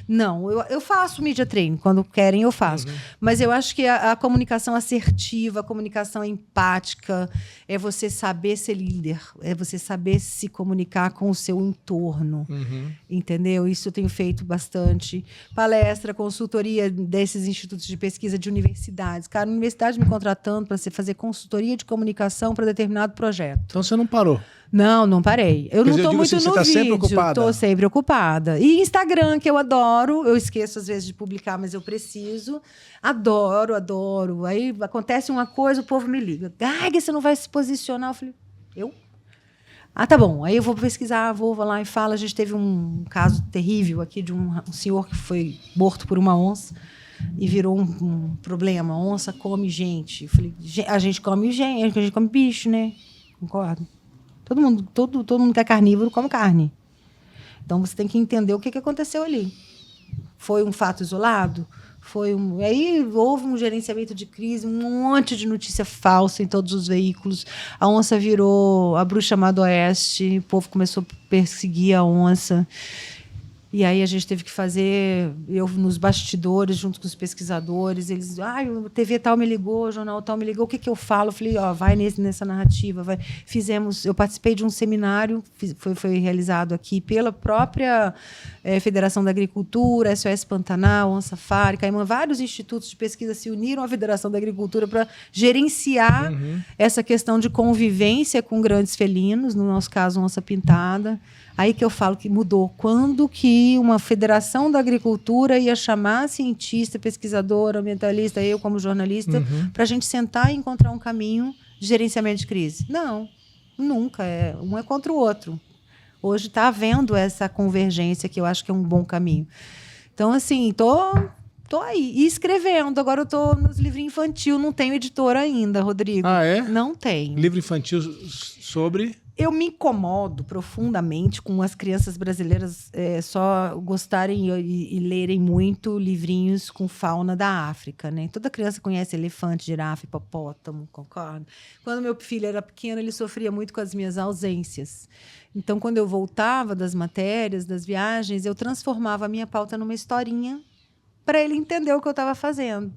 Speaker 1: Não, eu faço media training. Quando querem, eu faço. Mas eu acho que a comunicação assertiva, a comunicação empática, é você saber ser líder, é você saber se comunicar com o seu entorno. Entendeu? Isso eu tenho feito bastante. Palestra, consultoria desses institutos de pesquisa de universidades. Cara, a universidade me contratando para fazer consultoria de comunicação para determinado projeto.
Speaker 2: Então você não parou?
Speaker 1: Não parei. Eu não estou muito
Speaker 2: assim,
Speaker 1: no
Speaker 2: você tá
Speaker 1: vídeo.
Speaker 2: sempre ocupada?
Speaker 1: Estou sempre ocupada. E Instagram, que eu adoro. Eu esqueço, às vezes, de publicar, mas eu preciso. Adoro. Aí acontece uma coisa, o povo me liga. Ai, você não vai se posicionar? Eu falei, eu? Ah, tá bom. Aí eu vou pesquisar, vou lá e falo. A gente teve um caso terrível aqui de um senhor que foi morto por uma onça e virou um problema. A onça come gente. Eu falei, a gente come gente, a gente come bicho, né? Concordo. Todo mundo que é carnívoro come carne. Então você tem que entender o que aconteceu ali. Foi um fato isolado? Aí houve um gerenciamento de crise, um monte de notícia falsa em todos os veículos. A onça virou a bruxa má do oeste, o povo começou a perseguir a onça. E aí a gente teve que fazer, eu nos bastidores, junto com os pesquisadores, eles, o TV tal me ligou, o jornal tal me ligou, o que eu falo? Eu falei, vai nessa narrativa. Vai. Eu participei de um seminário, foi realizado aqui pela própria Federação da Agricultura, SOS Pantanal, Onça Fari, Caimã, vários institutos de pesquisa se uniram à Federação da Agricultura para gerenciar essa questão de convivência com grandes felinos, no nosso caso, onça pintada. Aí que eu falo que mudou. Quando que uma federação da agricultura ia chamar cientista, pesquisador, ambientalista, eu como jornalista, para a gente sentar e encontrar um caminho de gerenciamento de crise? Não, nunca. Um é contra o outro. Hoje está havendo essa convergência que eu acho que é um bom caminho. Então, assim, tô aí. E escrevendo. Agora eu tô nos livros infantil. Não tenho editora ainda, Rodrigo.
Speaker 2: Ah, é?
Speaker 1: Não tenho.
Speaker 2: Livro infantil sobre...
Speaker 1: Eu me incomodo profundamente com as crianças brasileiras só gostarem e lerem muito livrinhos com fauna da África, né? Toda criança conhece elefante, girafa, hipopótamo, concordo? Quando meu filho era pequeno, ele sofria muito com as minhas ausências. Então, quando eu voltava das matérias, das viagens, eu transformava a minha pauta numa historinha para ele entender o que eu estava fazendo.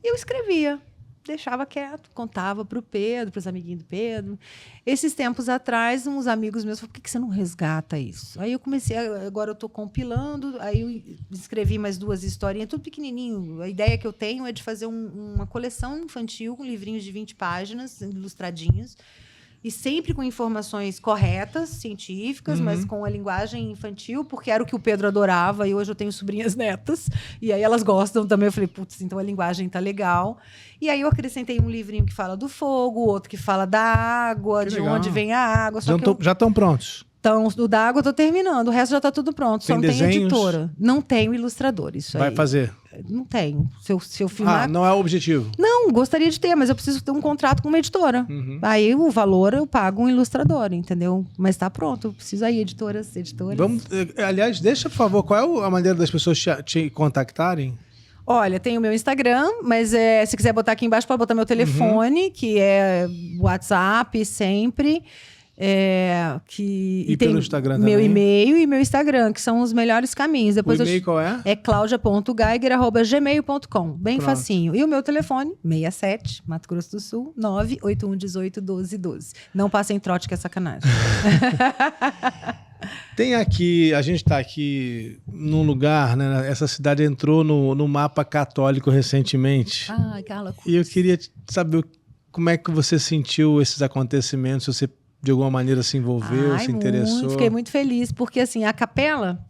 Speaker 1: E eu escrevia. Deixava quieto, contava para o Pedro, para os amiguinhos do Pedro. Esses tempos atrás, uns amigos meus falaram, por que você não resgata isso? Aí eu comecei, agora eu estou compilando, aí eu escrevi mais 2 historinhas, tudo pequenininho. A ideia que eu tenho é de fazer uma coleção infantil com livrinhos de 20 páginas, ilustradinhos, e sempre com informações corretas, científicas, mas com a linguagem infantil, porque era o que o Pedro adorava, e hoje eu tenho sobrinhas netas, e aí elas gostam também. Eu falei, putz, então a linguagem tá legal. E aí eu acrescentei um livrinho que fala do fogo, outro que fala da água,
Speaker 2: que
Speaker 1: de
Speaker 2: legal.
Speaker 1: onde vem a água.
Speaker 2: Já estão prontos?
Speaker 1: Então, o da água eu tô terminando, o resto já tá tudo pronto, só não tem
Speaker 2: desenhos?
Speaker 1: Editora. Não tenho ilustrador, isso aí.
Speaker 2: Vai fazer?
Speaker 1: Não tenho. Se eu filmar...
Speaker 2: não é o objetivo?
Speaker 1: Não, gostaria de ter, mas eu preciso ter um contrato com uma editora. Aí o valor eu pago um ilustrador, entendeu? Mas tá pronto, eu preciso aí, editoras.
Speaker 2: Aliás, deixa, por favor, qual é a maneira das pessoas te contactarem?
Speaker 1: Olha, tem o meu Instagram, mas se quiser botar aqui embaixo, pode botar meu telefone, que é WhatsApp sempre.
Speaker 2: E tem pelo Instagram
Speaker 1: meu
Speaker 2: também?
Speaker 1: E-mail e meu Instagram, que são os melhores caminhos. Depois
Speaker 2: o e-mail qual é?
Speaker 1: É claudia.geiger@gmail.com. Bem
Speaker 2: Pronto.
Speaker 1: facinho. E o meu telefone, 67, Mato Grosso do Sul, 981181212. Não passem trote, que é sacanagem.
Speaker 2: Tem aqui, a gente está aqui num lugar, né? Essa cidade entrou no mapa católico recentemente.
Speaker 1: Ai, Carla.
Speaker 2: E eu queria saber como é que você sentiu esses acontecimentos, se você de alguma maneira se envolveu, se interessou.
Speaker 1: Fiquei muito feliz, porque assim, a capela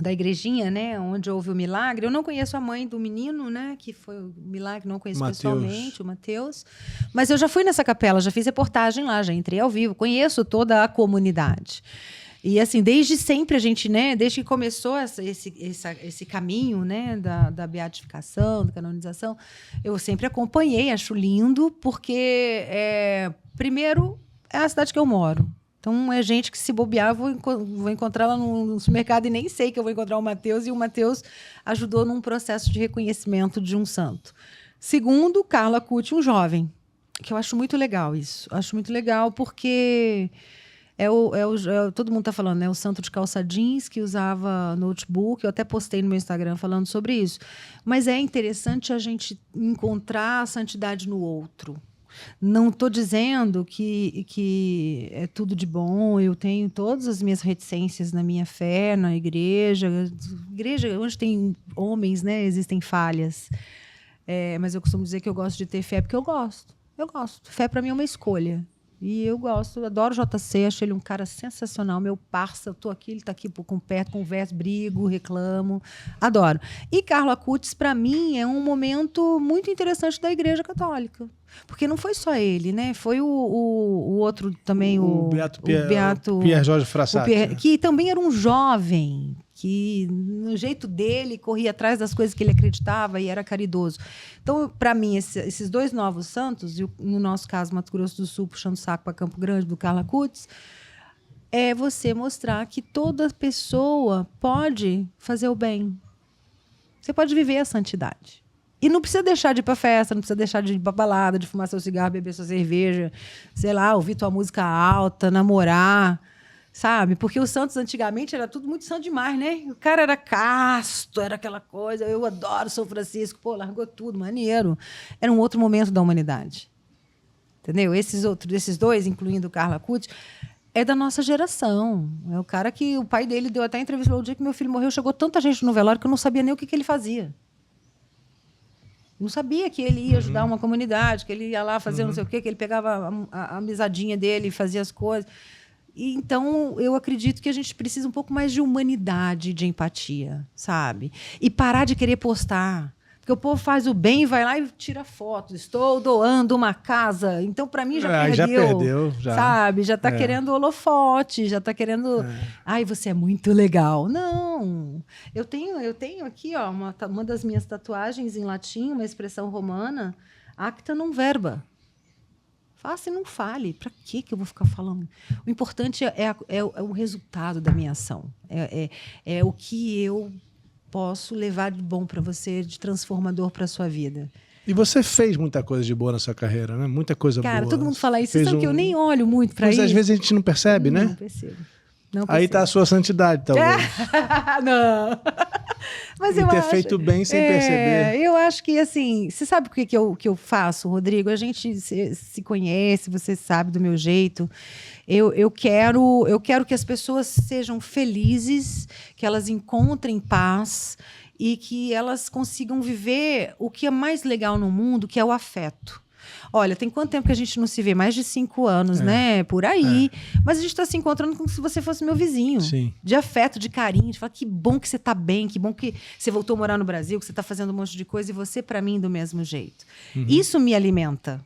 Speaker 1: da igrejinha, né, onde houve o milagre, eu não conheço a mãe do menino, né, que foi o milagre, não conheço pessoalmente, o Mateus, mas eu já fui nessa capela, já fiz reportagem lá, já entrei ao vivo, conheço toda a comunidade. E assim, desde sempre a gente, né, desde que começou esse caminho, né, da beatificação, da canonização, eu sempre acompanhei, acho lindo, porque primeiro é a cidade que eu moro. Então, é gente que, se bobear, vou encontrar lá no supermercado e nem sei que eu vou encontrar o Mateus. E o Mateus ajudou num processo de reconhecimento de um santo. Segundo, Carla Cucci, um jovem, que eu acho muito legal isso. Acho muito legal porque todo mundo está falando, né? O santo de calça jeans que usava notebook. Eu até postei no meu Instagram falando sobre isso. Mas é interessante a gente encontrar a santidade no outro. Não estou dizendo que é tudo de bom. Eu tenho todas as minhas reticências na minha fé, na igreja. Igreja onde tem homens, né, existem falhas. Mas eu costumo dizer que eu gosto de ter fé porque eu gosto. Eu gosto. Fé para mim é uma escolha. E eu gosto, adoro o JC, acho ele um cara sensacional, meu parça, eu tô aqui, ele tá aqui com perto, converso, brigo, reclamo, adoro. E Carlo Acutis, para mim, é um momento muito interessante da Igreja Católica. Porque não foi só ele, né? Foi o outro também, o Beato
Speaker 2: Pierre Jorge Frassati,
Speaker 1: que também era um jovem, que no jeito dele corria atrás das coisas que ele acreditava e era caridoso. Então, para mim, esses dois novos santos, e no nosso caso, Mato Grosso do Sul, puxando o saco para Campo Grande, do Carlo Acutis, é você mostrar que toda pessoa pode fazer o bem. Você pode viver a santidade. E não precisa deixar de ir pra festa, não precisa deixar de ir pra balada, de fumar seu cigarro, beber sua cerveja, sei lá, ouvir tua música alta, namorar, sabe? Porque os santos antigamente era tudo muito santo demais, né? O cara era casto, era aquela coisa, eu adoro São Francisco, pô, largou tudo, maneiro. Era um outro momento da humanidade. Entendeu? Esses dois, incluindo o Carlo Acutis, é da nossa geração. É o cara que o pai dele deu até entrevista o dia que meu filho morreu, chegou tanta gente no velório que eu não sabia nem o que ele fazia. Não sabia que ele ia ajudar uma comunidade, que ele ia lá fazer não sei o quê, que ele pegava a amizadinha dele e fazia as coisas. E, então, eu acredito que a gente precisa um pouco mais de humanidade, de empatia, sabe? E parar de querer postar. Porque o povo faz o bem e vai lá e tira foto. Estou doando uma casa. Então, para mim, já perdeu.
Speaker 2: Já perdeu, já.
Speaker 1: Sabe? Já está querendo holofote, já está querendo... Ai, você é muito legal. Não. Eu tenho aqui ó, uma das minhas tatuagens em latim, uma expressão romana, acta non verba. Faça e não fale. Para que eu vou ficar falando? O importante é o resultado da minha ação. É o que eu posso levar de bom para você, de transformador para a sua vida.
Speaker 2: E você fez muita coisa de boa na sua carreira, né? Muita coisa boa.
Speaker 1: Cara, todo mundo fala isso. Você sabe que eu nem olho muito para isso.
Speaker 2: Mas às vezes a gente não percebe, né?
Speaker 1: Não percebo.
Speaker 2: Aí tá a sua santidade, talvez.
Speaker 1: Não. Mas eu
Speaker 2: ter feito bem sem perceber.
Speaker 1: Eu acho que, assim, você sabe o que eu faço, Rodrigo? A gente se conhece, você sabe do meu jeito. Eu quero que as pessoas sejam felizes, que elas encontrem paz e que elas consigam viver o que é mais legal no mundo, que é o afeto. Olha, tem quanto tempo que a gente não se vê? Mais de 5 anos, né? Por aí. Mas a gente está se encontrando como se você fosse meu vizinho.
Speaker 2: Sim.
Speaker 1: De afeto, de carinho. De falar, que bom que você está bem, que bom que você voltou a morar no Brasil, que você está fazendo um monte de coisa e você, para mim, do mesmo jeito. Isso me alimenta.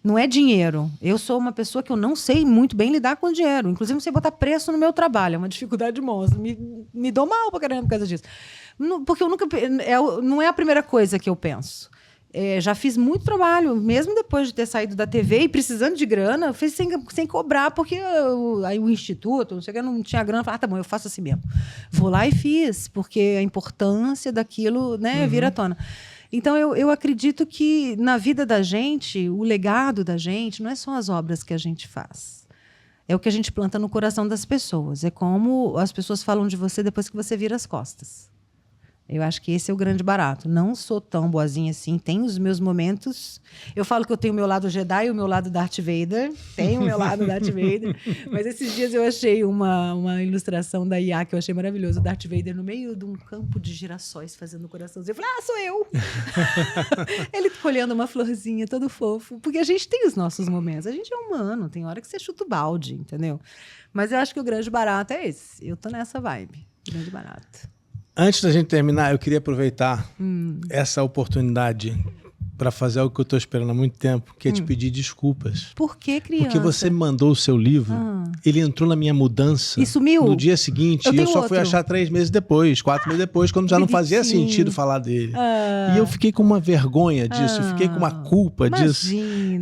Speaker 1: Não é dinheiro. Eu sou uma pessoa que eu não sei muito bem lidar com dinheiro. Inclusive, não sei botar preço no meu trabalho. É uma dificuldade monstra. Me dou mal pra caramba por causa disso. Porque eu nunca... não é a primeira coisa que eu penso. Já fiz muito trabalho, mesmo depois de ter saído da TV e precisando de grana, eu fiz sem cobrar, porque aí o instituto, não sei o que, não tinha grana. Falei, tá bom, eu faço assim mesmo. Vou lá e fiz, porque a importância daquilo, né, vira à tona. Então, eu acredito que na vida da gente, o legado da gente, não é só as obras que a gente faz. É o que a gente planta no coração das pessoas. É como as pessoas falam de você depois que você vira as costas. Eu acho que esse é o grande barato. Não sou tão boazinha assim. Tenho os meus momentos. Eu falo que eu tenho o meu lado Jedi e o meu lado Darth Vader. Tenho o meu lado Darth Vader. Mas esses dias eu achei uma ilustração da IA que eu achei maravilhosa. O Darth Vader no meio de um campo de girassóis fazendo coraçãozinho. Eu falei, sou eu! Ele colhendo uma florzinha, todo fofo. Porque a gente tem os nossos momentos. A gente é humano. Tem hora que você chuta o balde, entendeu? Mas eu acho que o grande barato é esse. Eu tô nessa vibe. Grande barato.
Speaker 2: Antes da gente terminar, eu queria aproveitar essa oportunidade para fazer algo que eu estou esperando há muito tempo, que é te pedir desculpas.
Speaker 1: Por que, criança?
Speaker 2: Porque você mandou o seu livro, ele entrou na minha mudança.
Speaker 1: E sumiu?
Speaker 2: No dia seguinte, e eu só fui achar 3 meses depois, 4 meses depois, quando já não fazia sentido falar dele. E eu fiquei com uma vergonha disso, fiquei com uma culpa disso.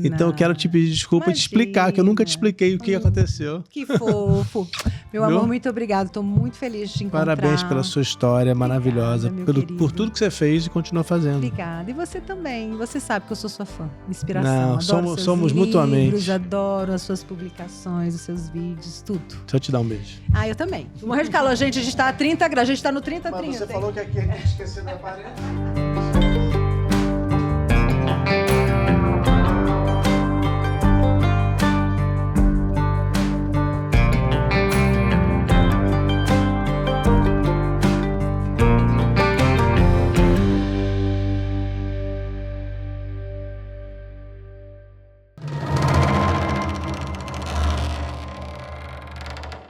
Speaker 2: Então eu quero te pedir desculpa e te explicar, que eu nunca te expliquei o que aconteceu.
Speaker 1: Que fofo. Meu amor, muito obrigado. Estou muito feliz de te encontrar.
Speaker 2: Parabéns pela sua história maravilhosa, por tudo que você fez e continua fazendo.
Speaker 1: Obrigada. E você também. Você sabe que eu sou sua fã. Inspiração.
Speaker 2: Não, somos mutuamente.
Speaker 1: Adoro as suas publicações, os seus vídeos, tudo.
Speaker 2: Deixa eu te dar um beijo.
Speaker 1: Eu também. Morrer de calor, gente. A gente está a 30 graus. A gente está no 30.
Speaker 2: Mas você falou que aqui a gente esqueceu da parede.